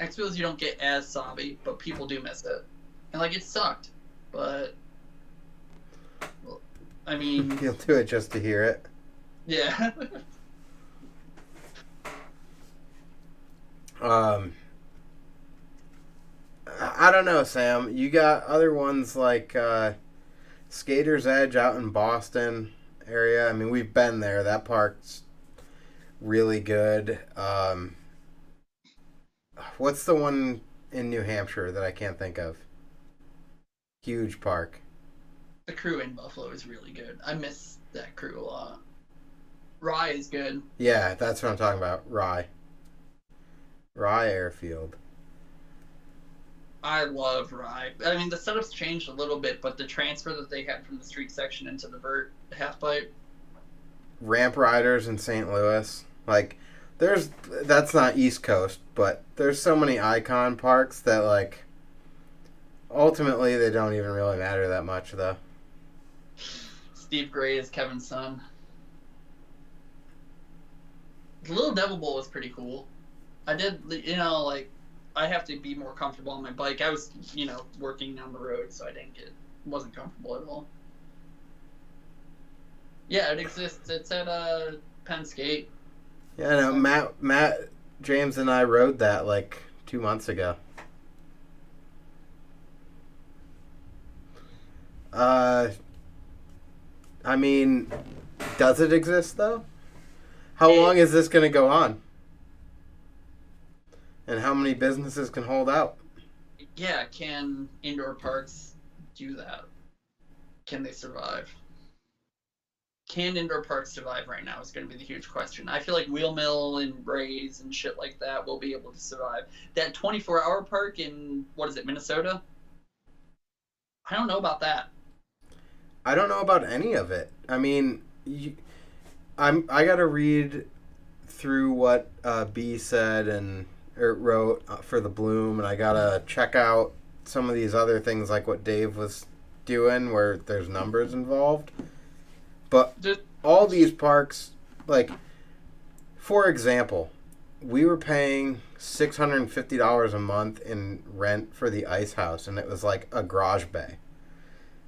[SPEAKER 1] X Wheels, you don't get as sobby, but people do miss it. And, like, it sucked. But, well, I mean...
[SPEAKER 2] You'll do it just to hear it.
[SPEAKER 1] Yeah.
[SPEAKER 2] I don't know, Sam. You got other ones like Skater's Edge out in Boston area. I mean, we've been there. That park's really good. What's the one in New Hampshire that I can't think of? Huge park.
[SPEAKER 1] The crew in Buffalo is really good. I miss that crew a lot. Rye is good.
[SPEAKER 2] Yeah, that's what I'm talking about. Rye Airfield.
[SPEAKER 1] I love Rye. I mean, the setup's changed a little bit, but the transfer that they had from the street section into the vert half pipe.
[SPEAKER 2] Ramp Riders in St. Louis. Like, that's not East Coast, but there's so many icon parks that, like, ultimately they don't even really matter that much, though.
[SPEAKER 1] Steve Gray is Kevin's son. The Little Devil Bowl was pretty cool. I did, like, I have to be more comfortable on my bike. I was, working down the road, so wasn't comfortable at all. Yeah, it exists. It's at Penn Skate.
[SPEAKER 2] Yeah, no, Matt, James, and I rode that like 2 months ago. I mean, does it exist though? How long is this going to go on? And how many businesses can hold out?
[SPEAKER 1] Yeah, can indoor parks do that? Can they survive? Can indoor parks survive right now is going to be the huge question. I feel like Wheel Mill and Rays and shit like that will be able to survive. That 24-hour park in, Minnesota? I don't know about that.
[SPEAKER 2] I don't know about any of it. I mean, I got to read through what B said or wrote for the Bloom, and I got to check out some of these other things like what Dave was doing where there's numbers involved. But all these parks, like, for example, we were paying $650 a month in rent for the Ice House, and it was like a garage bay.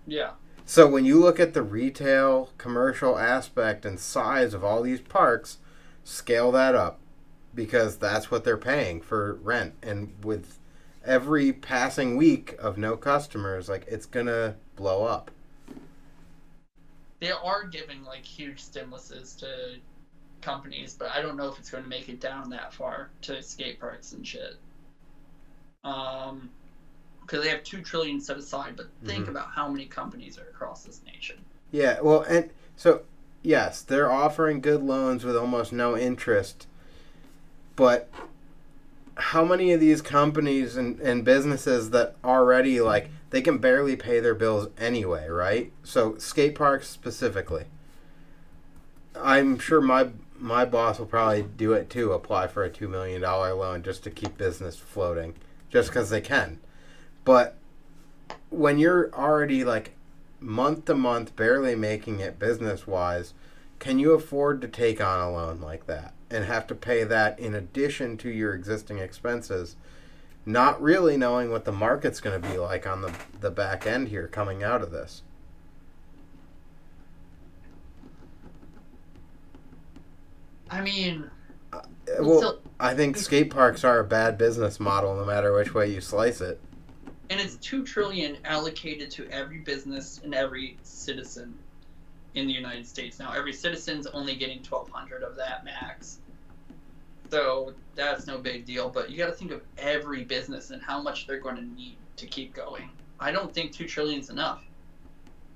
[SPEAKER 1] Yeah.
[SPEAKER 2] So when you look at the retail, commercial aspect and size of all these parks, scale that up. because that's what they're paying for rent. And with every passing week of no customers, like, it's gonna blow up.
[SPEAKER 1] They are giving like huge stimuluses to companies, but I don't know if it's going to make it down that far to skate parks and shit. Because they have $2 trillion set aside, but think about how many companies are across this nation.
[SPEAKER 2] Yeah, well, and so yes, they're offering good loans with almost no interest, but how many of these companies and businesses that already, like, they can barely pay their bills anyway, right? So skate parks specifically, I'm sure my boss will probably do it too, apply for a $2 million loan just to keep business floating, just because they can. But when you're already, like, month to month barely making it business wise, can you afford to take on a loan like that and have to pay that in addition to your existing expenses, not really knowing what the market's going to be like on the back end here coming out of this?
[SPEAKER 1] I mean,
[SPEAKER 2] well, I think skate parks are a bad business model no matter which way you slice it.
[SPEAKER 1] And it's $2 trillion allocated to every business and every citizen in the United States. Now, every citizen's only getting $1,200 of that max, so that's no big deal. But you got to think of every business and how much they're going to need to keep going. I don't think $2 trillion is enough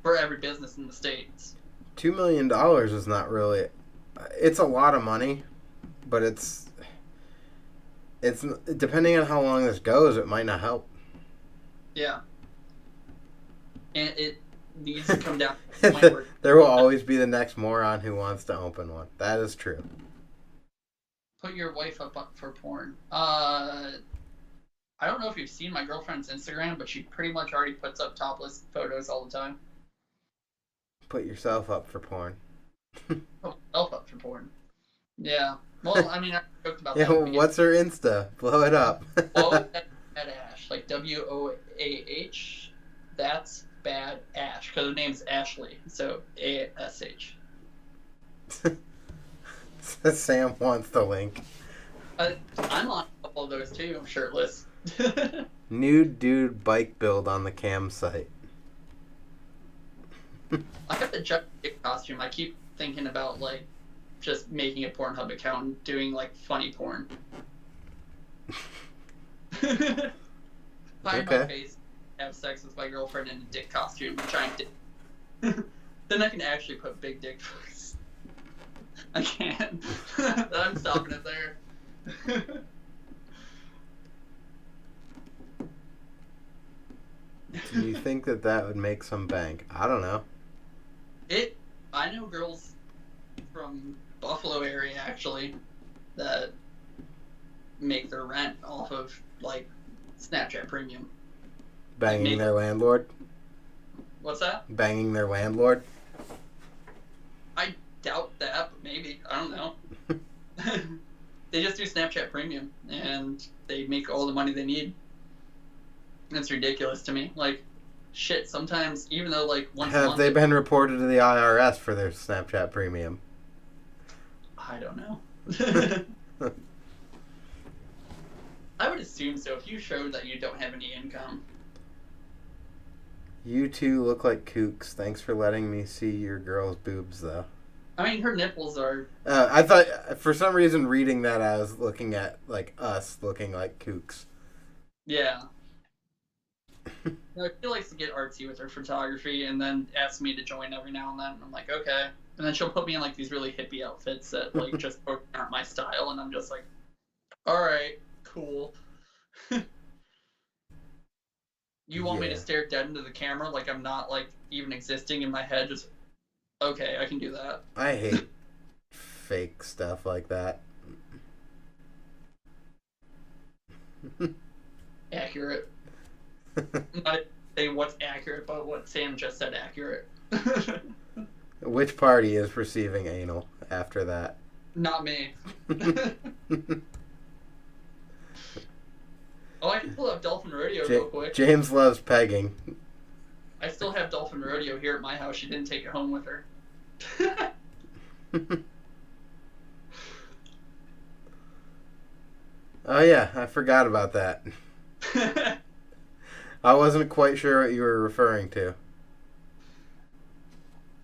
[SPEAKER 1] for every business in the states.
[SPEAKER 2] $2 million is not really. It's a lot of money, but it's depending on how long this goes, it might not help.
[SPEAKER 1] Yeah. And it needs to come down to the point where
[SPEAKER 2] there will always be the next moron who wants to open one. That is true.
[SPEAKER 1] put your wife up for porn. I don't know if you've seen my girlfriend's Instagram, but she pretty much already puts up topless photos all the time.
[SPEAKER 2] Put yourself up for porn.
[SPEAKER 1] Put myself up for porn. Yeah. Well, I mean, I joked about
[SPEAKER 2] Yeah,
[SPEAKER 1] that.
[SPEAKER 2] well, what's her Insta? Blow it up.
[SPEAKER 1] Oh, at Ash, like WOAH. That's bad Ash, because her name's Ashley, so ASH.
[SPEAKER 2] Sam wants the link.
[SPEAKER 1] I'm on a couple of those too. I'm shirtless.
[SPEAKER 2] Nude dude bike build on the cam site.
[SPEAKER 1] I have the Chuck costume. I keep thinking about like just making a Pornhub account and doing like funny porn. Find my face, have sex with my girlfriend in a dick costume, giant dick. Then I can actually put big dick pics. I can. I'm stopping it there.
[SPEAKER 2] Do you think that would make some bank? I don't know.
[SPEAKER 1] I know girls from Buffalo area actually that make their rent off of like Snapchat Premium.
[SPEAKER 2] Banging their landlord?
[SPEAKER 1] What's that?
[SPEAKER 2] Banging their landlord?
[SPEAKER 1] I doubt that, but maybe. I don't know. They just do Snapchat Premium and they make all the money they need. That's ridiculous to me. Like, shit, sometimes, even though, like, once a month...
[SPEAKER 2] Have they been reported to the IRS for their Snapchat Premium?
[SPEAKER 1] I don't know. I would assume so if you showed that you don't have any income.
[SPEAKER 2] You two look like kooks. Thanks for letting me see your girl's boobs, though.
[SPEAKER 1] I mean, her nipples are...
[SPEAKER 2] I thought, for some reason, reading that, I was looking at, like, us looking like kooks.
[SPEAKER 1] Yeah. She likes to get artsy with her photography and then asks me to join every now and then. I'm like, okay. And then she'll put me in like these really hippie outfits that like just aren't my style, and I'm just like, all right, cool. You want me to stare dead into the camera like I'm not like even existing in my head? Just okay, I can do that.
[SPEAKER 2] I hate fake stuff like that.
[SPEAKER 1] Accurate. Not saying what's accurate, but what Sam just said accurate.
[SPEAKER 2] Which party is receiving anal after that?
[SPEAKER 1] Not me. Oh, I can pull up Dolphin Rodeo real quick.
[SPEAKER 2] James loves pegging.
[SPEAKER 1] I still have Dolphin Rodeo here at my house. She didn't take it home with her.
[SPEAKER 2] Oh yeah, I forgot about that. I wasn't quite sure what you were referring to.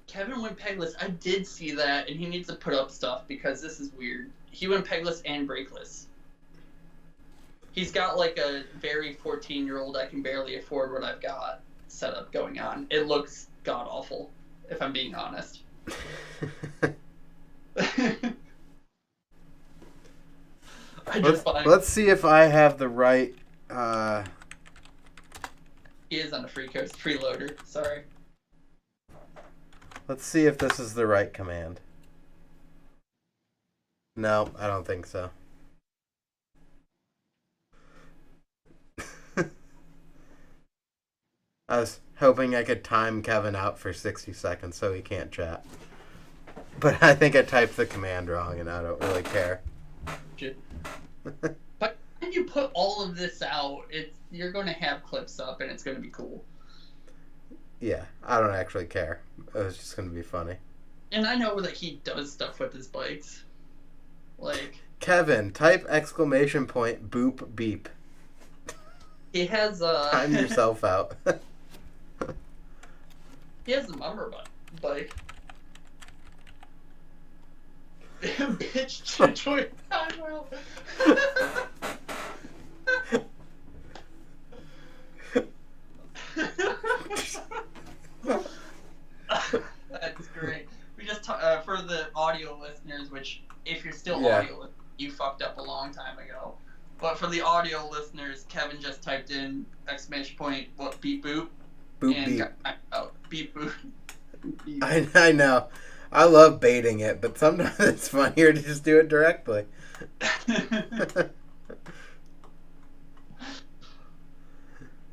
[SPEAKER 1] Kevin went pegless. I did see that, and he needs to put up stuff because this is weird. He went pegless and brakeless. He's got like a very 14-year-old, I can barely afford what I've got setup going on. It looks god awful, if I'm being honest.
[SPEAKER 2] Let's see if I have the right.
[SPEAKER 1] He is on a freeloader. Sorry.
[SPEAKER 2] Let's see if this is the right command. No, I don't think so. I was hoping I could time Kevin out for 60 seconds so he can't chat. But I think I typed the command wrong and I don't really care.
[SPEAKER 1] But when you put all of this out, you're going to have clips up and it's going to be cool.
[SPEAKER 2] Yeah, I don't actually care. It was just going to be funny.
[SPEAKER 1] And I know that he does stuff with his bikes. Like...
[SPEAKER 2] Kevin, type exclamation point boop beep.
[SPEAKER 1] He has
[SPEAKER 2] Time yourself out.
[SPEAKER 1] He has a mummer bike. Bitch, join time out. That's great. We just for the audio listeners, which if you're still audio, you fucked up a long time ago. But for the audio listeners, Kevin just typed in exclamation point what beep boop.
[SPEAKER 2] Boop
[SPEAKER 1] and
[SPEAKER 2] beep.
[SPEAKER 1] got out. Beep boop. Beep.
[SPEAKER 2] I know. I love baiting it, but sometimes it's funnier to just do it directly.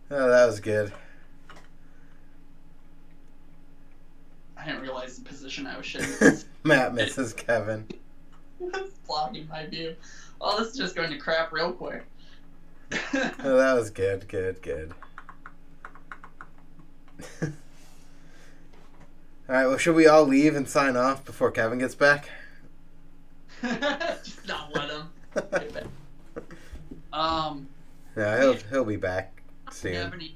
[SPEAKER 2] Oh, that was good.
[SPEAKER 1] I didn't realize the position I was shooting.
[SPEAKER 2] Matt misses Kevin.
[SPEAKER 1] Blocking my view. Oh, this is just going to crap real quick.
[SPEAKER 2] Oh, that was good. Alright, well, should we all leave and sign off before Kevin gets back?
[SPEAKER 1] Just not let him get back.
[SPEAKER 2] Yeah, he'll be back
[SPEAKER 1] Do you
[SPEAKER 2] soon.
[SPEAKER 1] have any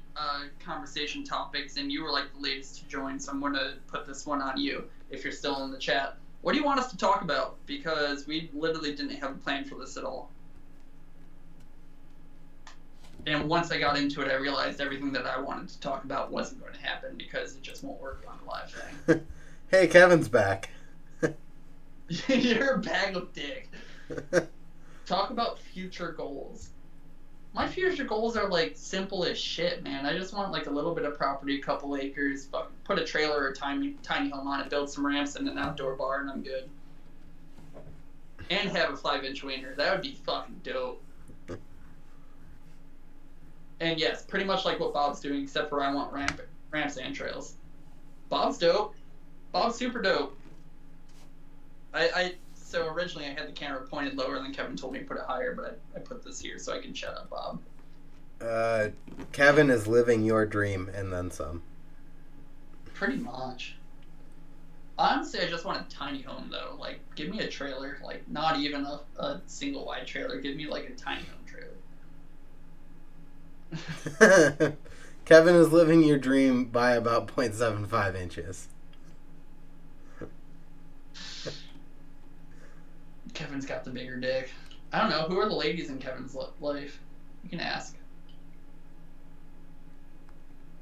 [SPEAKER 1] conversation topics? And you were like the latest to join, so I'm going to put this one on you if you're still in the chat. What do you want us to talk about? Because we literally didn't have a plan for this at all. And once I got into it, I realized everything that I wanted to talk about wasn't going to happen because it just won't work on the live thing.
[SPEAKER 2] Hey, Kevin's back.
[SPEAKER 1] You're a bag of dick. Talk about future goals. My future goals are like simple as shit, man. I just want like a little bit of property, a couple acres, put a trailer or a tiny home on it, build some ramps and an outdoor bar, and I'm good. And have a 5-inch wiener. That would be fucking dope. And yes, pretty much like what Bob's doing, except for I want ramps and trails. Bob's dope. Bob's super dope. So originally I had the camera pointed lower, and then Kevin told me to put it higher, but I put this here so I can shut up Bob.
[SPEAKER 2] Kevin is living your dream and then some.
[SPEAKER 1] Pretty much. Honestly, I just want a tiny home though. Like, give me a trailer. Like, not even a single wide trailer. Give me like a tiny home trailer.
[SPEAKER 2] Kevin is living your dream by about 0.75 inches.
[SPEAKER 1] Kevin's got the bigger dick. I don't know. Who are the ladies in Kevin's life? You can ask.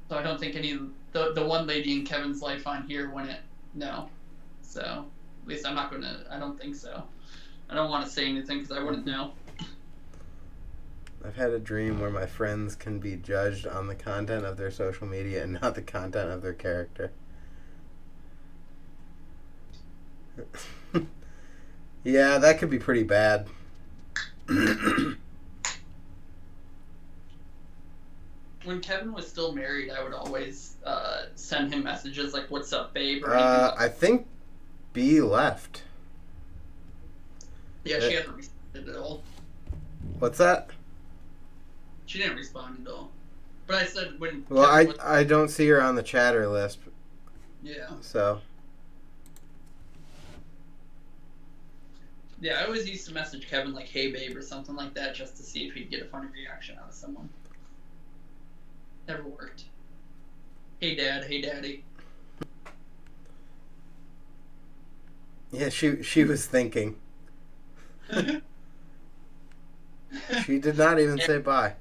[SPEAKER 1] So I don't think the one lady in Kevin's life on here wouldn't know. So at least I'm not gonna. I don't think so. I don't want to say anything because I wouldn't know.
[SPEAKER 2] I've had a dream where my friends can be judged on the content of their social media and not the content of their character. Yeah, that could be pretty bad.
[SPEAKER 1] When Kevin was still married, I would always send him messages like, "What's up, babe?" Or anything like
[SPEAKER 2] I think B left.
[SPEAKER 1] Yeah, she hasn't responded at all.
[SPEAKER 2] What's that?
[SPEAKER 1] She didn't respond at all. But I said when.
[SPEAKER 2] Well,
[SPEAKER 1] Kevin was,
[SPEAKER 2] I don't see her on the chatter list,
[SPEAKER 1] yeah.
[SPEAKER 2] so.
[SPEAKER 1] Yeah, I always used to message Kevin like, "Hey babe" or something like that, just to see if he'd get a funny reaction out of someone. Never worked. Hey dad, hey daddy.
[SPEAKER 2] Yeah, she was thinking. She did not even say bye.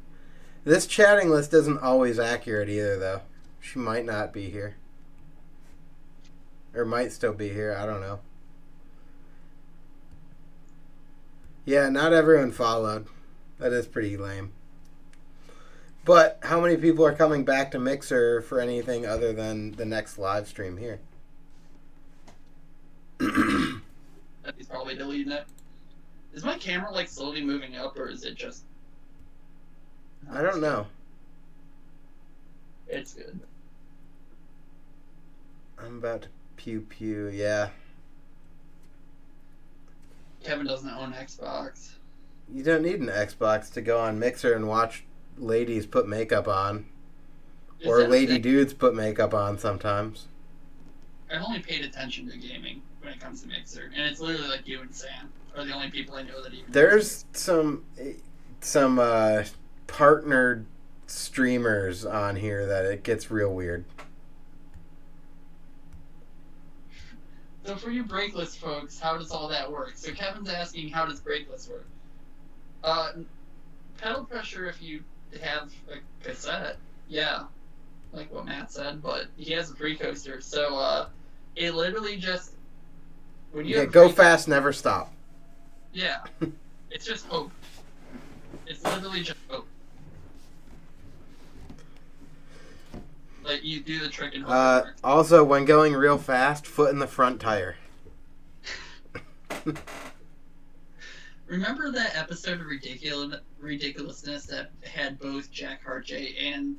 [SPEAKER 2] This chatting list isn't always accurate either, though. She might not be here. Or might still be here, I don't know. Yeah, not everyone followed. That is pretty lame. But how many people are coming back to Mixer for anything other than the next live stream here?
[SPEAKER 1] He's probably deleting it. Is my camera like slowly moving up, or is it just?
[SPEAKER 2] I don't know.
[SPEAKER 1] It's good.
[SPEAKER 2] I'm about to pew, yeah.
[SPEAKER 1] Kevin doesn't own Xbox.
[SPEAKER 2] You don't need an Xbox to go on Mixer and watch ladies put makeup on. Or lady dudes put makeup on sometimes.
[SPEAKER 1] I've only paid attention to gaming when it comes to Mixer, and it's literally like you and Sam are the only people I know that even.
[SPEAKER 2] There's some partnered streamers on here that it gets real weird.
[SPEAKER 1] So for you brakeless folks, how does all that work? So Kevin's asking, how does brakeless work? Pedal pressure if you have a cassette, yeah, like what Matt said, but he has a pre-coaster, so it literally just when you
[SPEAKER 2] go fast, never stop.
[SPEAKER 1] Yeah, it's just hope. It's literally just hope. Like you do the trick and hope it works.
[SPEAKER 2] Also, when going real fast, foot in the front tire.
[SPEAKER 1] Remember that episode of Ridiculousness that had both Jack Harjay and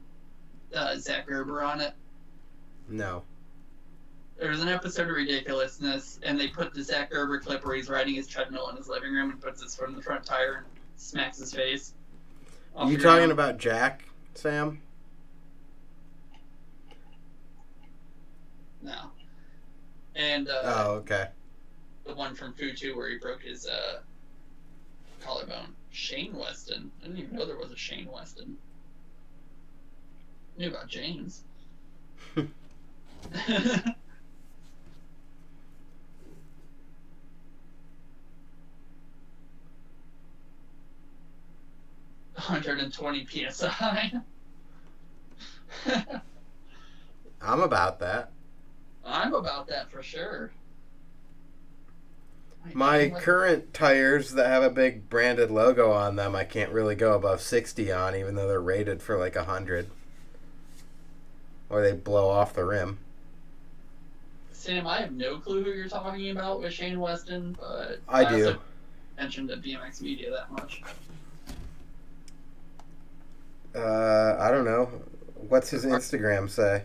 [SPEAKER 1] Zach Gerber on it?
[SPEAKER 2] No.
[SPEAKER 1] There was an episode of Ridiculousness, and they put the Zach Gerber clip where he's riding his treadmill in his living room and puts his foot in the front tire and smacks his face.
[SPEAKER 2] Are you talking about Jack, Sam?
[SPEAKER 1] No. And
[SPEAKER 2] oh, okay.
[SPEAKER 1] The one from Futu where he broke his collarbone. Shane Weston. I didn't even know there was a Shane Weston. I knew about James. $120 PSI.
[SPEAKER 2] I'm about that.
[SPEAKER 1] I'm about that for sure.
[SPEAKER 2] My current tires that have a big branded logo on them, I can't really go above 60 on, even though they're rated for like 100. Or they blow off the rim.
[SPEAKER 1] Sam, I have no clue who you're talking about with Shane Weston, but
[SPEAKER 2] I do.
[SPEAKER 1] Also mentioned at BMX Media that much.
[SPEAKER 2] I don't know. What's his Instagram say?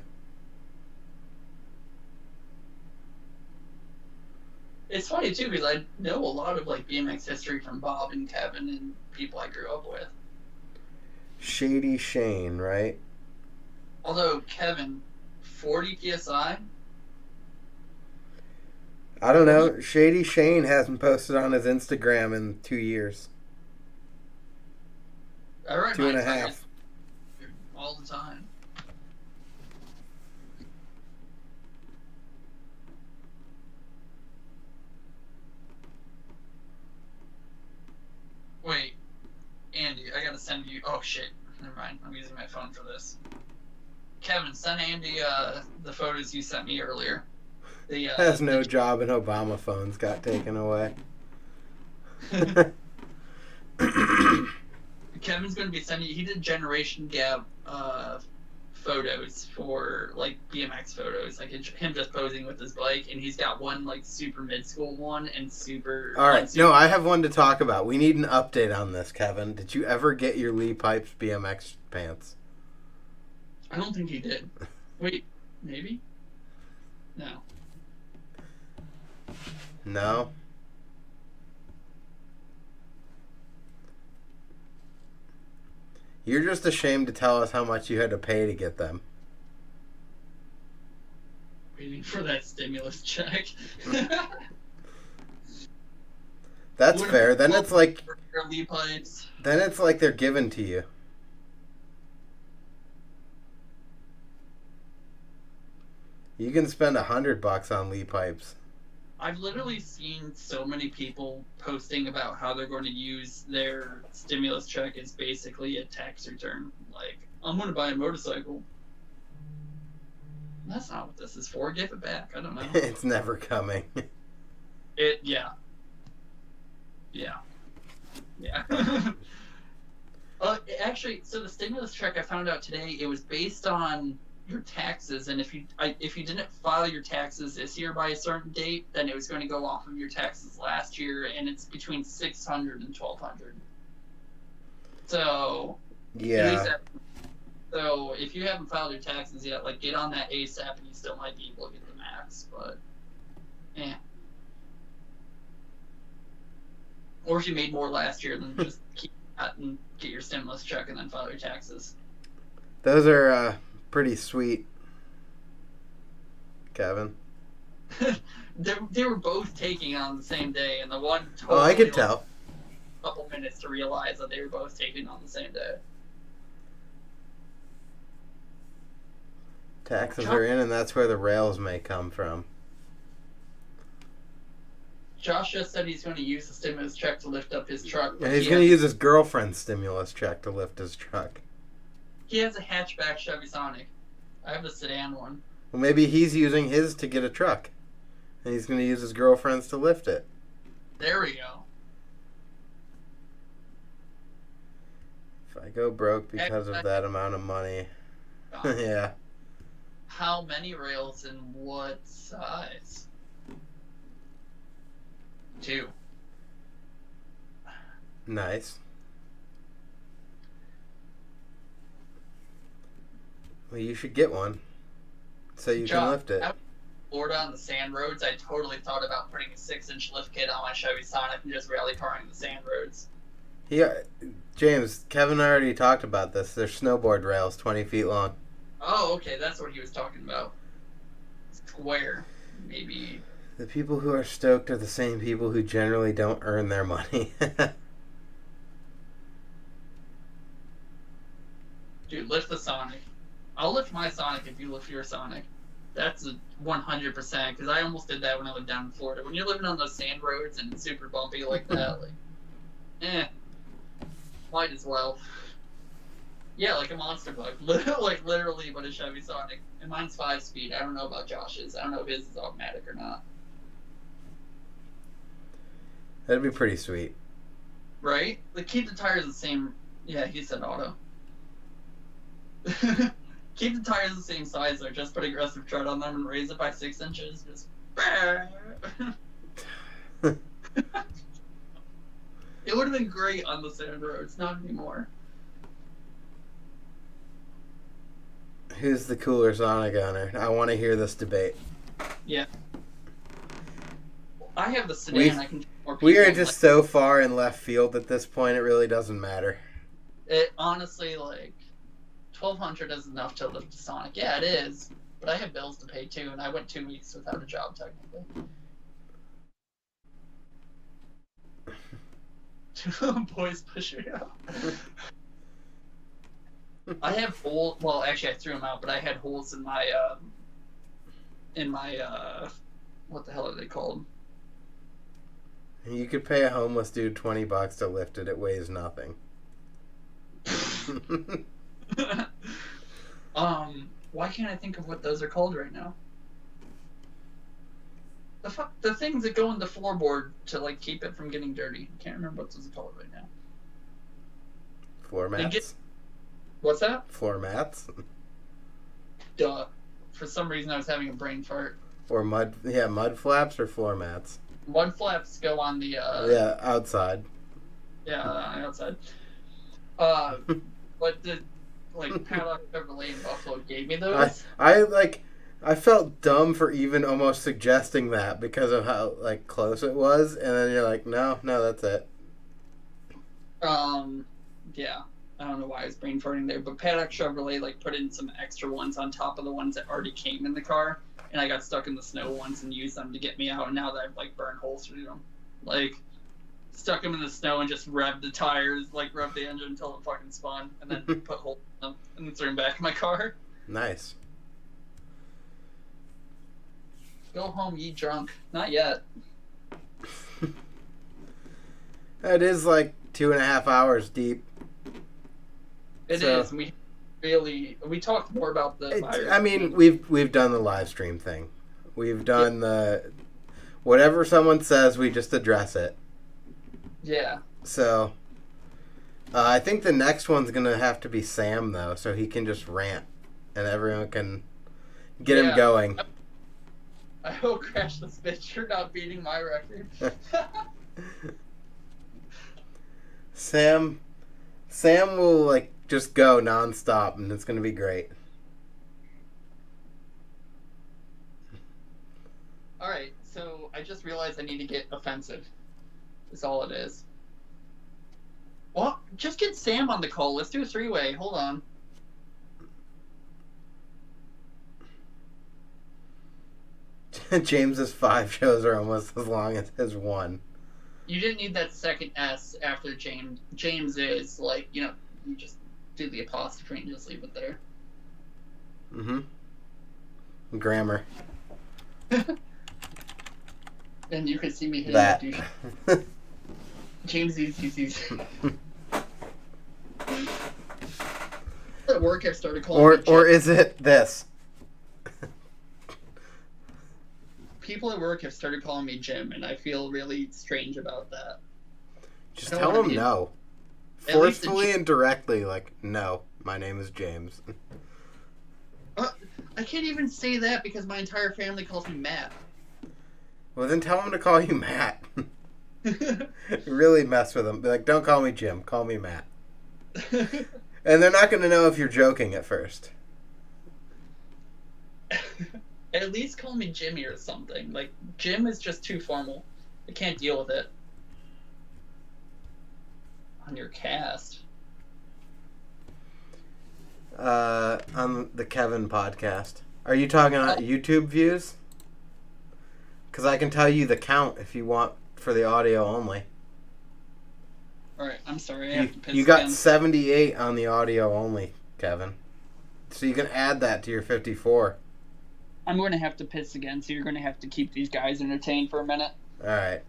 [SPEAKER 1] It's funny too because I know a lot of like BMX history from Bob and Kevin and people I grew up with.
[SPEAKER 2] Shady Shane, right?
[SPEAKER 1] Although Kevin, 40 PSI.
[SPEAKER 2] I don't know. Shady Shane hasn't posted on his Instagram in 2 years.
[SPEAKER 1] I ride
[SPEAKER 2] 2.5
[SPEAKER 1] all the time. Wait, Andy, I gotta send you. Oh shit, never mind. I'm using my phone for this. Kevin, send Andy the photos you sent me earlier. The
[SPEAKER 2] has no job and Obama phones got taken away.
[SPEAKER 1] Kevin's gonna be sending. He did generation gap photos for like BMX photos, like him just posing with his bike, and he's got one like super mid school one and super.
[SPEAKER 2] All right, no, I have one to talk about. We need an update on this, Kevin. Did you ever get your Lee Pipes BMX pants?
[SPEAKER 1] I don't think he did. Wait, maybe? No.
[SPEAKER 2] No. You're just ashamed to tell us how much you had to pay to get them.
[SPEAKER 1] Waiting for that stimulus check.
[SPEAKER 2] That's
[SPEAKER 1] Would-
[SPEAKER 2] fair. Then it's like
[SPEAKER 1] Lead pipes.
[SPEAKER 2] they're given to you. You can spend $100 on Lee pipes.
[SPEAKER 1] I've literally seen so many people posting about how they're going to use their stimulus check as basically a tax return. Like, I'm going to buy a motorcycle. That's not what this is for. Give it back. I don't know.
[SPEAKER 2] It's never coming.
[SPEAKER 1] Yeah. Actually, so the stimulus check I found out today, it was based on your taxes, and if you didn't file your taxes this year by a certain date, then it was going to go off of your taxes last year, and it's between $600 and $1,200. So
[SPEAKER 2] Yeah.
[SPEAKER 1] So if you haven't filed your taxes yet, like, get on that ASAP, and you still might be able to get the max, but or if you made more last year, then just keep that and get your stimulus check and then file your taxes.
[SPEAKER 2] Those are pretty sweet, Kevin.
[SPEAKER 1] They were both taking on the same day, and the one
[SPEAKER 2] Oh, I could
[SPEAKER 1] took
[SPEAKER 2] tell.
[SPEAKER 1] a couple minutes to realize that they were both taking on the same day.
[SPEAKER 2] Taxes are in, and that's where the rails may come from.
[SPEAKER 1] Josh just said he's going to use the stimulus check to lift up his truck. But
[SPEAKER 2] And he's going to use his girlfriend's stimulus check to lift his truck.
[SPEAKER 1] He has a hatchback Chevy Sonic. I have the sedan one.
[SPEAKER 2] Well, maybe he's using his to get a truck. And he's going to use his girlfriend's to lift it.
[SPEAKER 1] There we go.
[SPEAKER 2] If I go broke because of that amount of money. Yeah.
[SPEAKER 1] How many rails and what size? 2.
[SPEAKER 2] Nice. Well, you should get one. So you can lift it.
[SPEAKER 1] Out in Florida on the sand roads, I totally thought about putting a 6-inch lift kit on my Chevy Sonic and just rally carring the sand roads.
[SPEAKER 2] Yeah, James, Kevin already talked about this. They're snowboard rails 20 feet long.
[SPEAKER 1] Oh, okay, that's what he was talking about. Square, maybe.
[SPEAKER 2] The people who are stoked are the same people who generally don't earn their money.
[SPEAKER 1] Dude, lift the Sonic. I'll lift my Sonic if you lift your Sonic. That's a 100%, because I almost did that when I lived down in Florida. When you're living on those sand roads and it's super bumpy like that, might as well. Yeah, like a monster bug. Like, literally, but a Chevy Sonic. And mine's 5-speed. I don't know about Josh's. I don't know if his is automatic or not.
[SPEAKER 2] That'd be pretty sweet.
[SPEAKER 1] Right? Like, keep the tires the same. Yeah, he said auto. Keep the tires the same size, though. Just put aggressive tread on them and raise it by 6 inches. Just. It would have been great on the sand roads. Not anymore.
[SPEAKER 2] Who's the cooler Sonic owner? I want to hear this debate.
[SPEAKER 1] Yeah. I have the sedan. I can get more people.
[SPEAKER 2] We are just so far in left field at this point, it really doesn't matter.
[SPEAKER 1] It honestly, like, $1,200 is enough to lift a Sonic. Yeah, it is. But I have bills to pay too, and I went 2 weeks without a job technically. Boys pushing out. I have holes. Well, actually, I threw them out, but I had holes in my what the hell are they called?
[SPEAKER 2] You could pay a homeless dude $20 to lift it. It weighs nothing.
[SPEAKER 1] Why can't I think of what those are called right now? The things that go in the floorboard to, like, keep it from getting dirty. I can't remember what those are called right now.
[SPEAKER 2] Floor mats?
[SPEAKER 1] What's that?
[SPEAKER 2] Floor mats?
[SPEAKER 1] Duh. For some reason, I was having a brain fart.
[SPEAKER 2] Or mud flaps or floor mats?
[SPEAKER 1] Mud flaps go on the,
[SPEAKER 2] Yeah, outside.
[SPEAKER 1] Yeah, outside. But the, like, Paddock Chevrolet in Buffalo gave me those.
[SPEAKER 2] I felt dumb for even almost suggesting that because of how, like, close it was, and then you're like, no, that's it.
[SPEAKER 1] Yeah. I don't know why I was brain farting there, but Paddock Chevrolet, like, put in some extra ones on top of the ones that already came in the car, and I got stuck in the snow ones and used them to get me out, and now that I've, like, burned holes through them. Like, stuck them in the snow and just revved the tires, like revved the engine until it fucking spun, and then put holes in them and then threw them back in my car.
[SPEAKER 2] Nice.
[SPEAKER 1] Go home, ye drunk. Not yet.
[SPEAKER 2] It is like 2.5 hours deep.
[SPEAKER 1] It is. We talked more about the virus.
[SPEAKER 2] I mean, we've done the live stream thing. We've done the whatever someone says, we just address it.
[SPEAKER 1] Yeah.
[SPEAKER 2] So I think the next one's gonna have to be Sam though, so he can just rant and everyone can get him going.
[SPEAKER 1] I will crash this bitch. You're not beating my record.
[SPEAKER 2] Sam will like just go nonstop, and it's gonna be great.
[SPEAKER 1] All right, so I just realized I need to get offensive. That's all it is. Well, just get Sam on the call. Let's do a 3-way. Hold on.
[SPEAKER 2] James's 5 shows are almost as long as his 1.
[SPEAKER 1] You didn't need that second S after James. James is like, you just do the apostrophe and just leave it there.
[SPEAKER 2] Mm-hmm. Grammar.
[SPEAKER 1] And you could see me hitting
[SPEAKER 2] that.
[SPEAKER 1] douche. James easy. At work, I've started calling me
[SPEAKER 2] or is it this?
[SPEAKER 1] People at work have started calling me Jim, and I feel really strange about that.
[SPEAKER 2] Just tell them no. Forcefully and directly, like, no, my name is James.
[SPEAKER 1] I can't even say that because my entire family calls me Matt.
[SPEAKER 2] Well, then tell them to call you Matt. Really mess with them. Be like, don't call me Jim, call me Matt. And they're not going to know if you're joking at first.
[SPEAKER 1] At least call me Jimmy or something. Like, Jim is just too formal. I can't deal with it. On your cast.
[SPEAKER 2] On the Kevin podcast. Are you talking about YouTube views? Because I can tell you the count if you want for the audio only.
[SPEAKER 1] Alright, I'm sorry. I have to piss
[SPEAKER 2] you got
[SPEAKER 1] again.
[SPEAKER 2] 78 on the audio only, Kevin. So you can add that to your 54.
[SPEAKER 1] I'm going to have to piss again, so you're going to have to keep these guys entertained for a minute.
[SPEAKER 2] Alright.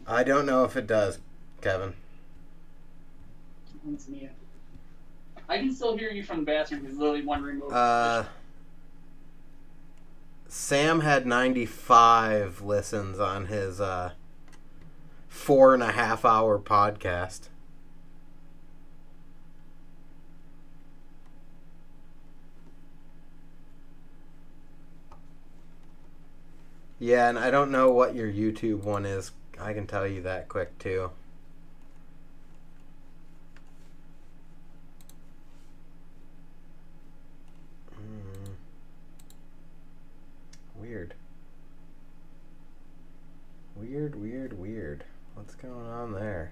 [SPEAKER 2] I don't know if it does, Kevin.
[SPEAKER 1] That's me. I can still hear you from the bathroom because Lily wondering
[SPEAKER 2] Sam had 95 listens on his 4.5 hour podcast. Yeah, and I don't know what your YouTube one is. I can tell you that quick, too. Weird. Weird. What's going on there?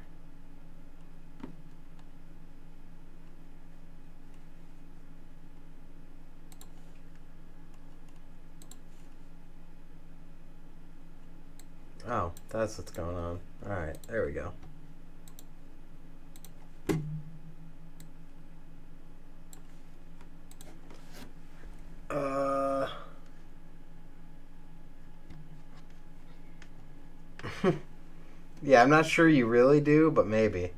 [SPEAKER 2] Oh, that's what's going on. Alright, there we go. Yeah, I'm not sure you really do, but maybe.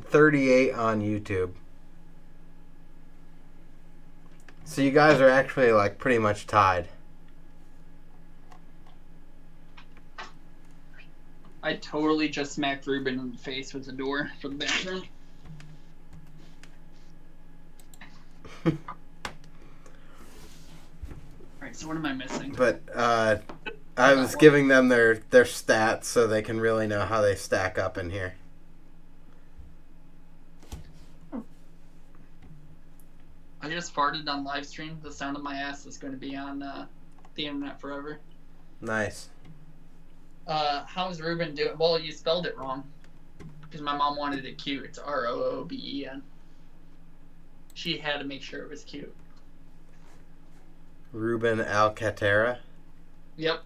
[SPEAKER 2] 38 on YouTube. So you guys are actually, like, pretty much tied.
[SPEAKER 1] I totally just smacked Ruben in the face with the door for the bathroom. Alright, so what am I missing?
[SPEAKER 2] But, I was giving them their stats so they can really know how they stack up in here.
[SPEAKER 1] I just farted on live stream. The sound of my ass is going to be on the internet forever.
[SPEAKER 2] Nice.
[SPEAKER 1] How's Ruben doing? Well, you spelled it wrong. Because my mom wanted it cute. It's Rooben. She had to make sure it was cute.
[SPEAKER 2] Ruben Alcantara.
[SPEAKER 1] Yep.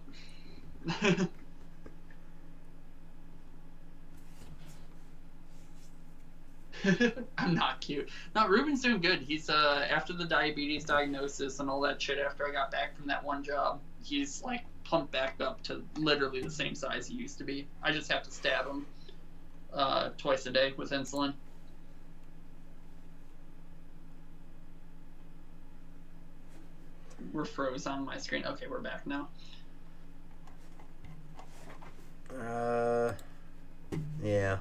[SPEAKER 1] I'm not cute. No, Ruben's doing good. He's after the diabetes diagnosis and all that shit. After I got back from that one job, he's like pumped back up to literally the same size he used to be. I just have to stab him twice a day with insulin. We're froze on my screen. Okay, we're back now.
[SPEAKER 2] Yeah.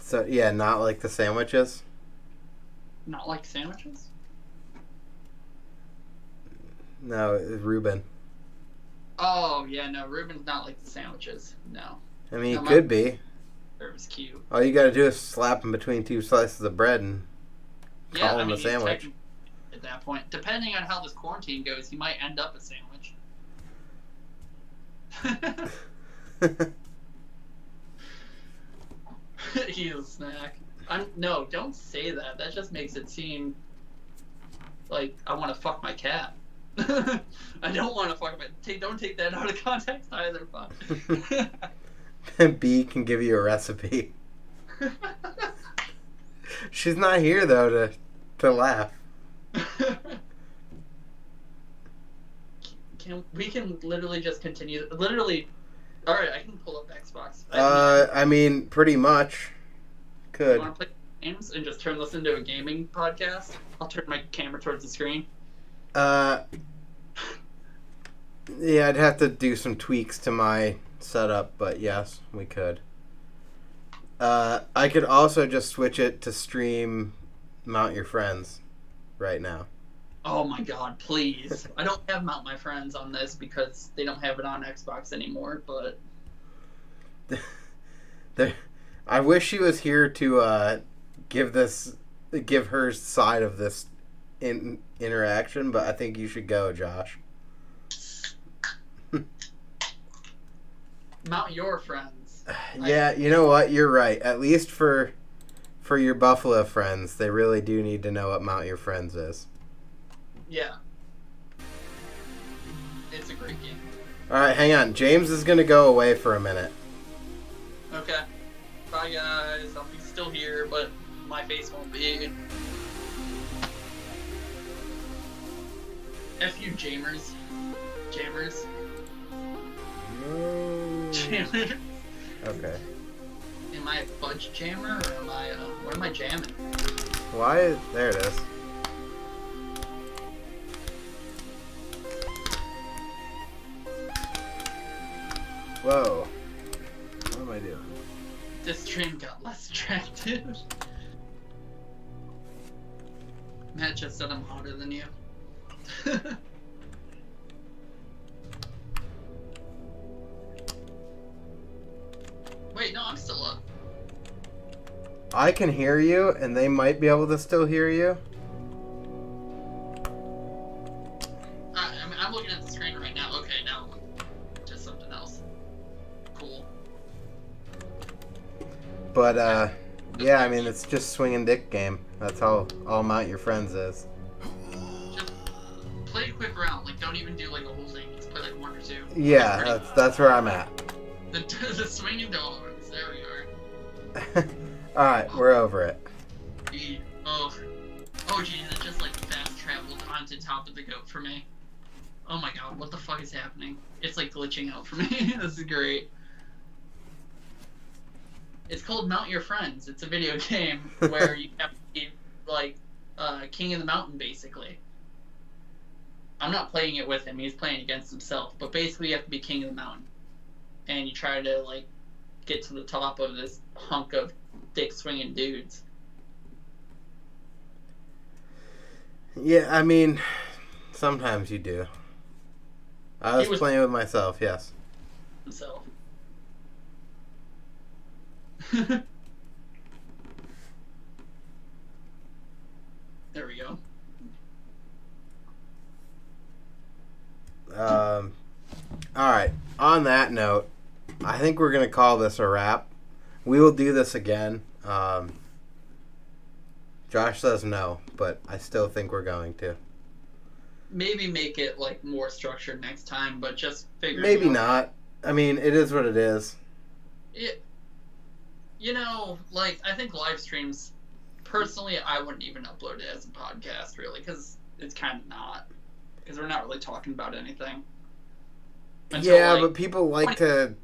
[SPEAKER 2] So yeah, not like the sandwiches.
[SPEAKER 1] Not like sandwiches?
[SPEAKER 2] No, it's Ruben.
[SPEAKER 1] Oh yeah, no, Ruben's not like the sandwiches. No.
[SPEAKER 2] I mean,
[SPEAKER 1] No,
[SPEAKER 2] he could be.
[SPEAKER 1] It was cute.
[SPEAKER 2] All you gotta do is slap him between two slices of bread and
[SPEAKER 1] Yeah,
[SPEAKER 2] call
[SPEAKER 1] I
[SPEAKER 2] him
[SPEAKER 1] mean,
[SPEAKER 2] a
[SPEAKER 1] he's
[SPEAKER 2] sandwich.
[SPEAKER 1] technically at that point, depending on how this quarantine goes, he might end up a sandwich. He's a snack. No, don't say that. That just makes it seem like I want to fuck my cat. I don't want to fuck my. Don't take that out of context either.
[SPEAKER 2] B can give you a recipe. She's not here though to laugh.
[SPEAKER 1] We can literally just continue. Literally, all right. I can pull up Xbox.
[SPEAKER 2] I mean, pretty much.
[SPEAKER 1] You
[SPEAKER 2] Could.
[SPEAKER 1] want to play games and just turn this into a gaming podcast? I'll turn my camera towards the screen.
[SPEAKER 2] Yeah, I'd have to do some tweaks to my setup, but yes, we could. I could also just switch it to stream Mount Your Friends right now.
[SPEAKER 1] Oh my god, please. I don't have Mount My Friends on this because they don't have it on Xbox anymore, but...
[SPEAKER 2] I wish she was here to give her side of this interaction, but I think you should go, Josh.
[SPEAKER 1] Mount Your Friends.
[SPEAKER 2] Yeah, you know what? You're right. At least for your Buffalo friends, they really do need to know what Mount Your Friends is.
[SPEAKER 1] Yeah. It's a great game.
[SPEAKER 2] Alright, hang on. James is going to go away for a minute.
[SPEAKER 1] Okay. Bye guys. I'll be still here, but my face won't be. F you, Jamers. Jammers.
[SPEAKER 2] No.
[SPEAKER 1] Jammers.
[SPEAKER 2] Okay.
[SPEAKER 1] Am I a fudge jammer or am I, what am I jamming?
[SPEAKER 2] Why? There it is. Whoa. What am I doing?
[SPEAKER 1] This stream got less attractive. Matt just said I'm hotter than you. Wait, no, I'm still up.
[SPEAKER 2] I can hear you, and they might be able to still hear you.
[SPEAKER 1] I'm looking at the screen right now. Okay, now just something else. Cool.
[SPEAKER 2] But, yeah, I mean, it's just swinging dick game. That's all Mount Your Friends is.
[SPEAKER 1] Just play a quick round. Like, don't even do like a whole thing. Just play like one or two.
[SPEAKER 2] Yeah, that's where I'm at.
[SPEAKER 1] The swinging dogs. There we are.
[SPEAKER 2] Alright, we're over it.
[SPEAKER 1] Oh, geez, it just like fast traveled onto top of the goat for me. Oh my god, what the fuck is happening? It's like glitching out for me. This is great. It's called Mount Your Friends. It's a video game where you have to be like king of the mountain, basically. I'm not playing it with him. He's playing against himself. But basically, you have to be king of the mountain, and you try to like get to the top of this hunk of dick swinging dudes.
[SPEAKER 2] Yeah, I mean, sometimes you do. I was playing with myself, yes.
[SPEAKER 1] Himself. There we go.
[SPEAKER 2] Alright, on that note, I think we're going to call this a wrap. We will do this again. Josh says no, but I still think we're going to.
[SPEAKER 1] Maybe make it like more structured next time, but just figure
[SPEAKER 2] Maybe
[SPEAKER 1] it out.
[SPEAKER 2] not. I mean, it is what it is.
[SPEAKER 1] You know, like, I think live streams, personally, I wouldn't even upload it as a podcast, really, because it's kind of not. Because we're not really talking about anything.
[SPEAKER 2] Yeah, but people like to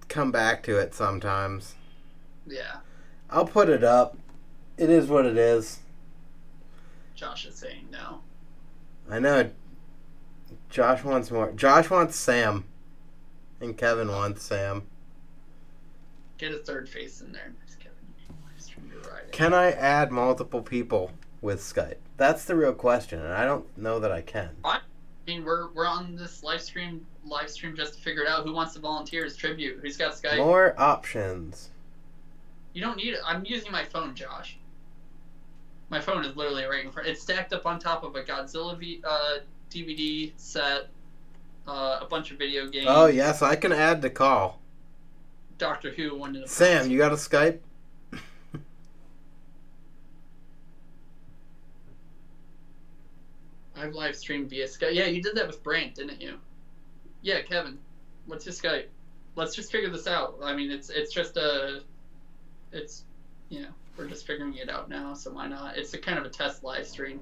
[SPEAKER 2] come back to it sometimes.
[SPEAKER 1] Yeah.
[SPEAKER 2] I'll put it up. It is what it is.
[SPEAKER 1] Josh is saying no.
[SPEAKER 2] I know. Josh wants more. Josh wants Sam. And Kevin wants Sam.
[SPEAKER 1] Get a third face in there.
[SPEAKER 2] Can I add multiple people with Skype? That's the real question, and I don't know that I can.
[SPEAKER 1] I mean, we're on this live stream just to figure it out. Who wants to volunteer as tribute? Who's got Skype?
[SPEAKER 2] More options.
[SPEAKER 1] You don't need it. I'm using my phone, Josh. My phone is literally right in front. It's stacked up on top of a Godzilla DVD set, a bunch of video games.
[SPEAKER 2] Oh, yes, I can add to call.
[SPEAKER 1] Doctor Who wanted to.
[SPEAKER 2] Sam, you got a Skype?
[SPEAKER 1] I've live streamed via Skype. Yeah, you did that with Brant, didn't you? Yeah, Kevin. What's your Skype? Let's just figure this out. I mean, it's just we're just figuring it out now, so why not? It's a kind of a test live stream.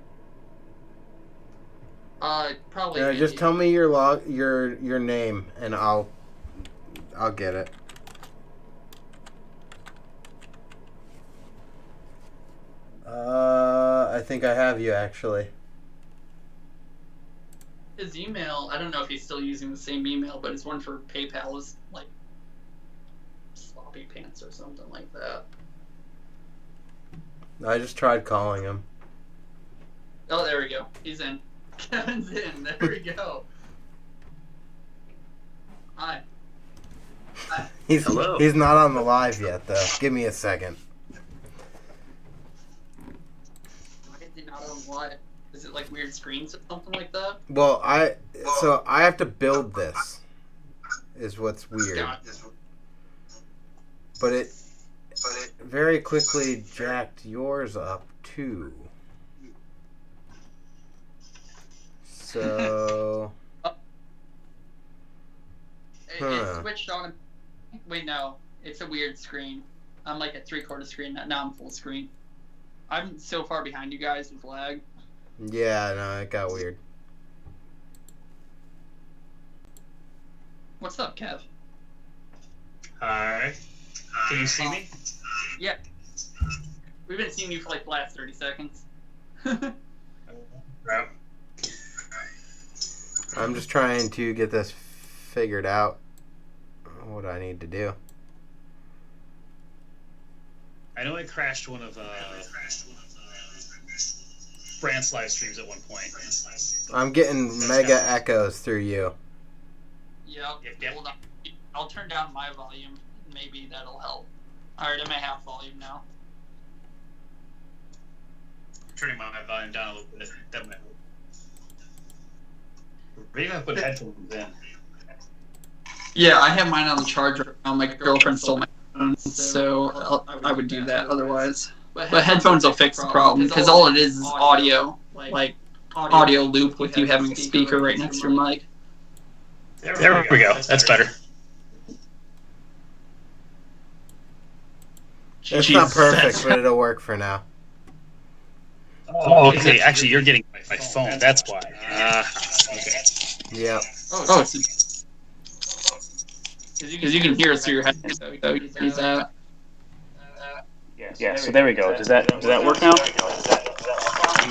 [SPEAKER 1] Probably.
[SPEAKER 2] Yeah, just tell me your name, and I'll get it. I think I have you actually.
[SPEAKER 1] His email, I don't know if he's still using the same email, but his one for PayPal is like Sloppy Pants or something like that.
[SPEAKER 2] I just tried calling him.
[SPEAKER 1] Oh, there we go. He's in. Kevin's in. There we go. Hi.
[SPEAKER 2] Hello. He's not on the live yet, though. Give me a second.
[SPEAKER 1] Why is he not on live? Is it like weird screens or something like that?
[SPEAKER 2] Well, I have to build this. Is what's weird. But it very quickly jacked yours up too. So.
[SPEAKER 1] It switched on. Wait, no. It's a weird screen. I'm like at 3/4 screen. Now I'm full screen. I'm so far behind you guys with lag.
[SPEAKER 2] Yeah, no, it got weird.
[SPEAKER 1] What's up, Kev?
[SPEAKER 5] Hi. Can you see me?
[SPEAKER 1] Yeah. We've been seeing you for like the last 30 seconds.
[SPEAKER 5] Right.
[SPEAKER 2] I'm just trying to get this figured out. What I need to do.
[SPEAKER 5] I know I crashed one of Brant's live streams at one point.
[SPEAKER 2] I'm getting mega echoes through you.
[SPEAKER 1] Yep.
[SPEAKER 5] Yep.
[SPEAKER 1] Hold on. I'll turn down my volume. Maybe that'll help. Alright, I'm at half volume now.
[SPEAKER 5] Turning my volume down a little bit. That might help. Maybe I put headphones in.
[SPEAKER 1] Yeah, I have mine on the charger. My girlfriend stole my headphones, so I would do that otherwise. But headphones will fix the problem, because all it is audio. Like, audio loop with you having a speaker right next to your mic.
[SPEAKER 5] There we go. That's better.
[SPEAKER 2] It's not perfect, but it'll work for now.
[SPEAKER 5] Oh, okay. Actually, you're getting my phone. That's why. Okay.
[SPEAKER 2] Yep.
[SPEAKER 1] Oh, because you can hear us through your headphones, so use that.
[SPEAKER 5] Yeah. So there we go. Does that work now?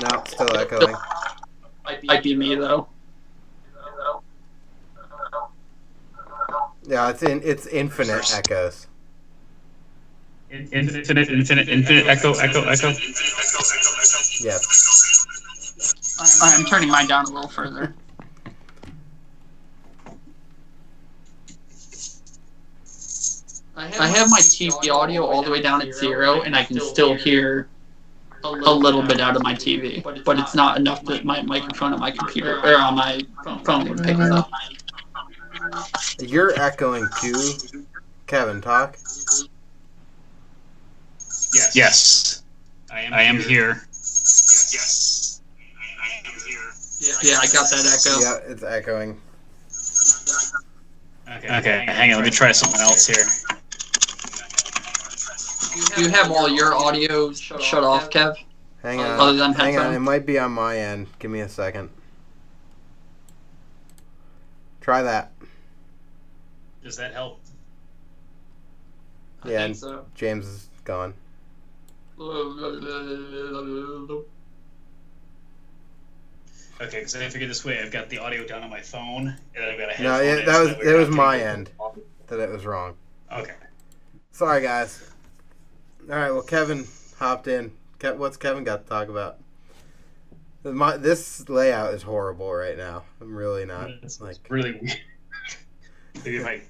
[SPEAKER 2] No, still echoing.
[SPEAKER 1] Might be me though.
[SPEAKER 2] Yeah, it's infinite echoes.
[SPEAKER 5] Infinite echo.
[SPEAKER 2] Yes.
[SPEAKER 1] I'm turning mine down a little further. I have my TV audio all the way down at 0, and I can still hear a little bit out of my TV, but it's not enough that my microphone on my computer or on my phone would pick it up.
[SPEAKER 2] You're echoing too. Kevin, talk.
[SPEAKER 5] Yes. I am here.
[SPEAKER 1] Yeah, I got that echo.
[SPEAKER 2] Yeah, it's echoing.
[SPEAKER 5] Okay, hang on. Let me try something else here.
[SPEAKER 1] Do you have all your audio shut off, Kev?
[SPEAKER 2] Hang
[SPEAKER 1] Other
[SPEAKER 2] on.
[SPEAKER 1] than
[SPEAKER 2] Hang on.
[SPEAKER 1] headphones?
[SPEAKER 2] It might be on my end. Give me a second. Try that.
[SPEAKER 5] Does that help?
[SPEAKER 1] I
[SPEAKER 2] Yeah,
[SPEAKER 1] think so.
[SPEAKER 2] James is gone.
[SPEAKER 5] Okay, because I figured this way, I've got the audio down on my phone, and then I've got a
[SPEAKER 2] No,
[SPEAKER 5] headphone.
[SPEAKER 2] yeah,
[SPEAKER 5] in,
[SPEAKER 2] that
[SPEAKER 5] so
[SPEAKER 2] was
[SPEAKER 5] way
[SPEAKER 2] it
[SPEAKER 5] we're
[SPEAKER 2] was
[SPEAKER 5] not
[SPEAKER 2] my
[SPEAKER 5] getting
[SPEAKER 2] end
[SPEAKER 5] audio.
[SPEAKER 2] that it was wrong.
[SPEAKER 5] Okay.
[SPEAKER 2] Sorry, guys. All right. Well, Kevin hopped in. What's Kevin got to talk about? This layout is horrible right now. I'm really not
[SPEAKER 5] It's
[SPEAKER 2] like.
[SPEAKER 5] really weird. Maybe if I...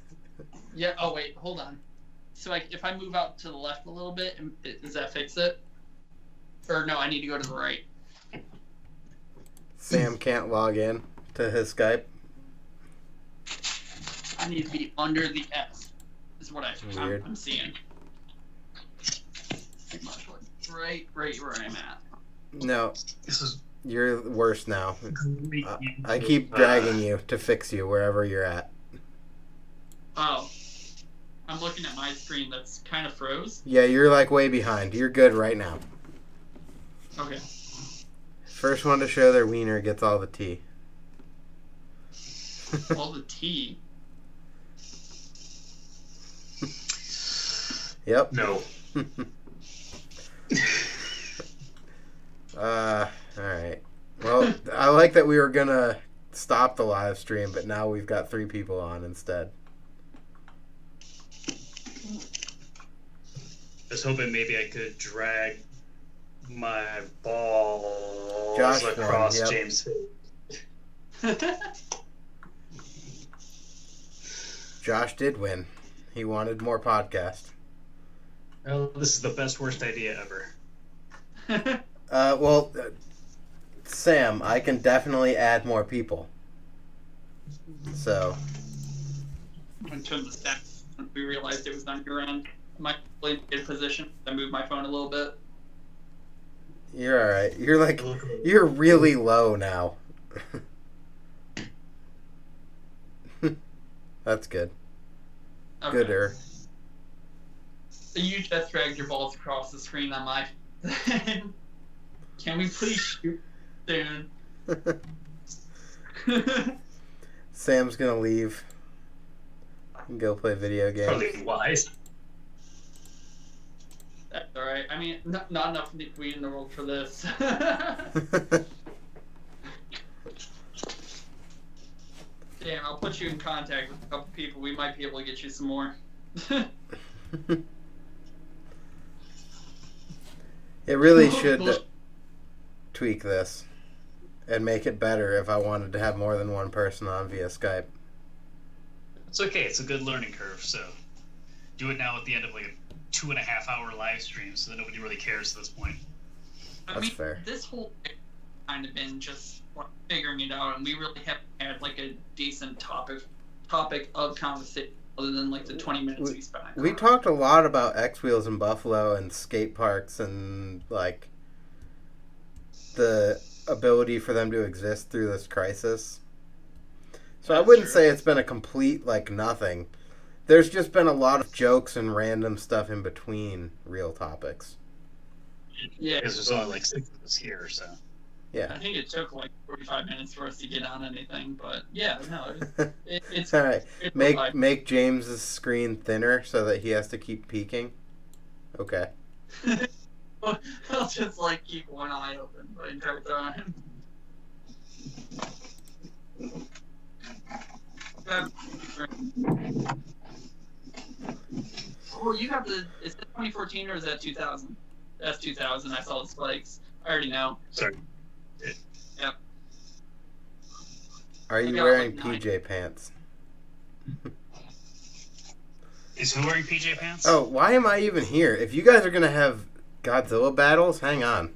[SPEAKER 1] Yeah. Oh wait, hold on. So if I move out to the left a little bit, does that fix it? Or no, I need to go to the right.
[SPEAKER 2] Sam can't log in to his Skype.
[SPEAKER 1] I need to be under the S. Is what
[SPEAKER 2] Weird.
[SPEAKER 1] I'm seeing. Pretty much like right where I'm at.
[SPEAKER 2] No,
[SPEAKER 5] This is...
[SPEAKER 2] you're worse now. I keep dragging you to fix you wherever you're at.
[SPEAKER 1] Oh. I'm looking at my screen that's kind of froze.
[SPEAKER 2] Yeah, you're like way behind. You're good right now.
[SPEAKER 1] Okay.
[SPEAKER 2] First one to show their wiener gets all the tea.
[SPEAKER 1] All the tea.
[SPEAKER 2] Yep.
[SPEAKER 5] No.
[SPEAKER 2] Alright. Well, I like that we were gonna stop the live stream, but now we've got 3 people on instead.
[SPEAKER 5] I was hoping maybe I could drag my balls
[SPEAKER 2] Josh won,
[SPEAKER 5] across
[SPEAKER 2] yep.
[SPEAKER 5] James.
[SPEAKER 2] Josh did win. He wanted more podcast.
[SPEAKER 5] Well, this is the best worst idea ever.
[SPEAKER 2] Well, Sam, I can definitely add more people. So,
[SPEAKER 1] In terms of stats, we realized it was on your end. My good position. I moved my phone a little bit.
[SPEAKER 2] you're alright. You're really low now. That's good.
[SPEAKER 1] Okay.
[SPEAKER 2] Gooder.
[SPEAKER 1] So you just dragged your balls across the screen on my. Can we please shoot soon?
[SPEAKER 2] Sam's gonna leave and go play video games.
[SPEAKER 5] Probably wise.
[SPEAKER 1] That's alright. I mean, not enough weed in the world for this. Damn, I'll put you in contact with a couple people. We might be able to get you some more.
[SPEAKER 2] It really should tweak this and make it better if I wanted to have more than one person on via Skype.
[SPEAKER 5] It's okay. It's a good learning curve. So do it now at the end of like a 2.5-hour live stream, so that nobody really cares at this point.
[SPEAKER 2] That's fair.
[SPEAKER 1] This whole thing kind of been just figuring it out, and we really haven't had like a decent topic of conversation other than like the 20 minutes we spent.
[SPEAKER 2] We talked a lot about X Wheels in Buffalo and skate parks and like the ability for them to exist through this crisis. So I wouldn't say it's been a complete like nothing. There's just been a lot of jokes and random stuff in between real topips.
[SPEAKER 1] Yeah,
[SPEAKER 5] Because there's only like 6 of us here, so.
[SPEAKER 2] Yeah.
[SPEAKER 1] I think it took like 45 minutes for us to get on anything, but yeah, no, it's
[SPEAKER 2] All right.
[SPEAKER 1] it's
[SPEAKER 2] Make James's screen thinner so that he has to keep peeking. Okay.
[SPEAKER 1] I'll just like keep one eye open the entire time. Oh, you have the. Is that 2014 or is that 2000? That's 2000. I saw the spikes. I already know.
[SPEAKER 5] Sorry.
[SPEAKER 1] Yep.
[SPEAKER 2] Are you
[SPEAKER 1] I got,
[SPEAKER 2] wearing
[SPEAKER 1] like, 9.
[SPEAKER 2] PJ pants?
[SPEAKER 5] Is who wearing PJ pants?
[SPEAKER 2] Oh, why am I even here? If you guys are gonna have Godzilla battles, hang on.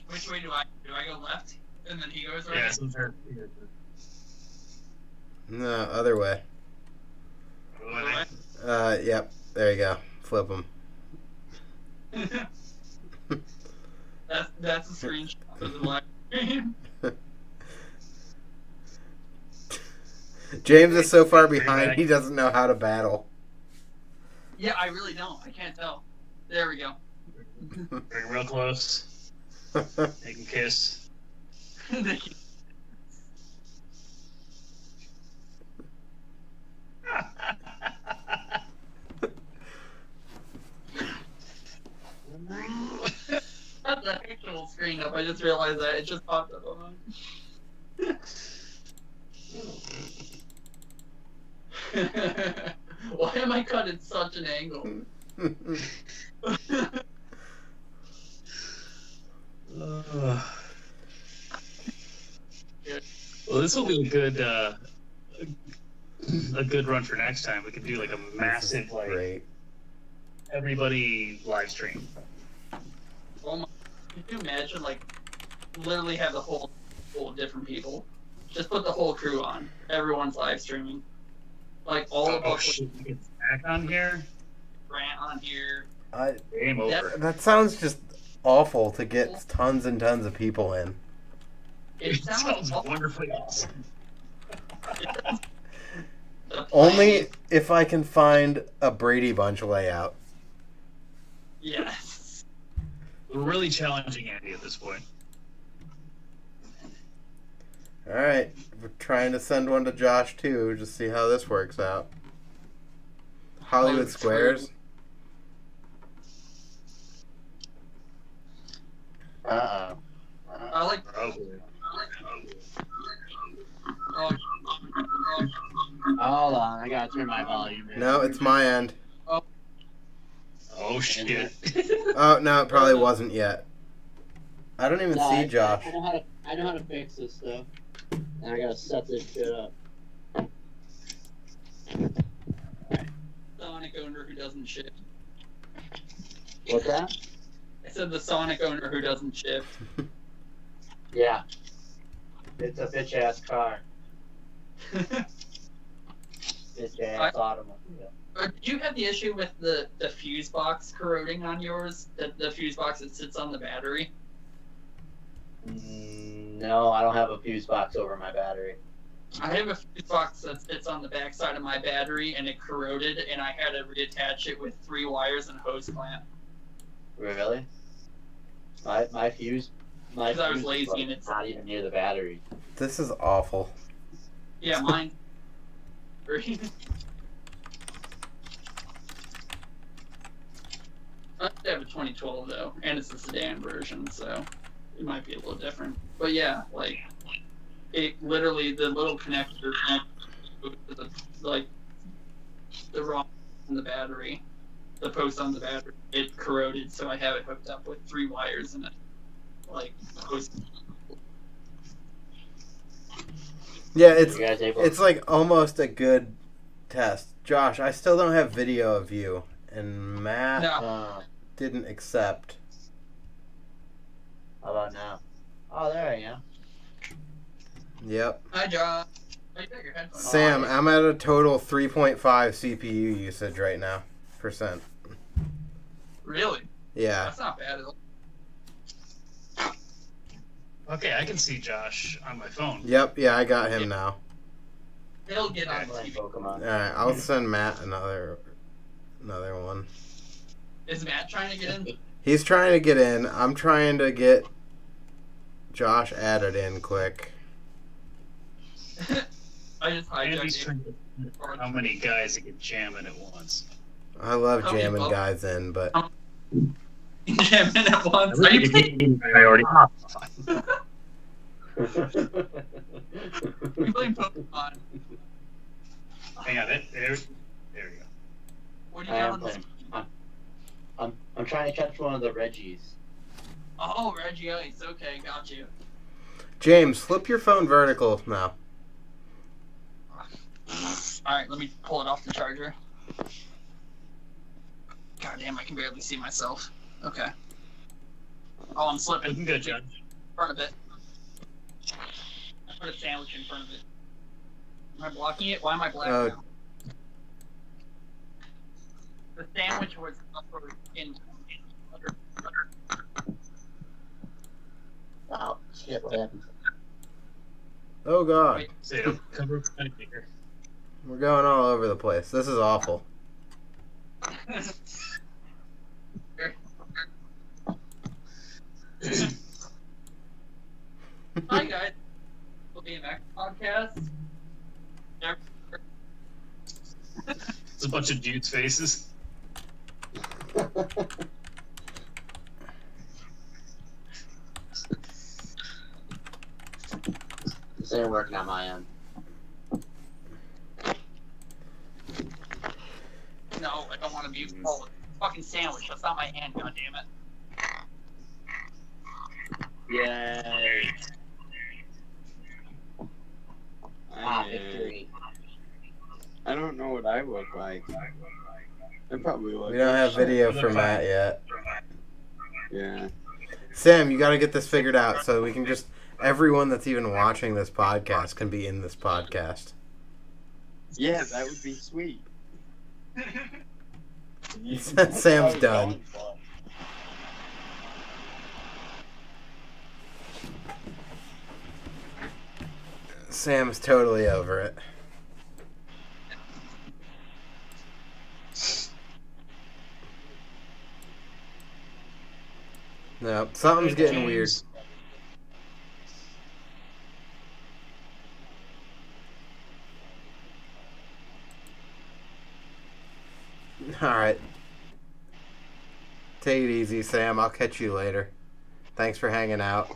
[SPEAKER 1] Which way do I go left? And then he goes right?
[SPEAKER 5] Yeah, some fair.
[SPEAKER 2] No, other way. Yep. There you go. Flip them.
[SPEAKER 1] That's a screenshot of the live stream.
[SPEAKER 2] James is so far behind he doesn't know how to battle.
[SPEAKER 1] Yeah, I really don't. I can't tell. There we go.
[SPEAKER 5] Bring real close. They can kiss.
[SPEAKER 1] That's the actual screen up. I just realized that. It just popped up on mine. Why am I cut at such an angle?
[SPEAKER 5] Well, this will be a good run for next time. We could do like a massive
[SPEAKER 2] Great.
[SPEAKER 5] everybody live stream.
[SPEAKER 1] Oh my! Could you imagine literally have the whole different people? Just put the whole crew on. Everyone's live streaming. All of us.
[SPEAKER 5] Shit, we get back on here.
[SPEAKER 1] Grant on here.
[SPEAKER 5] Game over.
[SPEAKER 2] That sounds just awful to get tons and tons of people in.
[SPEAKER 1] It sounds awful.
[SPEAKER 5] wonderfully awesome.
[SPEAKER 2] Only if I can find a Brady Bunch layout.
[SPEAKER 1] Yes.
[SPEAKER 5] We're really challenging Andy at this point.
[SPEAKER 2] Alright, we're trying to send one to Josh too, just see how this works out. Hollywood Squares.
[SPEAKER 1] I like. Oh,
[SPEAKER 6] Hold on, I gotta turn my volume down.
[SPEAKER 2] No, it's my end.
[SPEAKER 5] Oh shit.
[SPEAKER 2] Oh, no, it probably wasn't yet. I don't even
[SPEAKER 6] No,
[SPEAKER 2] see Josh.
[SPEAKER 6] I know how to fix this stuff. And I gotta set this shit up.
[SPEAKER 1] Sonic owner who doesn't shift.
[SPEAKER 6] What's that?
[SPEAKER 1] I said the Sonic owner who doesn't shift.
[SPEAKER 6] Yeah. It's a bitch ass car. Bitch ass automobile.
[SPEAKER 1] Did you have the issue with the fuse box corroding on yours? The fuse box that sits on the battery?
[SPEAKER 6] No, I don't have a fuse box over my battery.
[SPEAKER 1] I have a fuse box that sits on the backside of my battery, and it corroded, and I had to reattach it with 3 wires and a hose clamp.
[SPEAKER 6] Really? My fuse. My
[SPEAKER 1] 'Cause I was
[SPEAKER 6] fuse
[SPEAKER 1] lazy
[SPEAKER 6] was
[SPEAKER 1] and it's-
[SPEAKER 6] not even near the battery.
[SPEAKER 2] This is awful.
[SPEAKER 1] Yeah, mine. I have a 2012 though, and it's a sedan version, so it might be a little different. But yeah, it literally the little connector to the raw on the battery, the post on the battery, it corroded, so I have it hooked up with 3 wires and hose.
[SPEAKER 2] Yeah,
[SPEAKER 6] You guys able?
[SPEAKER 2] it's almost a good test. Josh, I still don't have video of you, and Matt
[SPEAKER 1] No.
[SPEAKER 2] didn't accept.
[SPEAKER 6] How about now? Oh, there I am.
[SPEAKER 2] Yep.
[SPEAKER 1] Hi, John. Oh, you got your headphones.
[SPEAKER 2] Sam, I'm at a total 3.5 CPU usage right now. %.
[SPEAKER 1] Really?
[SPEAKER 2] Yeah.
[SPEAKER 1] That's not bad at all.
[SPEAKER 5] Okay, I can see Josh on my phone.
[SPEAKER 2] Yep, yeah, I got him now.
[SPEAKER 1] He'll get on
[SPEAKER 6] I'm playing
[SPEAKER 1] TV.
[SPEAKER 6] Pokemon.
[SPEAKER 2] Alright, I'll send Matt another one.
[SPEAKER 1] Is Matt trying to get in?
[SPEAKER 2] He's trying to get in. I'm trying to get Josh added in quick.
[SPEAKER 1] I just
[SPEAKER 5] Andy's
[SPEAKER 1] hijacked
[SPEAKER 5] trying to how many guys he can jam in at once.
[SPEAKER 2] I love
[SPEAKER 1] How many
[SPEAKER 2] jamming
[SPEAKER 1] votes?
[SPEAKER 2] guys in, but
[SPEAKER 1] Jam in at once. Are you playing,
[SPEAKER 5] Priority.
[SPEAKER 1] you playing Pokemon?
[SPEAKER 5] Hang on, there we go.
[SPEAKER 1] What are
[SPEAKER 6] I
[SPEAKER 1] you
[SPEAKER 6] am
[SPEAKER 1] doing?
[SPEAKER 6] playing. I'm trying to catch one of the Reggies.
[SPEAKER 1] Oh, Reggie Ice. Okay, got you.
[SPEAKER 2] James, flip your phone vertical now.
[SPEAKER 1] Alright, let me pull it off the charger. God damn, I can barely see myself. Okay. Oh, I'm slipping.
[SPEAKER 5] Looking good, John.
[SPEAKER 1] In front of it. I put a sandwich in front of it. Am I blocking it? Why am I black
[SPEAKER 2] Oh.
[SPEAKER 1] now? The sandwich was upward in butter.
[SPEAKER 6] Oh, shit, what happened?
[SPEAKER 2] Oh god.
[SPEAKER 1] Wait.
[SPEAKER 5] So, cover up my finger.
[SPEAKER 2] We're going all over the place. This is awful.
[SPEAKER 1] Hi guys, BMX podcast.
[SPEAKER 5] It's a bunch of dudes' faces.
[SPEAKER 6] This ain't working on my end.
[SPEAKER 1] No, I don't want to mute. Oh, fucking sandwich. That's not my hand. God damn it.
[SPEAKER 6] Yay. Victory. I don't know what I look like. I probably look
[SPEAKER 2] We don't have video for Matt yet.
[SPEAKER 6] Yeah.
[SPEAKER 2] Sam, you got to get this figured out so we can just... Everyone that's even watching this podcast can be in this podcast.
[SPEAKER 6] Yeah, that would be sweet.
[SPEAKER 2] Sam's done. Sam is totally over it. No, something's getting weird. Alright. Take it easy, Sam. I'll catch you later. Thanks for hanging out.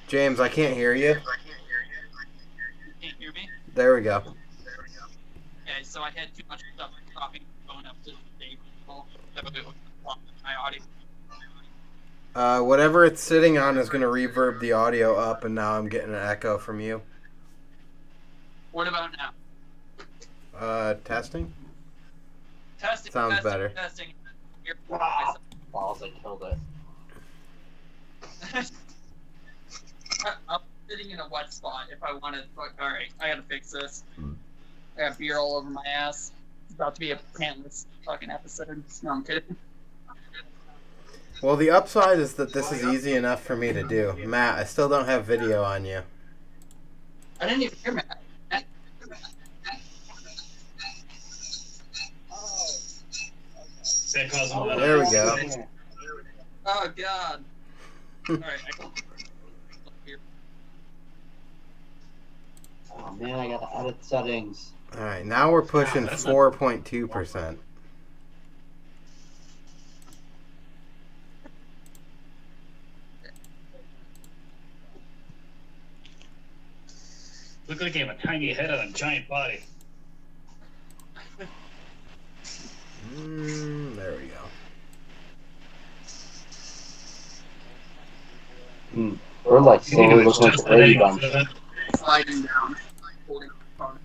[SPEAKER 2] James, I can't hear you.
[SPEAKER 1] Can't hear me?
[SPEAKER 2] There we go.
[SPEAKER 1] Okay, so I had too much stuff copying phone up to the table. That would my audio.
[SPEAKER 2] Whatever it's sitting on is going to reverb the audio up, and now I'm getting an echo from you.
[SPEAKER 1] What about now?
[SPEAKER 2] Testing?
[SPEAKER 1] Testing.
[SPEAKER 2] Sounds
[SPEAKER 1] testing,
[SPEAKER 2] better.
[SPEAKER 1] Testing. Here,
[SPEAKER 6] Balls, I killed it.
[SPEAKER 1] I'm sitting in a wet spot if I wanted. Alright, I gotta fix this. I got beer all over my ass. It's about to be a pantless fucking episode. No, I'm kidding.
[SPEAKER 2] Well, the upside is that this is easy enough for me to do. Matt, I still don't have video on you.
[SPEAKER 1] I didn't even hear Matt.
[SPEAKER 5] Is that causing a lot of...
[SPEAKER 2] There we go.
[SPEAKER 1] Oh, God. Alright, I can...
[SPEAKER 6] Oh man, I gotta edit settings.
[SPEAKER 2] Alright, now we're pushing 4.2%.
[SPEAKER 5] Look like you have a tiny head on a giant body.
[SPEAKER 2] There we go.
[SPEAKER 6] We're like
[SPEAKER 5] You think
[SPEAKER 6] slowly
[SPEAKER 5] it was
[SPEAKER 6] looking
[SPEAKER 5] just
[SPEAKER 6] at the Brady
[SPEAKER 5] that
[SPEAKER 6] Bunch.
[SPEAKER 5] angle.
[SPEAKER 1] Sliding down. Holding the phone.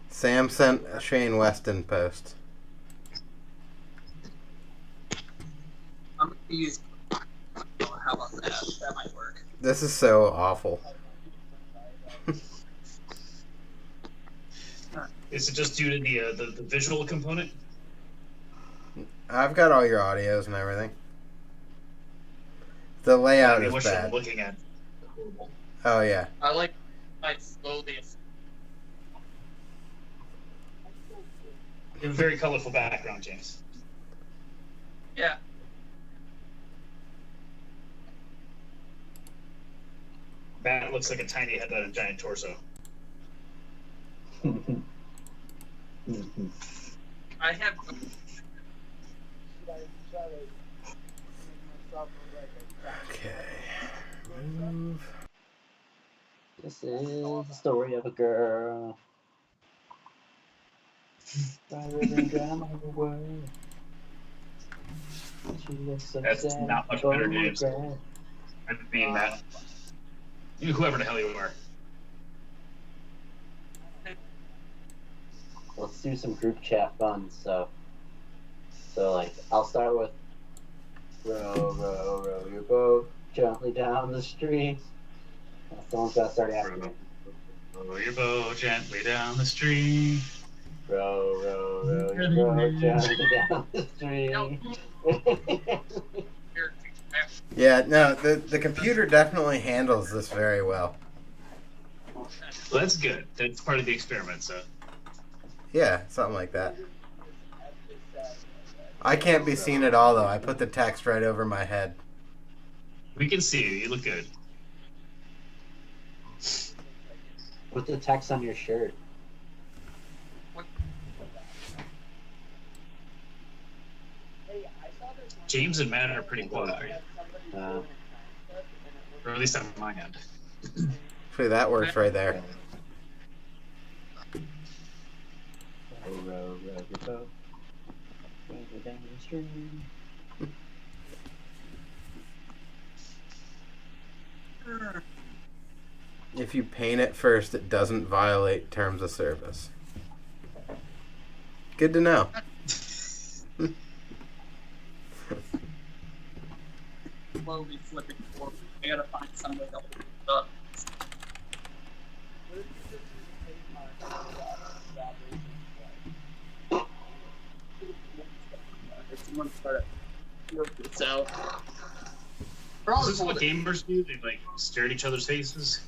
[SPEAKER 2] Sam sent a Shane Weston post.
[SPEAKER 1] I'm gonna use... How about that? That might work.
[SPEAKER 2] This is so awful.
[SPEAKER 5] Is it just due to the visual component?
[SPEAKER 2] I've got all your audios and everything. The layout
[SPEAKER 5] I mean,
[SPEAKER 2] is
[SPEAKER 5] what you're
[SPEAKER 2] bad.
[SPEAKER 5] looking at.
[SPEAKER 2] Oh, yeah.
[SPEAKER 1] I like slowly.
[SPEAKER 5] You have a very colorful background, James.
[SPEAKER 1] Yeah.
[SPEAKER 5] Matt looks like a tiny head on a giant torso.
[SPEAKER 1] I have.
[SPEAKER 2] Okay. Move.
[SPEAKER 6] This is the story of a girl. Rather than drama of the world. She looks so
[SPEAKER 5] That's
[SPEAKER 6] sad.
[SPEAKER 5] not much better,
[SPEAKER 6] Oh,
[SPEAKER 5] James.
[SPEAKER 6] God.
[SPEAKER 5] I mean, Matt. Whoever the hell you are.
[SPEAKER 6] Let's do some group chat fun stuff. So, like, I'll start with row, row, row your boat gently down the stream. Someone's got to start after me.
[SPEAKER 5] Row your boat gently down the stream.
[SPEAKER 6] Row, row, row your boat gently down the stream.
[SPEAKER 1] No.
[SPEAKER 2] Yeah, no, the computer definitely handles this very well.
[SPEAKER 5] Well, that's good. That's part of the experiment, so.
[SPEAKER 2] Yeah, something like that. I can't be seen at all, though. I put the text right over my head.
[SPEAKER 5] We can see you. You look good.
[SPEAKER 6] Put the text on your shirt.
[SPEAKER 5] James and Matt are pretty quiet,
[SPEAKER 6] Uh,
[SPEAKER 5] or at least on my end.
[SPEAKER 2] Actually, that works right there.
[SPEAKER 6] row, row, row your boat. Gently down the stream.
[SPEAKER 2] If you paint it first, it doesn't violate terms of service. Good to know.
[SPEAKER 1] Slowly flipping forward. I gotta find somebody else. Up. Someone start to work this out.
[SPEAKER 5] Is this what gamers do? They like stare at each other's faces?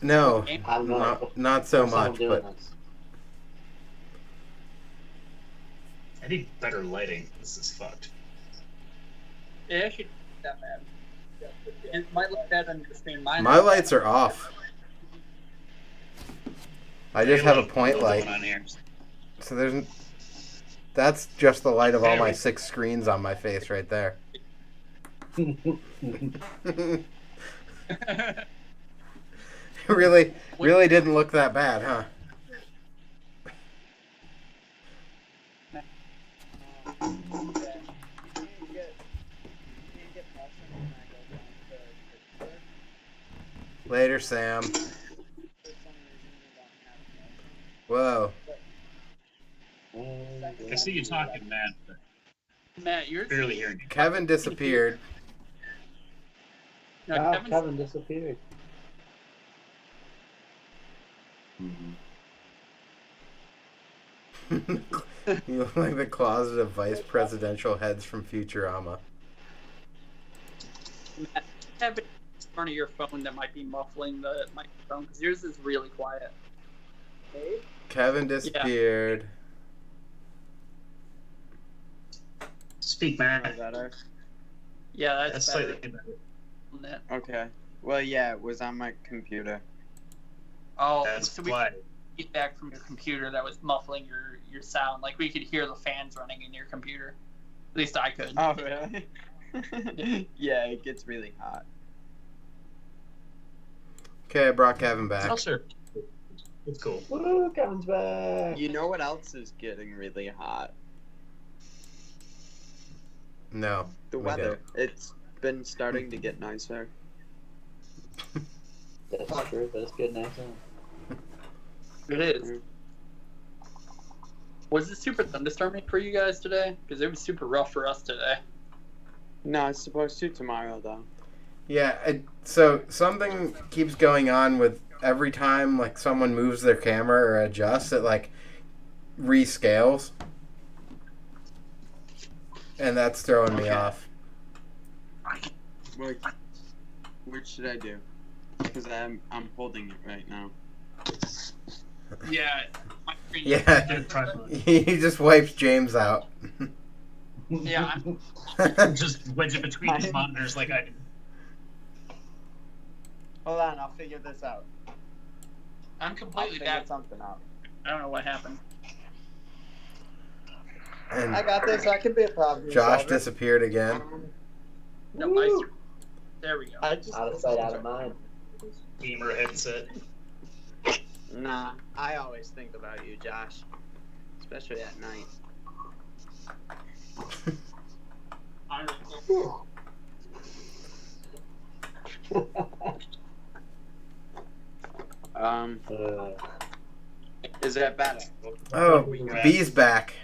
[SPEAKER 2] No,
[SPEAKER 6] I don't know.
[SPEAKER 2] not so
[SPEAKER 6] First time
[SPEAKER 2] much,
[SPEAKER 6] doing
[SPEAKER 2] but
[SPEAKER 6] this.
[SPEAKER 5] I need better lighting. This is fucked.
[SPEAKER 1] It actually not that bad. It might look bad on your screen.
[SPEAKER 2] my lights are off. I just have a point light.
[SPEAKER 5] On here.
[SPEAKER 2] So that's just the light of all my 6 screens on my face right there. really didn't look that bad, huh? Later, Sam. Whoa.
[SPEAKER 5] I see you talking, Matt. But
[SPEAKER 1] Matt, you're
[SPEAKER 5] barely hearing you.
[SPEAKER 2] Kevin disappeared.
[SPEAKER 1] no,
[SPEAKER 6] Wow,
[SPEAKER 1] Kevin's,
[SPEAKER 6] Kevin disappeared.
[SPEAKER 2] You look like the closet of vice presidential heads from Futurama.
[SPEAKER 1] Matt, Kevin, in front of your phone that might be muffling the microphone because yours is really quiet.
[SPEAKER 2] Kevin disappeared.
[SPEAKER 5] Speak, Matt.
[SPEAKER 7] Better.
[SPEAKER 1] Yeah,
[SPEAKER 5] That's
[SPEAKER 1] that's
[SPEAKER 5] slightly
[SPEAKER 1] better.
[SPEAKER 5] better.
[SPEAKER 7] Okay. Well, yeah, it was on my computer.
[SPEAKER 1] Oh,
[SPEAKER 5] That's
[SPEAKER 1] so we
[SPEAKER 5] why.
[SPEAKER 1] could feedback from your computer that was muffling your sound. Like we could hear the fans running in your computer. At least I could.
[SPEAKER 7] Oh, really? Yeah, it gets really hot.
[SPEAKER 2] Okay, I brought Kevin back.
[SPEAKER 5] Oh, sure. It's cool.
[SPEAKER 6] Woo, Kevin's back.
[SPEAKER 7] You know what else is getting really hot?
[SPEAKER 2] No.
[SPEAKER 7] The
[SPEAKER 2] we
[SPEAKER 7] weather. It's been starting to get nicer.
[SPEAKER 6] That's true, but it's good nice out.
[SPEAKER 1] It is. Was it super thunderstorming for you guys today? Because it was super rough for us today.
[SPEAKER 7] No, it's supposed to tomorrow, though.
[SPEAKER 2] Yeah, so something keeps going on with every time like someone moves their camera or adjusts, it like rescales. And that's throwing me off.
[SPEAKER 7] Which should I do? Because I'm holding it right now.
[SPEAKER 1] Yeah. My screen
[SPEAKER 2] Yeah. He just wipes James out.
[SPEAKER 1] Yeah.
[SPEAKER 5] Just wedge it between the monitors like I do.
[SPEAKER 7] Hold on, I'll figure this out.
[SPEAKER 1] I'm
[SPEAKER 7] I'll
[SPEAKER 1] completely
[SPEAKER 7] figure
[SPEAKER 1] back.
[SPEAKER 7] something out.
[SPEAKER 1] I don't know what happened.
[SPEAKER 2] And
[SPEAKER 7] I got this. I can be a problem
[SPEAKER 2] Josh
[SPEAKER 7] solver.
[SPEAKER 2] disappeared again.
[SPEAKER 1] No, my there we go.
[SPEAKER 7] I just
[SPEAKER 6] Out of sight, out of mind.
[SPEAKER 5] Gamer headset.
[SPEAKER 7] Nah, I always think about you, Josh. Especially at night. Is that better?
[SPEAKER 2] Oh, B's back.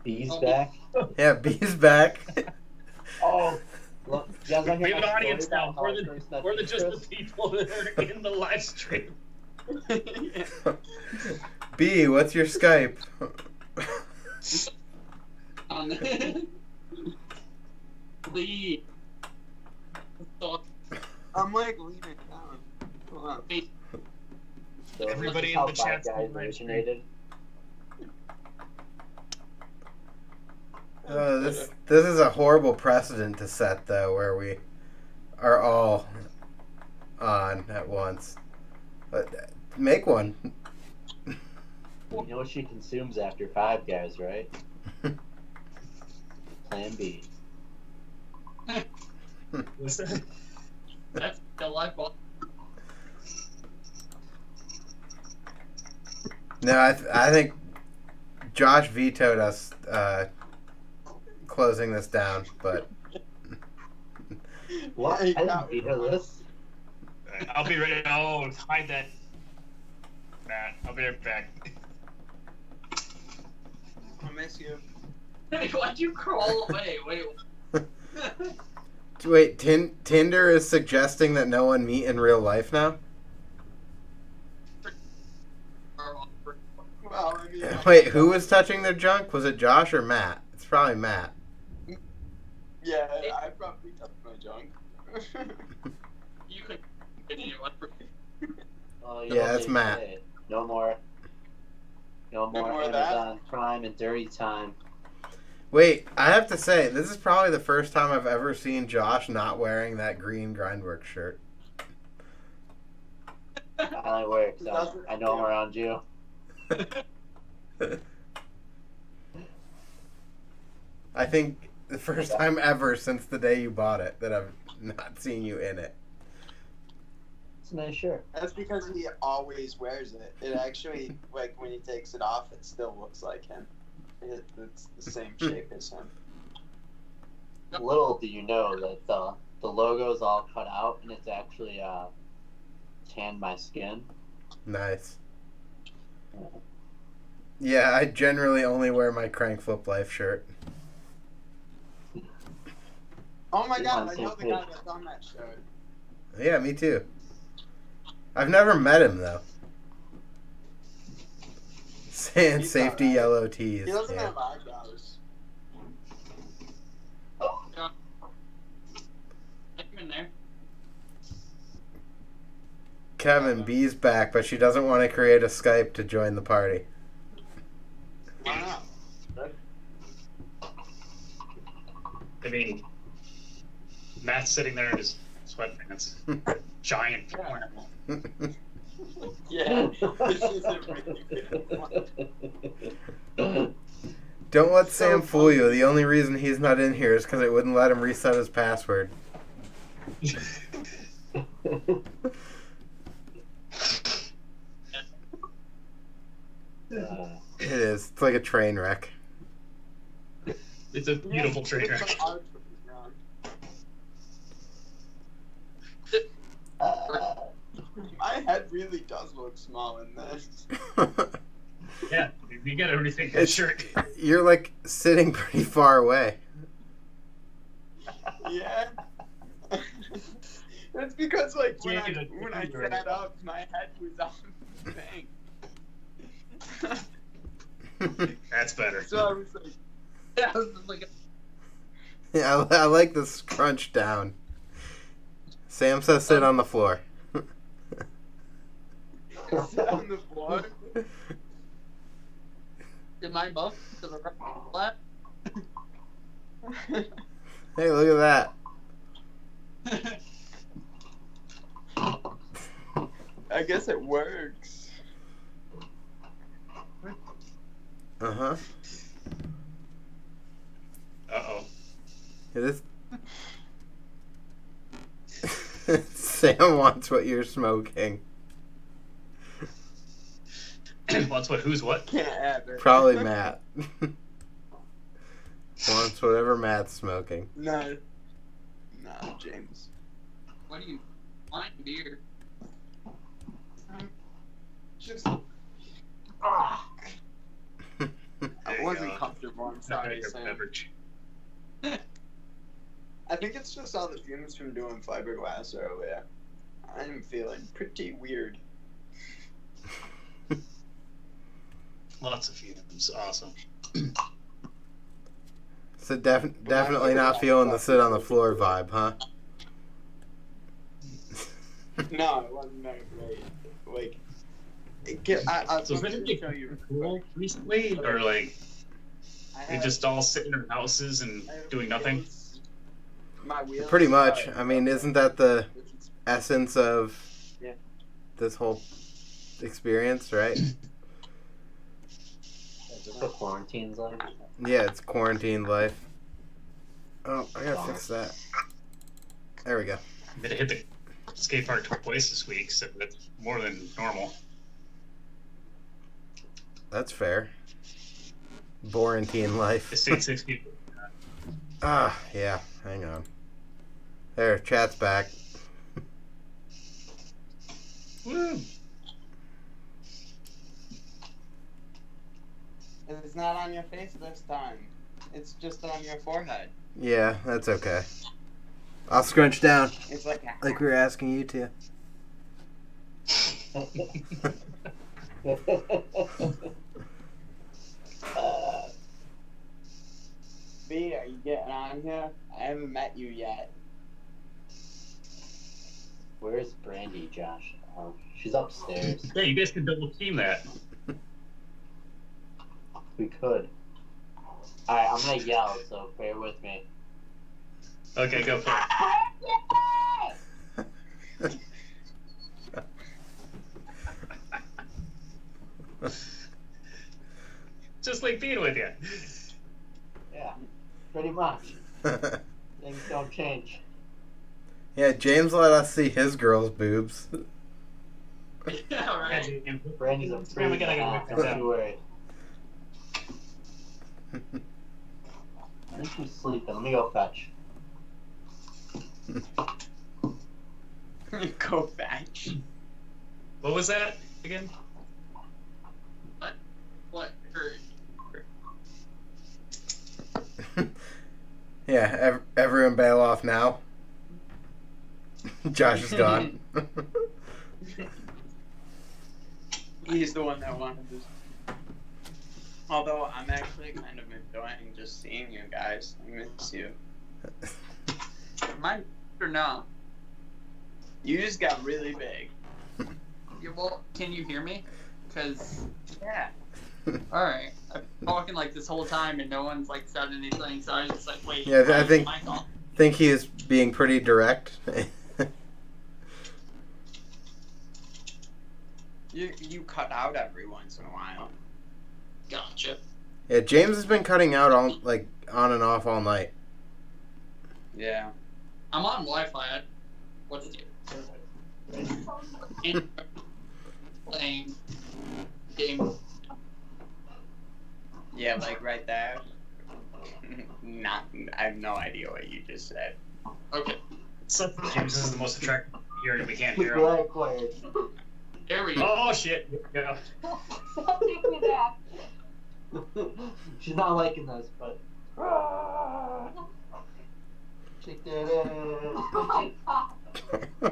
[SPEAKER 6] Bees back.
[SPEAKER 2] Yeah, B's back.
[SPEAKER 6] Oh, look, you guys want to
[SPEAKER 5] We
[SPEAKER 6] hear
[SPEAKER 5] have an
[SPEAKER 6] my
[SPEAKER 5] audience
[SPEAKER 6] story
[SPEAKER 5] now.
[SPEAKER 6] about how
[SPEAKER 5] More
[SPEAKER 6] I
[SPEAKER 5] than,
[SPEAKER 6] first met
[SPEAKER 5] more than just the
[SPEAKER 6] Chris?
[SPEAKER 5] people that are in the live stream.
[SPEAKER 2] B, what's your Skype?
[SPEAKER 1] Please. So,
[SPEAKER 8] I'm like leaning down. Hold on.
[SPEAKER 6] So
[SPEAKER 5] Everybody
[SPEAKER 6] this is
[SPEAKER 5] in
[SPEAKER 6] how
[SPEAKER 5] the
[SPEAKER 6] Five
[SPEAKER 5] chat's
[SPEAKER 6] Guys
[SPEAKER 5] on
[SPEAKER 6] originated.
[SPEAKER 2] This is a horrible precedent to set, though, where we are all on at once. But make one.
[SPEAKER 6] You know what she consumes after Five Guys, right? Plan B.
[SPEAKER 1] that's the life ball.
[SPEAKER 2] No, I think Josh vetoed us closing this down, but
[SPEAKER 6] What? I didn't veto this.
[SPEAKER 5] I'll be ready. Oh, hide that. Matt, I'll be right back.
[SPEAKER 8] I miss you.
[SPEAKER 1] Hey, why'd you crawl away?
[SPEAKER 2] wait, Tinder is suggesting that no one meet in real life now?
[SPEAKER 8] Well, I mean,
[SPEAKER 2] Wait, who was touching their junk? Was it Josh or Matt? It's probably Matt.
[SPEAKER 8] yeah, I probably touched my junk.
[SPEAKER 1] You could continue.
[SPEAKER 6] Oh,
[SPEAKER 2] Yeah,
[SPEAKER 6] know
[SPEAKER 2] that's
[SPEAKER 6] they
[SPEAKER 2] Matt.
[SPEAKER 6] say, No more
[SPEAKER 8] more of
[SPEAKER 6] Amazon Prime and dirty time.
[SPEAKER 2] Wait, I have to say, this is probably the first time I've ever seen Josh not wearing that green GrindWorks shirt.
[SPEAKER 6] I only wear it 'cause I know I'm around you.
[SPEAKER 2] I think the first time ever since the day you bought it that I've not seen you in it.
[SPEAKER 6] It's a nice shirt.
[SPEAKER 8] That's because he always wears it. It actually, like, when he takes it off, it still looks like him. It's the same shape as him.
[SPEAKER 6] Little do you know that the logo's all cut out and it's actually tanned my skin.
[SPEAKER 2] Nice. Yeah, I generally only wear my Crank Flip Life shirt.
[SPEAKER 8] Oh my
[SPEAKER 6] You're
[SPEAKER 8] god,
[SPEAKER 6] on
[SPEAKER 8] I
[SPEAKER 6] the
[SPEAKER 8] know
[SPEAKER 6] same
[SPEAKER 8] the guy
[SPEAKER 6] page.
[SPEAKER 8] that's on that show.
[SPEAKER 2] Yeah, me too. I've never met him, though. Sand
[SPEAKER 8] He's
[SPEAKER 2] safety
[SPEAKER 8] alright.
[SPEAKER 2] yellow tees.
[SPEAKER 8] He doesn't
[SPEAKER 2] Yeah.
[SPEAKER 8] have eyebrows.
[SPEAKER 1] I'm in there.
[SPEAKER 2] Kevin, B's back, but she doesn't want to create a Skype to join the party.
[SPEAKER 8] Why not?
[SPEAKER 5] I mean, Matt's sitting there in his sweatpants. Giant flannel.
[SPEAKER 8] Yeah, this is a really good one.
[SPEAKER 2] Don't let
[SPEAKER 8] So
[SPEAKER 2] Sam fool you. The only reason he's not in here is because it wouldn't let him reset his password. It is. It's like a train wreck.
[SPEAKER 5] It's a beautiful train wreck.
[SPEAKER 8] It's hard for me, Ron. My head really does look small in this.
[SPEAKER 5] Yeah, you gotta rethink that
[SPEAKER 2] It's-
[SPEAKER 5] shirt.
[SPEAKER 2] You're like sitting pretty far away.
[SPEAKER 8] Yeah. That's because, like, when
[SPEAKER 5] Yeah,
[SPEAKER 8] I sat up, my head was on the thing.
[SPEAKER 5] That's better.
[SPEAKER 8] So I was like,
[SPEAKER 1] Yeah, I was just like,
[SPEAKER 2] Yeah, I like the scrunch down. Sam says sit on the floor.
[SPEAKER 8] sit on the floor.
[SPEAKER 1] did my buff to the right left?
[SPEAKER 2] Hey, look at that.
[SPEAKER 8] I guess it works.
[SPEAKER 2] Uh-huh.
[SPEAKER 5] Uh-oh.
[SPEAKER 2] It is... Sam wants what you're smoking.
[SPEAKER 5] What's what? Who's what?
[SPEAKER 8] Can't have it.
[SPEAKER 2] Probably Matt. Wants whatever Matt's smoking.
[SPEAKER 8] No. No, James.
[SPEAKER 1] What do you want beer?
[SPEAKER 8] Just. I wasn't comfortable. I'm sorry,
[SPEAKER 5] Your
[SPEAKER 8] Sam.
[SPEAKER 5] beverage.
[SPEAKER 8] I think it's just all the fumes from doing fiberglass earlier. I'm feeling pretty weird.
[SPEAKER 5] Lots of fumes. Awesome.
[SPEAKER 2] So definitely not feeling the sit on the floor vibe, huh?
[SPEAKER 8] No, it wasn't that great. Like,
[SPEAKER 5] So has anybody
[SPEAKER 8] show you.
[SPEAKER 5] cool recently, or like
[SPEAKER 8] I
[SPEAKER 5] they
[SPEAKER 8] have-
[SPEAKER 5] just all sit in their houses and
[SPEAKER 8] I have
[SPEAKER 5] doing nothing?
[SPEAKER 8] wheels. My wheels.
[SPEAKER 2] Pretty much. I mean, isn't that the essence of
[SPEAKER 8] Yeah.
[SPEAKER 2] this whole experience, right?
[SPEAKER 6] Is this what quarantine's like?
[SPEAKER 2] Yeah, it's quarantine life. Oh, I gotta fix that. There we go.
[SPEAKER 5] They hit the skate park twice this week, so that's more than normal.
[SPEAKER 2] That's fair. Borantine life.
[SPEAKER 5] It stayed 6 people.
[SPEAKER 2] Ah, yeah. Hang on. There, chat's back.
[SPEAKER 5] Woo!
[SPEAKER 8] It's not on your face this time. It's just on your forehead.
[SPEAKER 2] Yeah, that's okay. I'll scrunch down,
[SPEAKER 8] It's like
[SPEAKER 2] like we were asking you to.
[SPEAKER 8] B, are you getting on here? I haven't met you yet.
[SPEAKER 6] Where's Brandy, Josh? Oh, she's upstairs.
[SPEAKER 5] Yeah, you guys can double team that.
[SPEAKER 6] We could. Alright, I'm gonna yell, so bear with me.
[SPEAKER 5] Okay, go for it. Just like being with you.
[SPEAKER 6] Yeah, pretty much. Things don't change.
[SPEAKER 2] Yeah, James let us see his girl's boobs.
[SPEAKER 1] Yeah, all right.
[SPEAKER 6] Brandy's a
[SPEAKER 5] We
[SPEAKER 6] freak.
[SPEAKER 5] gotta get
[SPEAKER 6] Don't
[SPEAKER 5] back to that.
[SPEAKER 6] you worry. I think she's sleeping. Let me go fetch.
[SPEAKER 8] Go fetch.
[SPEAKER 5] What was that again?
[SPEAKER 1] What? Or,
[SPEAKER 2] Yeah, everyone bail off now. Josh is gone.
[SPEAKER 8] He's the one that wanted this. Although I'm actually kind of enjoying just seeing you guys. I miss you.
[SPEAKER 1] mine or no?
[SPEAKER 8] You just got really big.
[SPEAKER 1] Yeah, well, can you hear me? Cause
[SPEAKER 8] Yeah.
[SPEAKER 1] all right, I've been talking like this whole time and no one's like said anything, so I was just like, wait.
[SPEAKER 2] Yeah, I
[SPEAKER 1] why is
[SPEAKER 2] think-
[SPEAKER 1] the mic off?
[SPEAKER 2] Think he is being pretty direct.
[SPEAKER 8] You cut out every once in a while.
[SPEAKER 1] Gotcha.
[SPEAKER 2] Yeah, James has been cutting out all like on and off all night.
[SPEAKER 8] Yeah.
[SPEAKER 1] I'm on Wi-Fi. What's it? Playing game.
[SPEAKER 8] Yeah, like right there. Not. I have no idea what you just said.
[SPEAKER 1] Okay,
[SPEAKER 5] So, James is the most attractive here, and we can't hear him.
[SPEAKER 6] Right, quiet.
[SPEAKER 1] there we go.
[SPEAKER 5] Oh shit! Yeah.
[SPEAKER 3] Take me back.
[SPEAKER 6] She's not liking this, but. Shake that ass.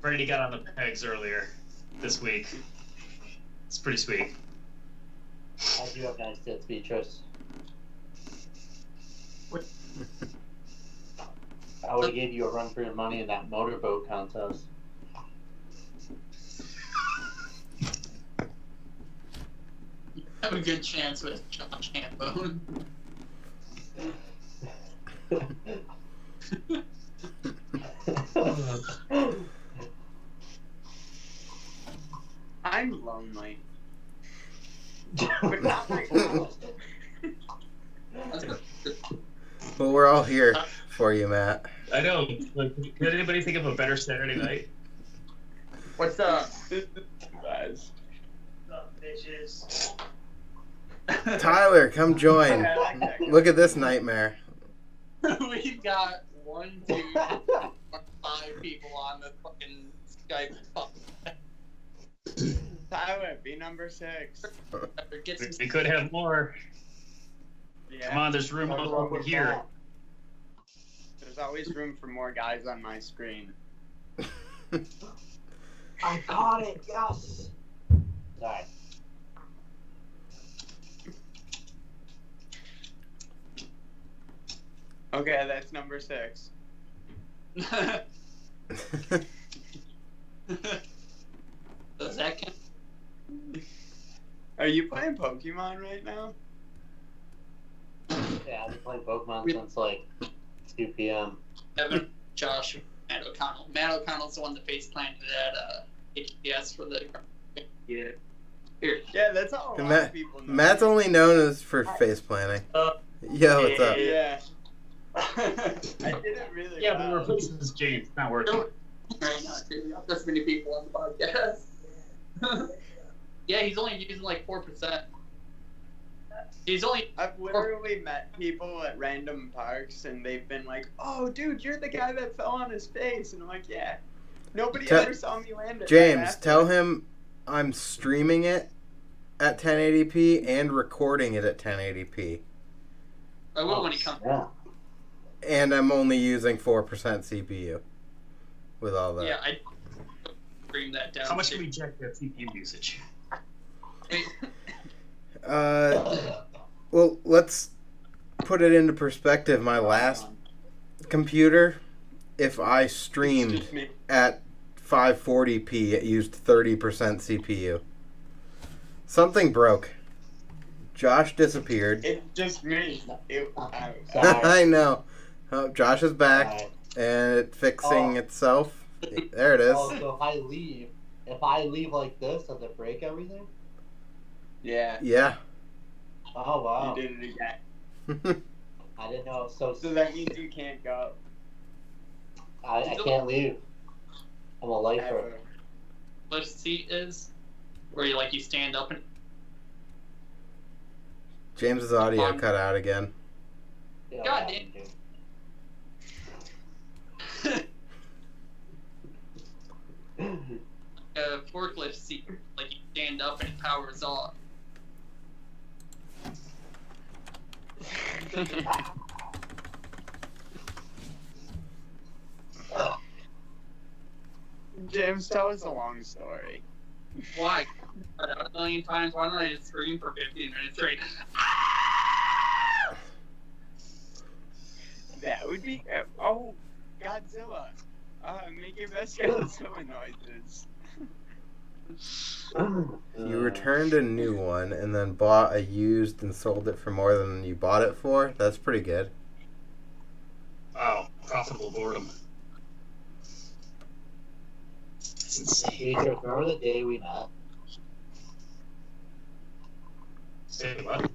[SPEAKER 5] Brady got on the pegs earlier this week. It's pretty sweet.
[SPEAKER 6] I do have nice tits, Beatrice.
[SPEAKER 1] What?
[SPEAKER 6] I would have gave you a run for your money in that motorboat contest.
[SPEAKER 1] You have a good chance with Josh Hambone.
[SPEAKER 8] I'm lonely. But not right now.
[SPEAKER 2] But we're all here for you, Matt.
[SPEAKER 5] I know. Like, did anybody think of a better Saturday night?
[SPEAKER 1] What's up?
[SPEAKER 8] Guys.
[SPEAKER 5] Bitches.
[SPEAKER 2] Tyler, come join.
[SPEAKER 8] I like that guy.
[SPEAKER 2] Look at this nightmare.
[SPEAKER 1] We've got 1, 2, 5 people on the fucking Skype.
[SPEAKER 8] Tyler, be number 6.
[SPEAKER 1] Get some
[SPEAKER 5] We could have more.
[SPEAKER 8] Yeah.
[SPEAKER 5] Come on, there's room over here.
[SPEAKER 8] There's always room for more guys on my screen.
[SPEAKER 6] I caught it. Yes. Alright.
[SPEAKER 8] Okay, that's number 6.
[SPEAKER 1] Does that count?
[SPEAKER 8] Are you playing Pokemon right now?
[SPEAKER 6] Yeah, I've been playing Pokemon since like 2 p.m.
[SPEAKER 1] Evan, Josh, Matt O'Connell. Matt O'Connell's the one that face planted at HTS for the. Yeah. Here.
[SPEAKER 8] Yeah, that's how a lot of people know.
[SPEAKER 2] Matt's only known as for face planting. Yo, what's up?
[SPEAKER 8] Yeah. I did it really
[SPEAKER 5] Yeah,
[SPEAKER 8] well.
[SPEAKER 5] but replacing this James. It's not working.
[SPEAKER 1] Right now, too. Not this many people on the podcast. Yeah, he's only using like 4%. He's only.
[SPEAKER 8] I've literally met people at random parks and they've been like, "Oh, dude, you're the guy that fell on his face," and I'm like, "Yeah." Nobody ever saw me land it.
[SPEAKER 2] James, tell him I'm streaming it at 1080p and recording it at 1080p.
[SPEAKER 1] I will when he comes.
[SPEAKER 6] Yeah.
[SPEAKER 2] And I'm only using 4% CPU with all that.
[SPEAKER 1] Yeah, I stream that down.
[SPEAKER 5] How much can we check that CPU usage?
[SPEAKER 2] Well, let's put it into perspective. My last computer, if I streamed at 540p, it used 30% CPU. Something broke. Josh disappeared.
[SPEAKER 8] It's just me.
[SPEAKER 2] I know. Oh, Josh is back,
[SPEAKER 6] Alright.
[SPEAKER 2] and it's fixing itself. There it is.
[SPEAKER 6] Oh, so if I leave like this, does it break everything?
[SPEAKER 8] Yeah,
[SPEAKER 2] Yeah.
[SPEAKER 6] Oh wow.
[SPEAKER 8] you did it again.
[SPEAKER 6] I didn't know. So
[SPEAKER 8] So that means you can't go.
[SPEAKER 6] I can't leave. I'm a lifer.
[SPEAKER 8] Ever.
[SPEAKER 1] Lift seat is where you stand up and.
[SPEAKER 2] James's audio cut out again.
[SPEAKER 6] Yeah,
[SPEAKER 1] God
[SPEAKER 6] what
[SPEAKER 1] damn.
[SPEAKER 6] happened,
[SPEAKER 1] A forklift seat, like you stand up and it powers off.
[SPEAKER 8] James, tell us a long story.
[SPEAKER 1] Why? Cut out a million times. Why don't I just scream for 15 minutes straight?
[SPEAKER 8] That would be. Oh, Godzilla. Make your best Godzilla noises.
[SPEAKER 2] You returned a new one and then bought a used and sold it for more than you bought it for? That's pretty good.
[SPEAKER 5] Wow, profitable boredom. That's insane.
[SPEAKER 6] Peter, remember the day we met?
[SPEAKER 5] Say what?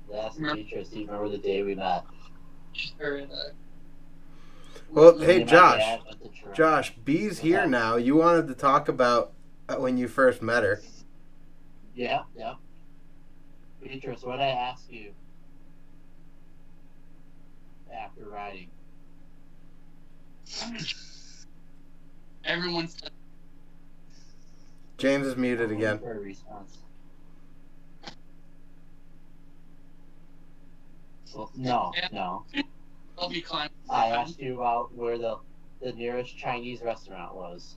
[SPEAKER 6] Last teacher, do you remember the day we met?
[SPEAKER 1] Or,
[SPEAKER 2] Well,
[SPEAKER 6] Me
[SPEAKER 2] hey,
[SPEAKER 6] and my
[SPEAKER 2] Josh.
[SPEAKER 6] dad went to Toronto.
[SPEAKER 2] Josh, B's here now. You wanted to talk about when you first met her.
[SPEAKER 6] Yeah. Beatrice, what did I ask you after riding?
[SPEAKER 1] everyone's.
[SPEAKER 2] James is muted again.
[SPEAKER 6] For a response. Well, no.
[SPEAKER 1] I'll be climbing.
[SPEAKER 6] I asked you about where the nearest Chinese restaurant was.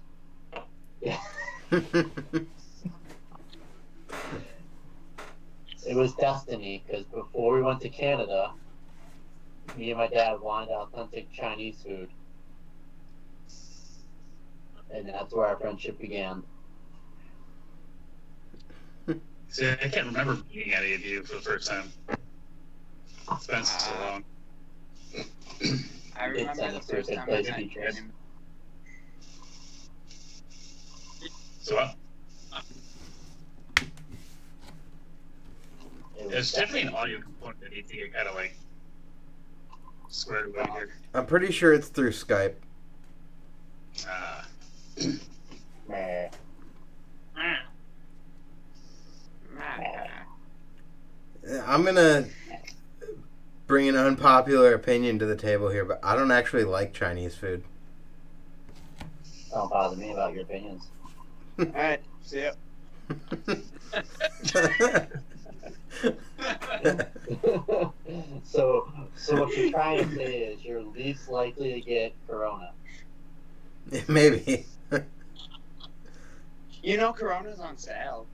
[SPEAKER 6] Yeah. It was destiny, because before we went to Canada, me and my dad wanted authentic Chinese food. And that's where our friendship began.
[SPEAKER 5] See, I can't remember meeting any of you for the first time. It's been so long.
[SPEAKER 8] I remember the first time I met
[SPEAKER 6] Beatrice.
[SPEAKER 8] him.
[SPEAKER 5] So what?
[SPEAKER 6] It was
[SPEAKER 5] There's definitely an audio component that needs to get kind of squared away here.
[SPEAKER 2] I'm pretty sure it's through Skype.
[SPEAKER 6] Meh.
[SPEAKER 2] I'm gonna bring an unpopular opinion to the table here, but I don't actually like Chinese food.
[SPEAKER 6] Don't bother me about your opinions.
[SPEAKER 8] Alright, see ya.
[SPEAKER 6] So what you're trying to say is you're least likely to get corona.
[SPEAKER 2] Maybe.
[SPEAKER 8] You know, Corona's on sale.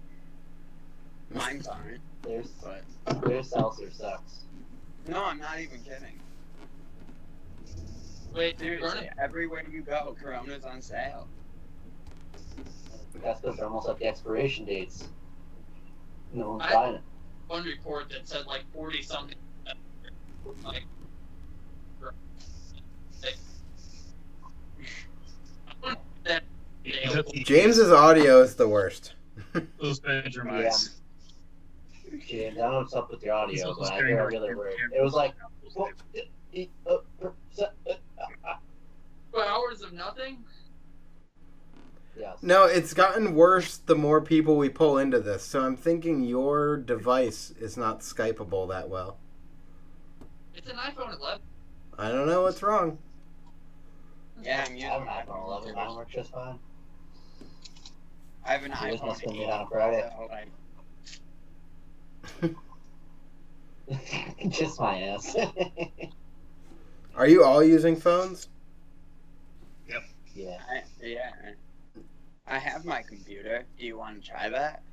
[SPEAKER 8] Mine's aren't.
[SPEAKER 6] Their seltzer sucks.
[SPEAKER 8] No, I'm not even kidding.
[SPEAKER 1] Wait,
[SPEAKER 8] Seriously, everywhere you go, Corona's on sale.
[SPEAKER 6] That's because they're almost at the expiration dates. No one's
[SPEAKER 1] I-
[SPEAKER 6] buying it.
[SPEAKER 1] one report that said like 40 something. Like,
[SPEAKER 2] James's audio is the worst.
[SPEAKER 5] Those bedroom
[SPEAKER 6] Yeah.
[SPEAKER 5] eyes.
[SPEAKER 6] James, I don't know what's up with your
[SPEAKER 5] He's
[SPEAKER 6] audio,
[SPEAKER 5] also
[SPEAKER 6] but I
[SPEAKER 5] staring
[SPEAKER 6] hear
[SPEAKER 5] right
[SPEAKER 6] every other
[SPEAKER 5] through
[SPEAKER 6] word.
[SPEAKER 5] your
[SPEAKER 6] It was like,
[SPEAKER 5] camera.
[SPEAKER 1] 2 hours of nothing?
[SPEAKER 6] yes.
[SPEAKER 2] No, it's gotten worse the more people we pull into this. So I'm thinking your device is not Skypeable that well.
[SPEAKER 1] It's an iPhone 11.
[SPEAKER 2] I don't know what's wrong.
[SPEAKER 8] Yeah, I'm
[SPEAKER 6] I
[SPEAKER 8] using
[SPEAKER 6] have an
[SPEAKER 8] my
[SPEAKER 6] iPhone 11. Mine works just fine.
[SPEAKER 8] I have an
[SPEAKER 6] Yours
[SPEAKER 8] iPhone
[SPEAKER 6] must have been
[SPEAKER 8] 8.
[SPEAKER 6] made on a Friday.
[SPEAKER 8] So, like,
[SPEAKER 6] Just my ass.
[SPEAKER 2] Are you all using phones?
[SPEAKER 6] Yeah.
[SPEAKER 8] yeah. I have my computer. Do you want to try that?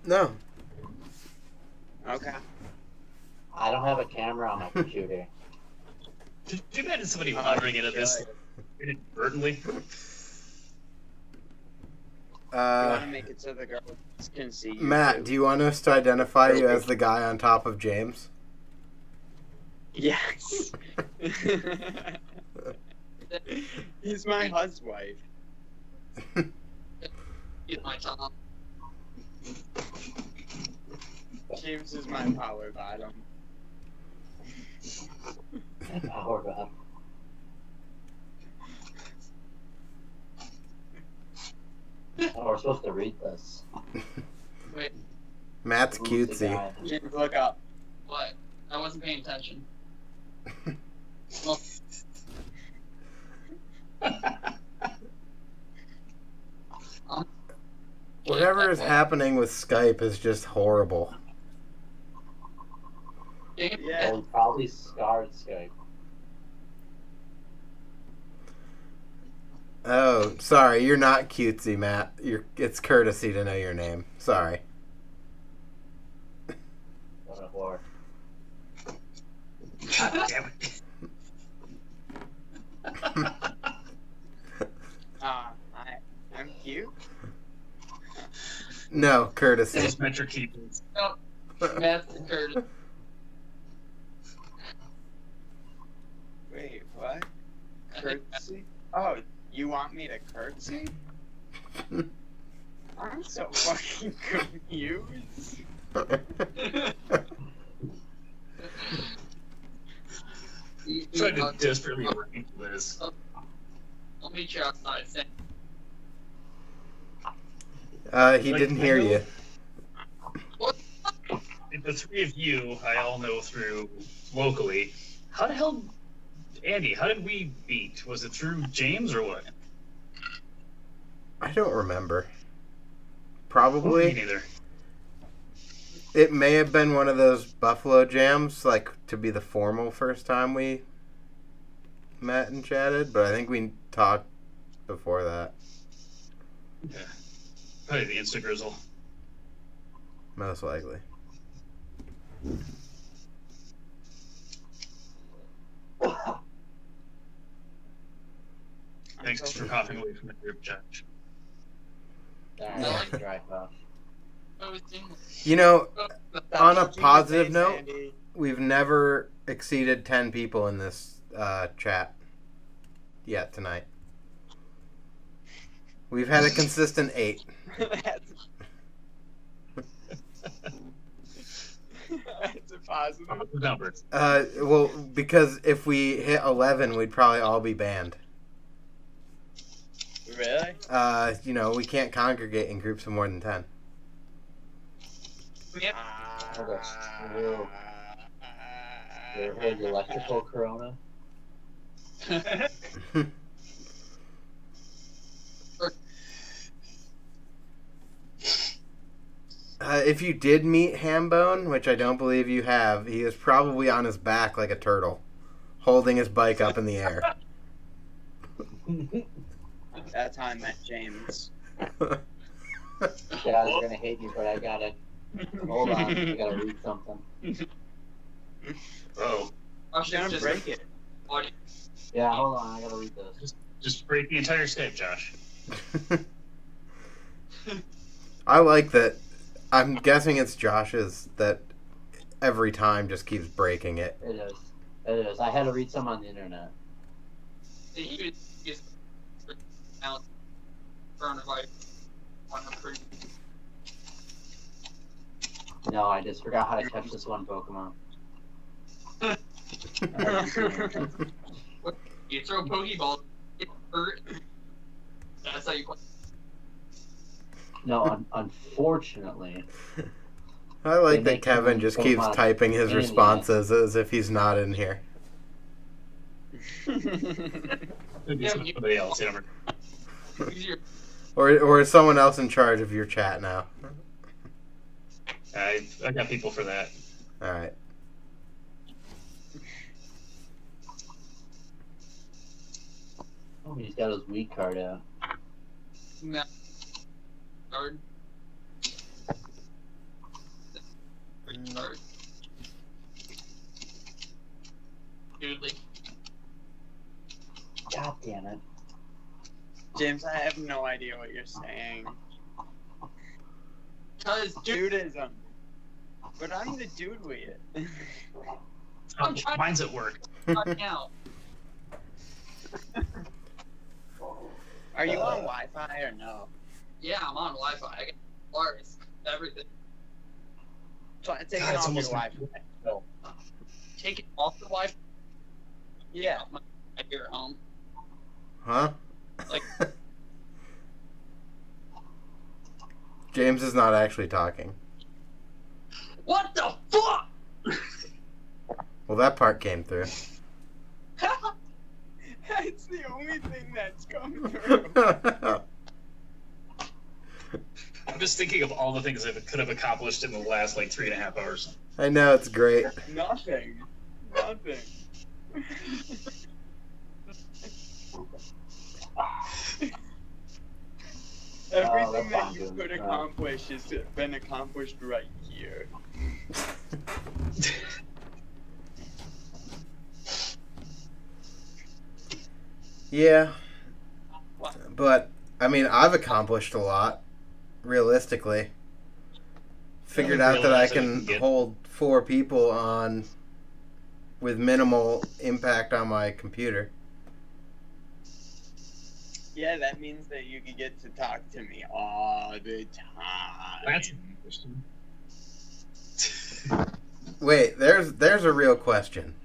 [SPEAKER 2] No.
[SPEAKER 8] Okay.
[SPEAKER 6] I don't have a camera on my computer.
[SPEAKER 5] Did you imagine somebody wandering into this inadvertently?
[SPEAKER 8] You want to make it so the girls can see you.
[SPEAKER 2] Matt,
[SPEAKER 8] too?
[SPEAKER 2] do you want us to identify you as the guy on top of James?
[SPEAKER 8] Yes. He's my huswife.
[SPEAKER 1] Get my top.
[SPEAKER 8] James is my power bottom.
[SPEAKER 6] Power up. Oh, we're supposed to read this.
[SPEAKER 1] Wait,
[SPEAKER 2] Matt's
[SPEAKER 6] Who's the
[SPEAKER 2] cutesy.
[SPEAKER 6] guy?
[SPEAKER 8] James, look up.
[SPEAKER 1] what? I wasn't paying attention. Well,
[SPEAKER 2] Whatever is happening with Skype is just horrible.
[SPEAKER 8] Yeah.
[SPEAKER 6] Well, we probably scarred Skype.
[SPEAKER 2] Oh, sorry, you're not cutesy, Matt. It's courtesy to know your name. Sorry.
[SPEAKER 6] What a whore.
[SPEAKER 5] God damn it.
[SPEAKER 8] I'm cute.
[SPEAKER 2] No, courtesy.
[SPEAKER 5] Those metric keepers.
[SPEAKER 1] Matt's and Curtis.
[SPEAKER 8] Wait, what? Curtsy? Oh, you want me to curtsy? I'm so fucking confused.
[SPEAKER 5] Trying to desperately work for this.
[SPEAKER 1] I'll meet you outside.
[SPEAKER 2] He didn't hear you.
[SPEAKER 5] The three of you, I all know through locally. How the hell, Andy? How did we meet? Was it through James or what?
[SPEAKER 2] I don't remember.
[SPEAKER 5] Me
[SPEAKER 2] Probably.
[SPEAKER 5] neither.
[SPEAKER 2] It may have been one of those Buffalo jams, like to be the formal first time we met and chatted, but I think we talked before that.
[SPEAKER 5] Yeah. Probably the Insta Grizzle.
[SPEAKER 2] Most likely.
[SPEAKER 5] Thanks for hopping away from the group, Josh.
[SPEAKER 6] Alright, dry puff.
[SPEAKER 2] You know, on a
[SPEAKER 8] Touching
[SPEAKER 2] positive
[SPEAKER 8] my face,
[SPEAKER 2] note,
[SPEAKER 8] Andy.
[SPEAKER 2] we've never exceeded 10 people in this chat yet tonight. We've had a consistent 8.
[SPEAKER 8] It's a positive.
[SPEAKER 5] Numbers.
[SPEAKER 2] Well, because if we hit 11, we'd probably all be banned.
[SPEAKER 8] Really?
[SPEAKER 2] You know, we can't congregate in groups of more than 10.
[SPEAKER 6] Oh, that's true. You ever heard of the electrical corona?
[SPEAKER 2] If you did meet Hambone, which I don't believe you have, he is probably on his back like a turtle, holding his bike up in the air.
[SPEAKER 8] That's how I met James.
[SPEAKER 6] guys are gonna hate me, but I gotta hold on. I gotta read something.
[SPEAKER 5] Oh,
[SPEAKER 1] Josh
[SPEAKER 8] Don't
[SPEAKER 1] is just
[SPEAKER 8] break it.
[SPEAKER 6] Yeah, hold on. I gotta read this.
[SPEAKER 5] just break the entire Skype, Josh.
[SPEAKER 2] I like that. I'm guessing it's Josh's that every time just keeps breaking it.
[SPEAKER 6] It is. It is. I had to read some on the internet.
[SPEAKER 1] he was out coronavirus on a pretty.
[SPEAKER 6] No, I just forgot how to catch this one Pokemon.
[SPEAKER 1] You throw Pokeball, get hurt. That's how you play.
[SPEAKER 6] No, unfortunately.
[SPEAKER 2] I like
[SPEAKER 6] They
[SPEAKER 2] that
[SPEAKER 6] make
[SPEAKER 2] Kevin just keeps
[SPEAKER 6] Pokemon
[SPEAKER 2] typing his
[SPEAKER 6] pain in the
[SPEAKER 2] responses as if he's not in here.
[SPEAKER 5] Could be somebody else. You never.
[SPEAKER 1] Use your
[SPEAKER 2] Or is someone else in charge of your chat now?
[SPEAKER 5] I got people for that.
[SPEAKER 2] Alright.
[SPEAKER 6] Oh, he's got his Wii card out.
[SPEAKER 1] no card. Card. Doodly.
[SPEAKER 6] God damn it.
[SPEAKER 8] James, I have no idea what you're saying.
[SPEAKER 1] Cause dude,
[SPEAKER 8] Dudism. But I'm the dude with it.
[SPEAKER 1] I'm trying
[SPEAKER 5] Mine's at work.
[SPEAKER 1] right now.
[SPEAKER 8] Are you on Wi-Fi or no?
[SPEAKER 1] Yeah, I'm on Wi-Fi. I got bars, everything.
[SPEAKER 8] So I'm taking
[SPEAKER 5] God, it's
[SPEAKER 8] off your
[SPEAKER 5] almost
[SPEAKER 8] Wi-Fi.
[SPEAKER 1] Take it off the Wi-Fi.
[SPEAKER 8] Yeah.
[SPEAKER 1] Here at home.
[SPEAKER 2] Huh?
[SPEAKER 1] Like-
[SPEAKER 2] James is not actually talking.
[SPEAKER 1] What the fuck?
[SPEAKER 2] Well, that part came through.
[SPEAKER 8] That's the only thing that's come through.
[SPEAKER 5] I'm just thinking of all the things that it could have accomplished in the last like 3.5 hours.
[SPEAKER 2] I know, it's great.
[SPEAKER 8] Nothing. Nothing. Everything
[SPEAKER 6] that's
[SPEAKER 8] that
[SPEAKER 6] fine,
[SPEAKER 8] you
[SPEAKER 6] dude.
[SPEAKER 8] could accomplish has been accomplished right here.
[SPEAKER 2] Yeah. But, I mean, I've accomplished a lot, realistically. Figured out that I can hold 4 people on with minimal impact on my computer.
[SPEAKER 8] Yeah, that means that you can get to talk to me all the time.
[SPEAKER 5] That's interesting.
[SPEAKER 2] Wait, there's a real question.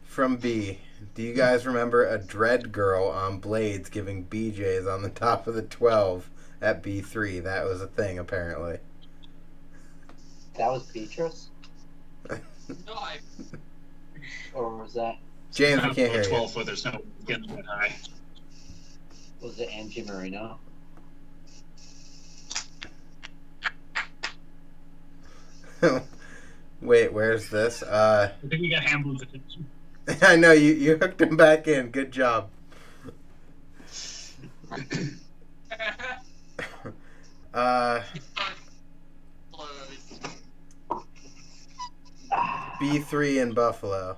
[SPEAKER 2] From B. Do you guys remember a dread girl on Blades giving BJs on the top of the 12 at B3? That was a thing, apparently.
[SPEAKER 6] That was Beatrice?
[SPEAKER 1] No, I
[SPEAKER 6] Or was that,
[SPEAKER 2] James, we can't hear you.
[SPEAKER 5] 12 foot. There's no getting that high.
[SPEAKER 6] was it Angie Marino?
[SPEAKER 2] Wait, where's this?
[SPEAKER 5] I think we got Hamlin's attention.
[SPEAKER 2] I know, you hooked him back in. Good job. B3 in Buffalo.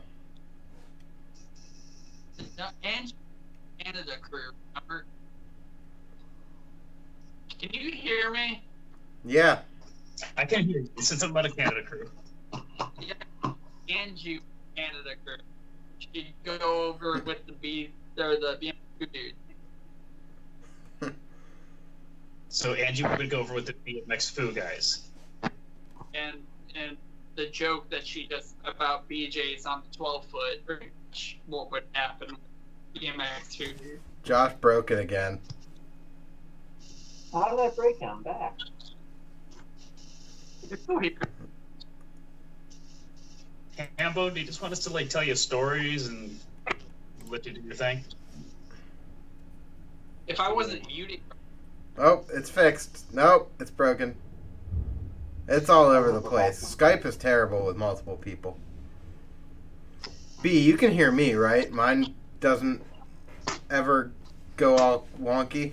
[SPEAKER 1] No, and Canada crew. Remember? Can you hear me?
[SPEAKER 2] Yeah.
[SPEAKER 5] I can hear you. You said something about a Canada crew.
[SPEAKER 1] Yeah, Angie Canada crew. She'd go over with the BMX dude.
[SPEAKER 5] So Angie would go over with the BMX Foo guys.
[SPEAKER 1] And the joke that she just about BJ's on the 12-foot, which what would happen with BMX dude.
[SPEAKER 2] Josh broke it again.
[SPEAKER 6] How did I break it? I'm back.
[SPEAKER 1] It's so weird.
[SPEAKER 5] Hambo, do you just want us to like tell you stories and let you do your thing?
[SPEAKER 1] If I wasn't muted,
[SPEAKER 2] Oh, it's fixed. Nope, it's broken. It's all over the place. Skype is terrible with multiple people. B, you can hear me, right? Mine doesn't ever go all wonky.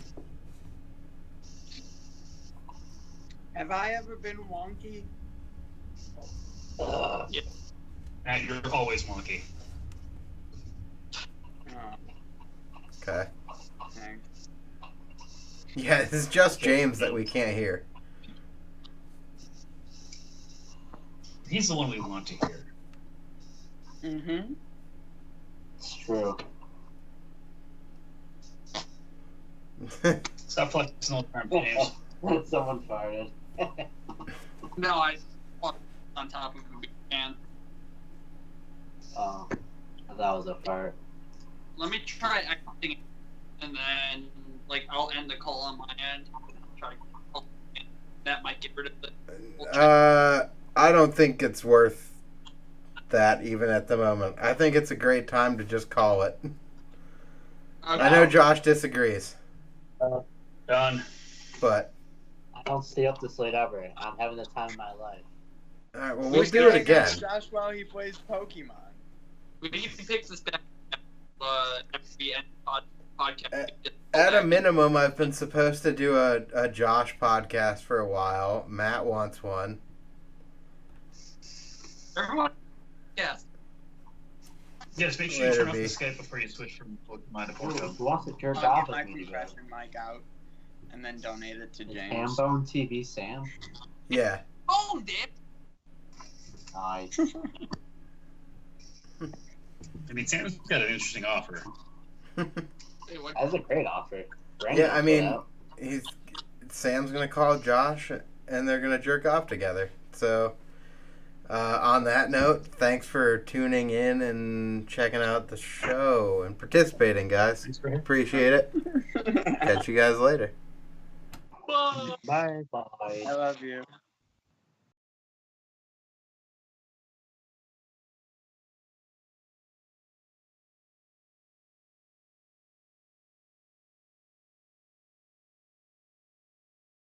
[SPEAKER 8] Have I ever been wonky?
[SPEAKER 5] Matt, you're always wonky.
[SPEAKER 8] Oh,
[SPEAKER 2] Okay.
[SPEAKER 8] thanks.
[SPEAKER 2] Yeah, it's just James that we can't hear.
[SPEAKER 5] He's the one we want to hear.
[SPEAKER 8] Mm-hmm.
[SPEAKER 6] It's true.
[SPEAKER 5] Stop flexing all the time, James.
[SPEAKER 6] Someone farted.
[SPEAKER 1] No, I walked on top of a big can.
[SPEAKER 6] Oh, that was a fart.
[SPEAKER 1] Let me try exiting, and then like I'll end the call on my end. Try to call in. That might get rid of it. We'll check.
[SPEAKER 2] I don't think it's worth that even at the moment. I think it's a great time to just call it.
[SPEAKER 1] Okay.
[SPEAKER 2] I know Josh disagrees,
[SPEAKER 5] Done.
[SPEAKER 2] but
[SPEAKER 6] I don't stay up this late ever. I'm having the time of my life.
[SPEAKER 2] all right, well,
[SPEAKER 1] We
[SPEAKER 2] we'll
[SPEAKER 1] should
[SPEAKER 2] do it
[SPEAKER 1] go
[SPEAKER 2] again.
[SPEAKER 8] Josh while he plays Pokemon.
[SPEAKER 1] We can fix this back after we end podcast.
[SPEAKER 2] At a minimum, I've been supposed to do a Josh podcast for a while. Matt wants one.
[SPEAKER 1] Everyone, yes.
[SPEAKER 5] Yeah, just make sure you
[SPEAKER 2] Later,
[SPEAKER 5] turn off
[SPEAKER 2] B.
[SPEAKER 5] the Skype before you switch from Pokemon to
[SPEAKER 6] Ooh,
[SPEAKER 5] Porto.
[SPEAKER 6] who wants to jerk
[SPEAKER 8] I'll
[SPEAKER 6] off
[SPEAKER 8] get my
[SPEAKER 6] with me today?
[SPEAKER 8] compression mic out and then donate it to
[SPEAKER 6] Is
[SPEAKER 8] James.
[SPEAKER 6] Hambone TV Sam?
[SPEAKER 2] Yeah.
[SPEAKER 1] Oh, Dick.
[SPEAKER 6] Nice.
[SPEAKER 5] I mean, Sam's got an interesting offer.
[SPEAKER 1] Hey, what-
[SPEAKER 6] That's a great offer. Brandon
[SPEAKER 2] Yeah, I
[SPEAKER 6] put
[SPEAKER 2] mean,
[SPEAKER 6] out.
[SPEAKER 2] Sam's gonna call Josh, and they're gonna jerk off together. So, on that note, thanks for tuning in and checking out the show and participating, guys.
[SPEAKER 5] Thanks for having me.
[SPEAKER 2] Appreciate it. Catch you guys later.
[SPEAKER 1] Bye.
[SPEAKER 6] Bye.
[SPEAKER 8] I love you.